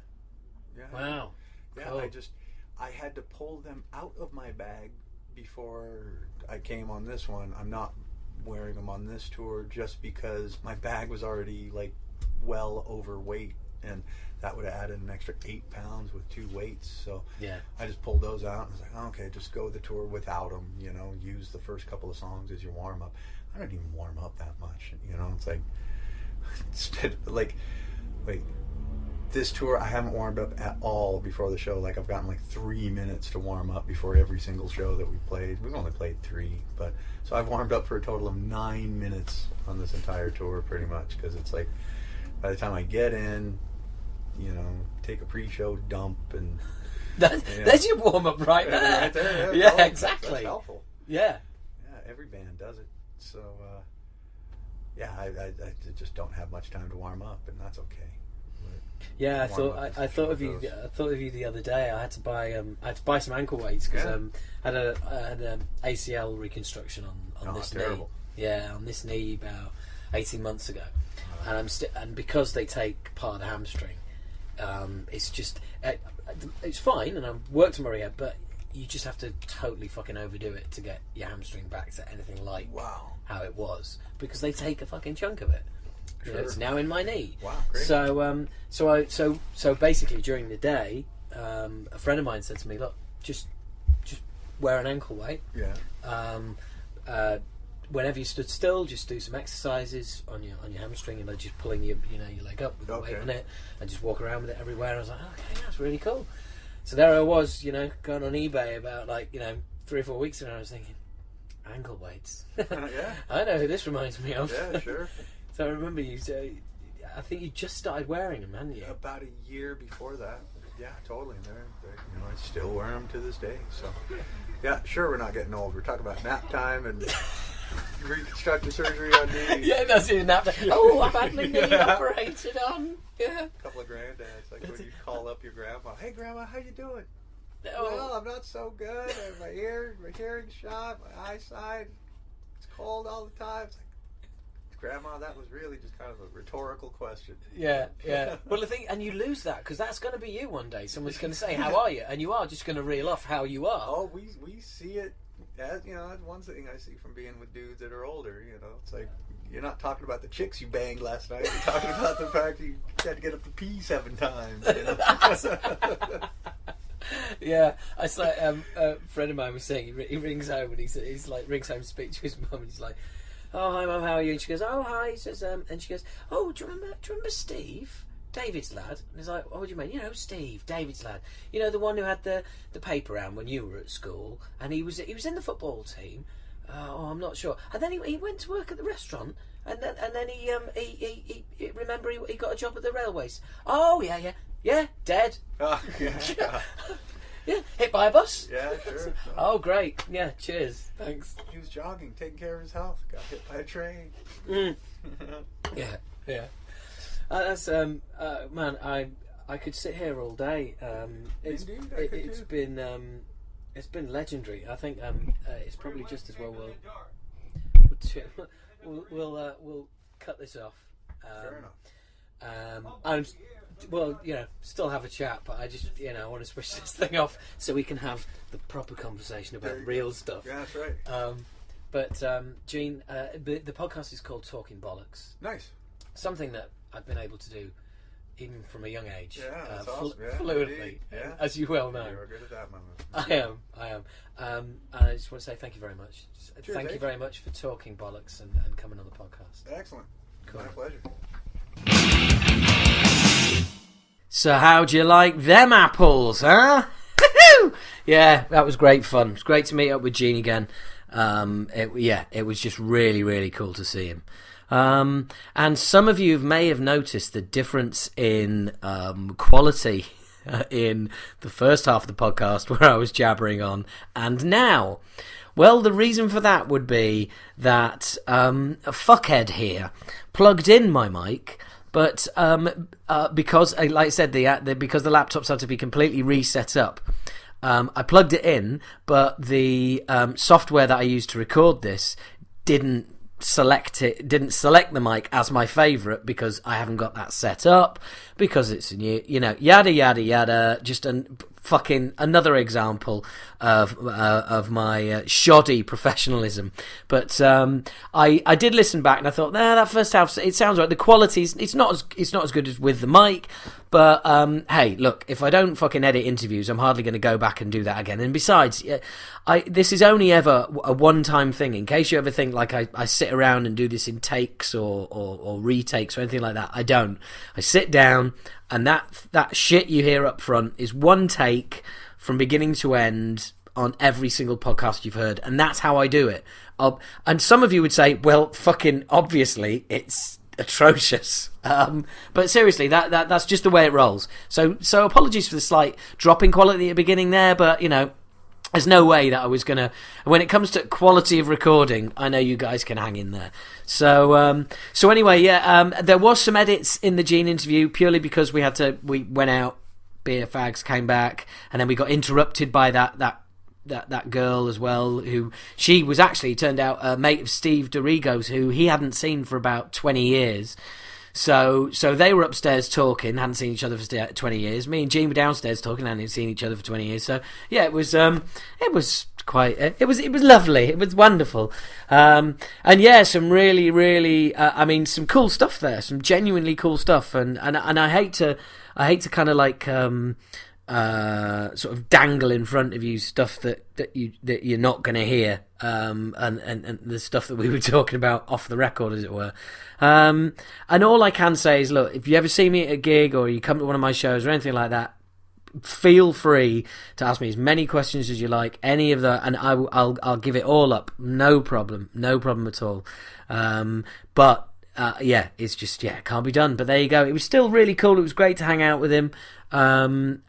Yeah.
Wow.
Yeah.
Cool.
I had to pull them out of my bag before I came on this one. I'm not wearing them on this tour just because my bag was already like well overweight, and that would have added an extra 8 pounds with 2 weights. So
Yeah.
I just pulled those out and was like, oh, okay, just go the tour without them. You know, use the first couple of songs as your warm up. I don't even warm up that much. You know, it's like, wait. This tour, I haven't warmed up at all before the show. Like, I've gotten like 3 minutes to warm up before every single show that we played. We've only played 3, but so I've warmed up for a total of 9 minutes on this entire tour, pretty much, because it's like by the time I get in, you know, take a pre-show dump and
There's your warm up right there.
right there.
Yeah,
Well,
exactly.
That's helpful.
Yeah.
Yeah, every band does it. So, yeah, I just don't have much time to warm up, and that's okay.
Yeah, I thought of
those.
you the other day. I had to buy some ankle weights because I had an ACL reconstruction on this
terrible.
knee. Yeah, on this knee about 18 months ago, and and because they take part of the hamstring, it's just it's fine, and I've worked on my rehab, but you just have to totally fucking overdo it to get your hamstring back to anything like how it was, because they take a fucking chunk of it. You know, it's now in my knee.
Wow, great.
So basically during the day, a friend of mine said to me, "Look, just wear an ankle weight.
Yeah.
Whenever you stood still, just do some exercises on your hamstring, and just pulling your leg up with the weight on it, and just walk around with it everywhere." I was like, "Okay, that's really cool." So there I was, going on eBay about 3 or 4 weeks ago, and I was thinking, ankle weights.
Yeah.
I know who this reminds me of.
Yeah, sure.
So I remember I think you just started wearing them, hadn't you?
About a year before that. Yeah, totally. They're I still wear them to this day. So, yeah, sure, we're not getting old. We're talking about nap time and reconstructive surgery on knees.
Yeah, that's your nap time. Oh, I've had my knee operated on. Yeah.
A couple of granddads, like when you call up your grandma, "Hey, Grandma, how you doing?"
Oh.
"Well, I'm not so good. I have my hearing shot, my eyesight. It's cold all the time." It's like, Grandma, that was really just kind of a rhetorical question.
Yeah. Well, the thing, and you lose that, because that's going to be you one day. Someone's going to say, "How are you?" And you are just going to reel off how you are.
Oh, we see it as, that's one thing I see from being with dudes that are older. It's like, you're not talking about the chicks you banged last night. You're talking about the fact you had to get up to pee 7 times.
Yeah, it's like a friend of mine was saying he rings home and he's like rings home to speak to his mum, and he's like, "Oh, hi Mum, how are you?" And she goes, "Oh, hi." He says, and she goes, "Oh, do you remember Steve, David's lad?" And he's like, "Oh, what do you mean?" "Steve, David's lad. The one who had the paper round when you were at school, and he was in the football team." "Oh, I'm not sure." And then he went to work at the restaurant, and then he remember he got a job at the railways. "Oh, yeah, dead."
Oh, yeah.
Yeah, hit by a bus.
Yeah, sure.
Oh, great. Yeah, cheers. Thanks.
He was jogging, taking care of his health. Got hit by a train.
Yeah. That's man. I could sit here all day.
Indeed, I could too.
It's been legendary. I think it's probably just as well we'll cut this off.
Fair enough.
Still have a chat, but I just, I want to switch this thing off so we can have the proper conversation about real stuff.
Yeah, that's right.
But Gene, the podcast is called Talking Bollocks.
Nice.
Something that I've been able to do even from a young age.
Yeah, that's awesome. Yeah,
fluently,
yeah.
as you well know.
You're good at that, Mama.
I am. And I just want to say thank you very much.
Cheers,
thank you
Dave.
very much for talking bollocks and coming on the podcast.
Excellent.
Cool.
My pleasure.
So how'd you like them apples, huh? Yeah, that was great fun. It's great to meet up with Gene again. It was just really, really cool to see him. And some of you may have noticed the difference in quality in the first half of the podcast where I was jabbering on, and now. Well, the reason for that would be that a fuckhead here plugged in my mic, but because, like I said, because the laptops had to be completely reset up, I plugged it in, but the software that I used to record this didn't select the mic as my favourite because I haven't got that set up, because it's a new, yada yada yada. Just fucking another example of my shoddy professionalism. But I did listen back and I thought, that first half, it sounds right. The quality's it's not as good as with the mic. But hey, look, if I don't fucking edit interviews, I'm hardly going to go back and do that again. And besides, this is only ever a one-time thing. In case you ever think like I sit around and do this in takes or retakes or anything like that, I don't. I sit down, and that shit you hear up front is one take from beginning to end on every single podcast you've heard, and that's how I do it. And some of you would say, well, fucking obviously it's atrocious, but seriously, that's just the way it rolls. So apologies for the slight drop in quality at the beginning there, but there's no way that I was gonna. When it comes to quality of recording, I know you guys can hang in there. So anyway, there was some edits in the Gene interview purely because we went out, beer fags, came back, and then we got interrupted by that girl as well, who she was actually turned out a mate of Steve Dorigo's, who he hadn't seen for about 20 years. So they were upstairs talking, hadn't seen each other for 20 years. Me and Gene were downstairs talking, hadn't seen each other for 20 years. So yeah, it was quite, it was lovely, it was wonderful, and yeah, some really, really, some cool stuff there, some genuinely cool stuff, and I hate to kind of like sort of dangle in front of you stuff that you're not going to hear, and the stuff that we were talking about off the record, as it were. And all I can say is, look, if you ever see me at a gig or you come to one of my shows or anything like that, feel free to ask me as many questions as you like, any of the, and I'll give it all up, no problem at all. But it's just, it can't be done. But there you go. It was still really cool. It was great to hang out with him. And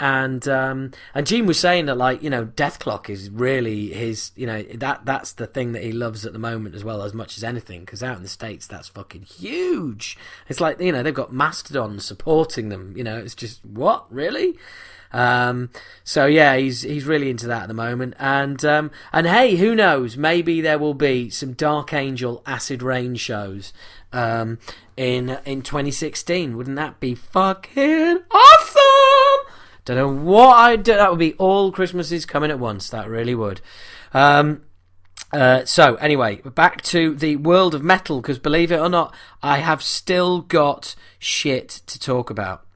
Gene was saying that, like, Death Clock is really his, that's the thing that he loves at the moment as well, as much as anything, because out in the States that's fucking huge. It's like, they've got Mastodon supporting them, it's just, what, really? So yeah, he's really into that at the moment, and hey, who knows, maybe there will be some Dark Angel Acid Rain shows in 2016. Wouldn't that be fucking awesome? Don't know what I'd do. That would be all Christmases coming at once. That really would. So anyway, back to the world of metal, because believe it or not, I have still got shit to talk about.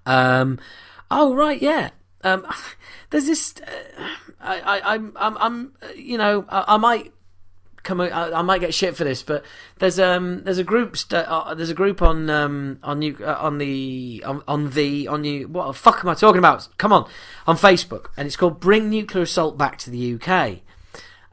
Oh right, yeah. There's this. I might I might get shit for this, but there's a group on what the fuck am I talking about? Come on Facebook, and it's called Bring Nuclear Assault Back to the UK.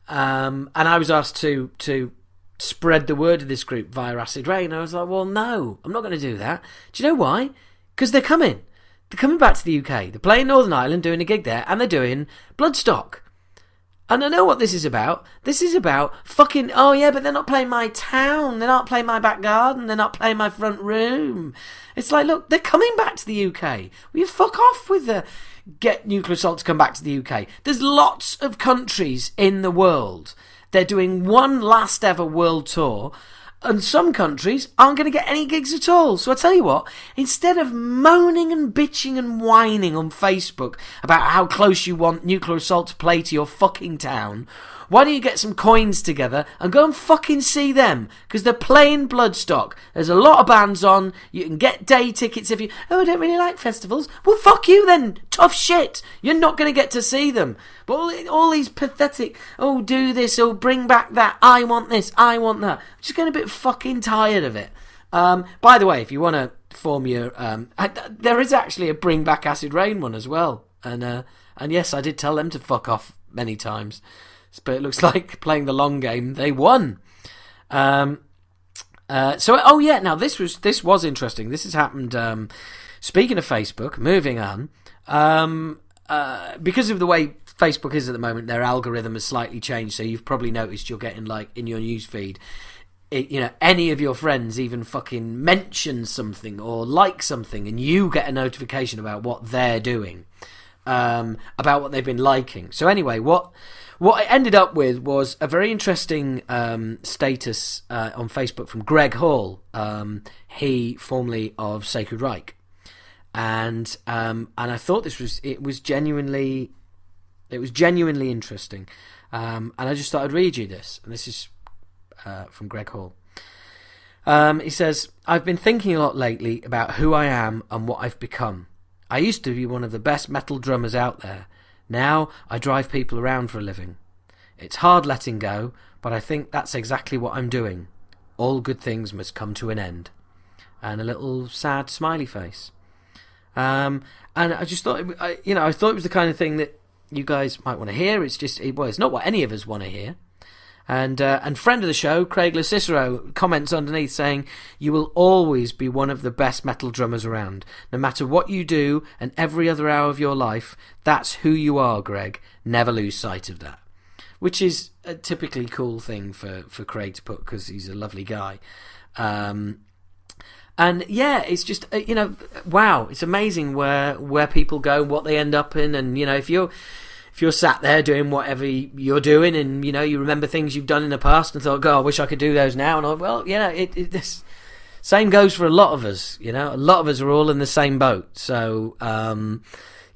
And I was asked to spread the word of this group via Acid Rain. I was like, well, no, I'm not going to do that. Do you know why? Because they're coming. They're coming back to the UK. They're playing Northern Ireland, doing a gig there, and they're doing Bloodstock. And I know what this is about. This is about fucking, oh yeah, but they're not playing my town. They're not playing my back garden. They're not playing my front room. It's like, look, they're coming back to the UK. Will you fuck off with the get Nuclear Assault to come back to the UK? There's lots of countries in the world. They're doing one last ever world tour. And some countries aren't going to get any gigs at all. So I tell you what, instead of moaning and bitching and whining on Facebook about how close you want Nuclear Assault to play to your fucking town, why don't you get some coins together and go and fucking see them? Because they're playing Bloodstock. There's a lot of bands on. You can get day tickets if you... Oh, I don't really like festivals. Well, fuck you then. Tough shit. You're not going to get to see them. But all these pathetic, oh, do this, oh, bring back that, I want this, I want that. I'm just getting a bit fucking tired of it. By the way, if you want to form your... there is actually a Bring Back Acid Rain one as well. And yes, I did tell them to fuck off many times. But it looks like playing the long game, they won.
Now this was interesting. This has happened. Speaking of Facebook, moving on, because of the way Facebook is at the moment, their algorithm has slightly changed. So you've probably noticed you're getting, like, in your news feed, any of your friends even fucking mention something or like something, and you get a notification about what they're doing, about what they've been liking. So anyway, what I ended up with was a very interesting status on Facebook from Greg Hall, he formerly of Sacred Reich, and I thought it was genuinely interesting, and I just thought I'd read you this, and this is from Greg Hall. He says, "I've been thinking a lot lately about who I am and what I've become. I used to be one of the best metal drummers out there. Now I drive people around for a living. It's hard letting go, but I think that's exactly what I'm doing. All good things must come to an end." And a little sad smiley face. And I just thought, I thought it was the kind of thing that you guys might want to hear. It's just, it's not what any of us want to hear. And friend of the show, Craig LaCicero, comments underneath saying, "You will always be one of the best metal drummers around. No matter what you do and every other hour of your life, that's who you are, Greg. Never lose sight of that." Which is a typically cool thing for Craig to put, because he's a lovely guy. And yeah, it's just, wow, it's amazing where people go, what they end up in. And, if you're sat there doing whatever you're doing, and you remember things you've done in the past and thought, God, I wish I could do those now. And this same goes for a lot of us. A lot of us are all in the same boat. So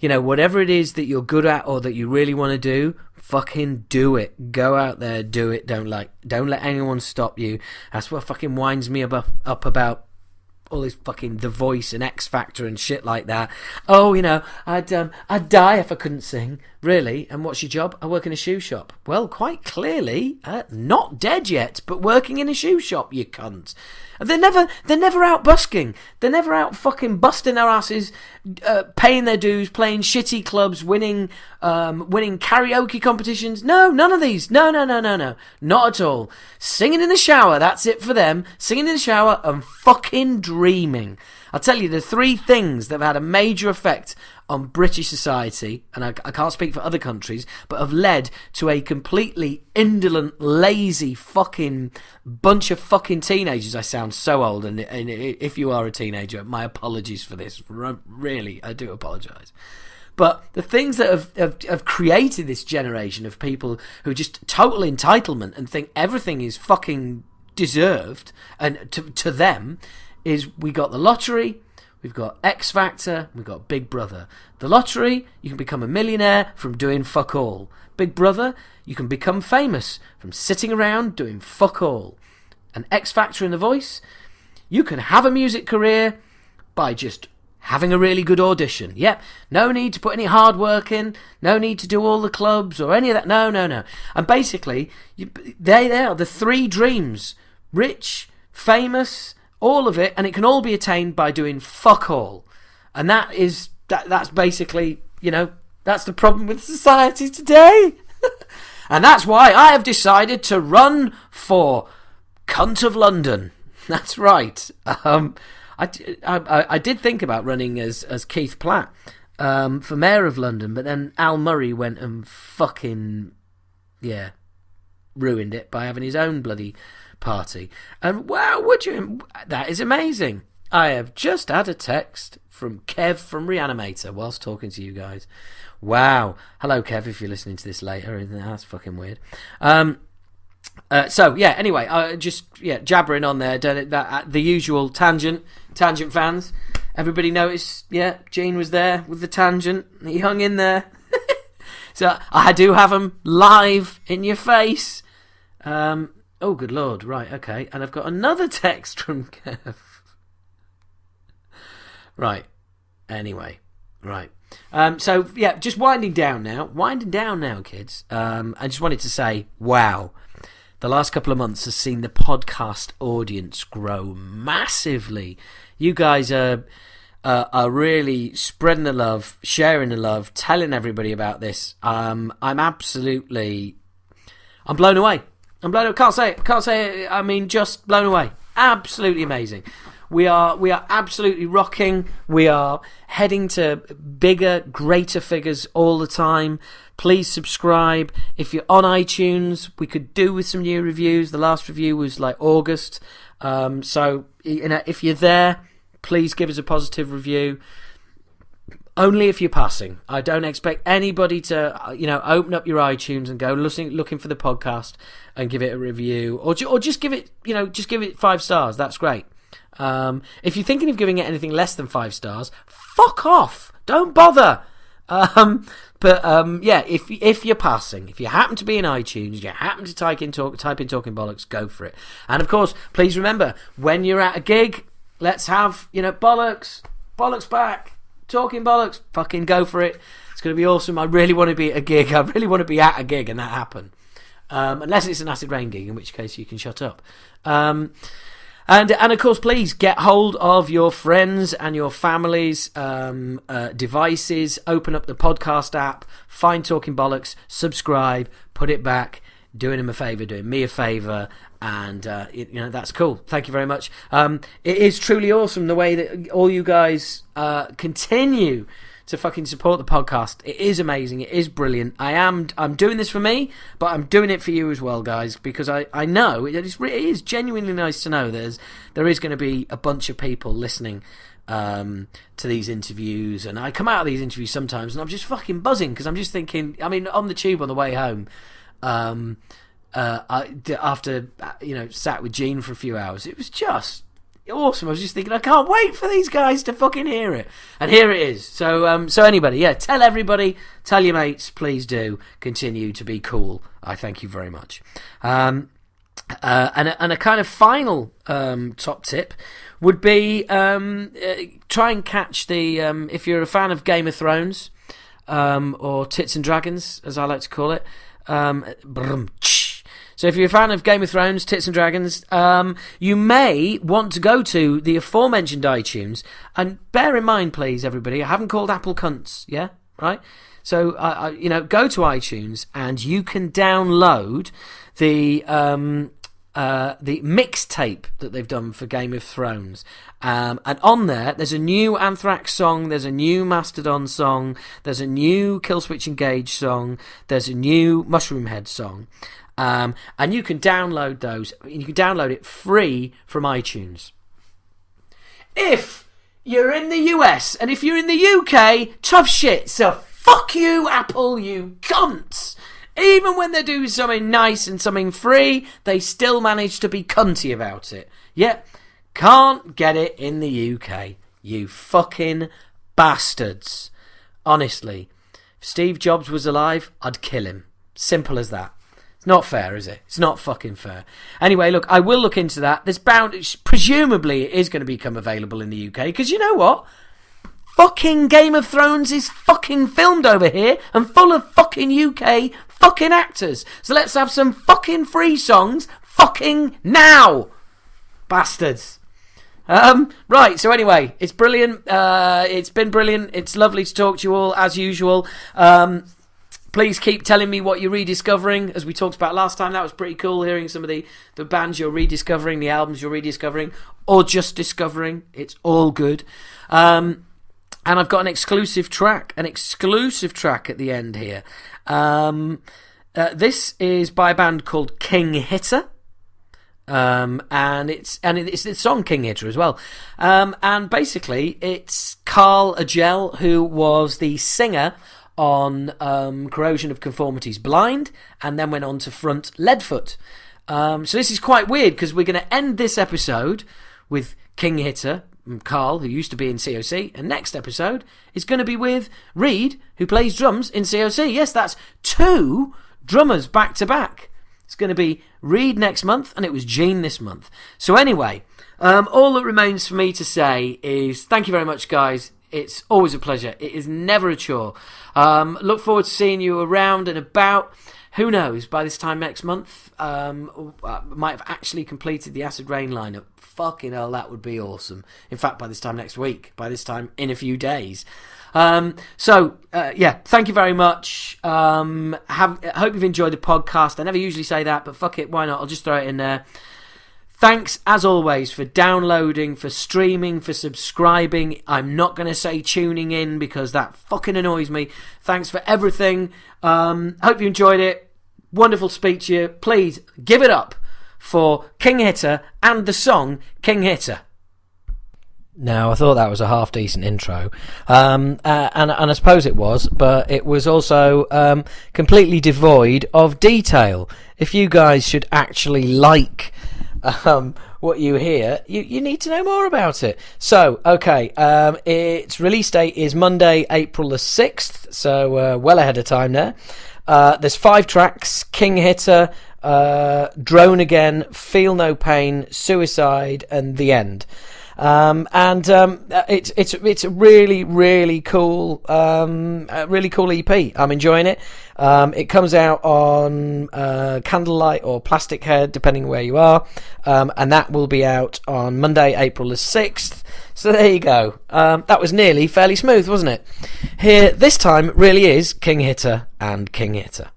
whatever it is that you're good at or that you really want to do, fucking do it. Go out there, do it. Don't let anyone stop you. That's what fucking winds me up about all this fucking The Voice and X Factor and shit like that. Oh, I'd die if I couldn't sing. Really? And what's your job? I work in a shoe shop. Well, quite clearly, not dead yet, but working in a shoe shop, you cunt. They're never out busking. They're never out fucking busting their asses, paying their dues, playing shitty clubs, winning karaoke competitions. No, none of these. No. Not at all. Singing in the shower, that's it for them. Singing in the shower and fucking dreaming. I'll tell you, the three things that have had a major effect on British society, and I can't speak for other countries, but have led to a completely indolent, lazy fucking bunch of fucking teenagers. I sound so old, and if you are a teenager, my apologies for this. Really, I do apologise. But the things that have created this generation of people who just total entitlement and think everything is fucking deserved, and to them, is we got the lottery, we've got X Factor, we've got Big Brother. The lottery, you can become a millionaire from doing fuck all. Big Brother, you can become famous from sitting around doing fuck all. And X Factor and The Voice, you can have a music career by just having a really good audition. Yep, no need to put any hard work in, no need to do all the clubs or any of that. No. And basically, they are the three dreams. Rich, famous, all of it, and it can all be attained by doing fuck all. And that's basically, that's the problem with society today. And that's why I have decided to run for cunt of London. That's right. I did think about running as Keith Platt for Mayor of London, but then Al Murray went and fucking, ruined it by having his own bloody party. And wow, that is amazing. I have just had a text from Kev from Reanimator whilst talking to you guys. Wow. Hello, Kev, if you're listening to this later. That's fucking weird. Anyway, jabbering on there. The usual tangent fans. Everybody noticed, Gene was there with the tangent. He hung in there. So I do have him live in your face. Oh, good Lord. Right, okay. And I've got another text from Kev. Right. Anyway. Right. Just winding down now, kids. I just wanted to say, wow. The last couple of months has seen the podcast audience grow massively. You guys are really spreading the love, sharing the love, telling everybody about this. I'm blown away. Can't say it. I mean, just blown away. Absolutely amazing. We are absolutely rocking. We are heading to bigger, greater figures all the time. Please subscribe. If you're on iTunes, we could do with some new reviews. The last review was like August. So, if you're there, please give us a positive review. Only if you're passing. I don't expect anybody to, open up your iTunes and go looking for the podcast and give it a review, or just give it, just give it 5 stars. That's great. If you're thinking of giving it anything less than 5 stars, fuck off. Don't bother. If you're passing, if you happen to be in iTunes, you happen to type in Talking Bollocks, go for it. And of course, please remember, when you're at a gig, let's have, bollocks back. Talking Bollocks, fucking go for it. It's going to be awesome. I really want to be at a gig. I really want to be at a gig and that happen. Unless it's an Acid Rain gig, in which case you can shut up. And of course, please get hold of your friends and your family's devices. Open up the podcast app. Find Talking Bollocks. Subscribe. Put it back. Doing him a favour. Doing me a favour. And that's cool. Thank you very much. It is truly awesome the way that all you guys continue to fucking support the podcast. It is amazing. It is brilliant. I'm doing this for me, but I'm doing it for you as well, guys, because I know it is genuinely nice to know there is going to be a bunch of people listening to these interviews, and I come out of these interviews sometimes and I'm just fucking buzzing because I'm just thinking, on the tube on the way home, after sat with Gene for a few hours, it was just awesome. I was just thinking, I can't wait for these guys to fucking hear it, and here it is. So anybody, tell everybody, tell your mates, please do continue to be cool. I thank you very much. And a kind of final top tip would be try and catch the if you're a fan of Game of Thrones or Tits and Dragons, as I like to call it. So if you're a fan of Game of Thrones, Tits and Dragons, you may want to go to the aforementioned iTunes, and bear in mind, please, everybody, I haven't called Apple cunts, yeah? Right? So, go to iTunes and you can download the mixtape that they've done for Game of Thrones. And on there's a new Anthrax song, there's a new Mastodon song, there's a new Killswitch Engage song, there's a new Mushroomhead song. And you can download those. You can download it free from iTunes. If you're in the US and if you're in the UK, tough shit. So fuck you, Apple, you cunts. Even when they do something nice and something free, they still manage to be cunty about it. Yep, can't get it in the UK. You fucking bastards. Honestly, if Steve Jobs was alive, I'd kill him. Simple as that. It's not fair, is it? It's not fucking fair. Anyway, look, I will look into that. Presumably it is going to become available in the UK, because you know what? Fucking Game of Thrones is fucking filmed over here and full of fucking UK fucking actors. So let's have some fucking free songs fucking now. Bastards. Right, so anyway, it's brilliant. It's been brilliant. It's lovely to talk to you all, as usual. Please keep telling me what you're rediscovering. As we talked about last time, that was pretty cool, hearing some of the bands you're rediscovering, the albums you're rediscovering, or just discovering. It's all good. And I've got an exclusive track at the end here. This is by a band called King Hitter. And it's the song King Hitter as well. And basically, it's Karl Agell, who was the singer on Corrosion of Conformity's Blind, and then went on to front Leadfoot. So this is quite weird, because we're going to end this episode with King Hitter, Karl, who used to be in COC, and next episode is going to be with Reed, who plays drums in COC. Yes, that's 2 drummers back to back. It's going to be Reed next month, and it was Gene this month. So anyway, all that remains for me to say is thank you very much, guys. It's always a pleasure. It is never a chore. Look forward to seeing you around and about. Who knows, by this time next month, I might have actually completed the Acid Rain lineup. Fucking hell, that would be awesome. In fact, by this time next week, by this time in a few days. Thank you very much. I hope you've enjoyed the podcast. I never usually say that, but fuck it, why not? I'll just throw it in there. Thanks, as always, for downloading, for streaming, for subscribing. I'm not going to say tuning in because that fucking annoys me. Thanks for everything. Hope you enjoyed it. Wonderful to speak to you. Please give it up for King Hitter and the song King Hitter. Now, I thought that was a half-decent intro, and I suppose it was, but it was also completely devoid of detail. If you guys should actually like what you hear, you need to know more about it. So, okay, its release date is Monday, April the 6th, so well ahead of time there. There's 5 tracks: King Hitter, Drone Again, Feel No Pain, Suicide, and The End. It's a really cool EP. I'm enjoying it. It comes out on Candlelight or Plastic Head, depending where you are, and that will be out on Monday, April the 6th. So there you go. That was nearly fairly smooth, wasn't it? Here, this time, it really is King Hitter and King Hitter.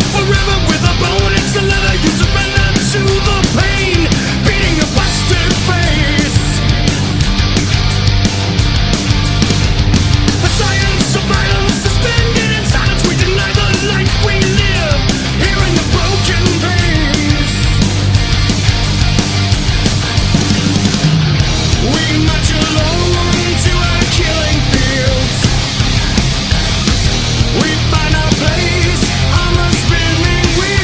Forever with a bone, it's the leather you surrender to the pain, beating a busted face. The science of violence suspended in silence, we deny the life we live, hearing the broken pains. We march alone to our killing fields. We find our place on the spinning wheel.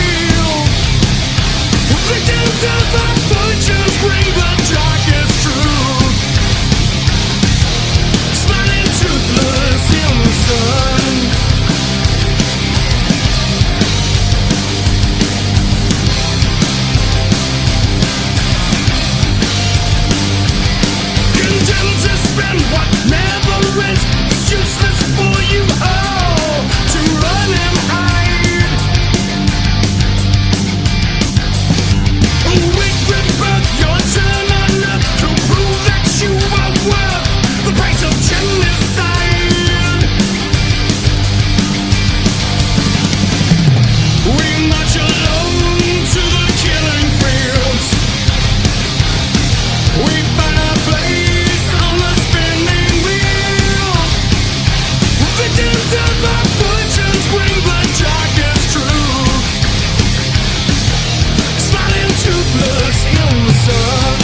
Victims of our fortunes bring the darkest truth. Smiling toothless in the sun. Condemned to spend what never ends. It's useless for you all to run and hide. Awake, rebirth, your turn on earth to prove that you are worth the price of genocide. We march alone to the killing fields. We find our place on the spinning wheel. Victims of our fortunes bring the darkest truth. Smiling toothless in the sun.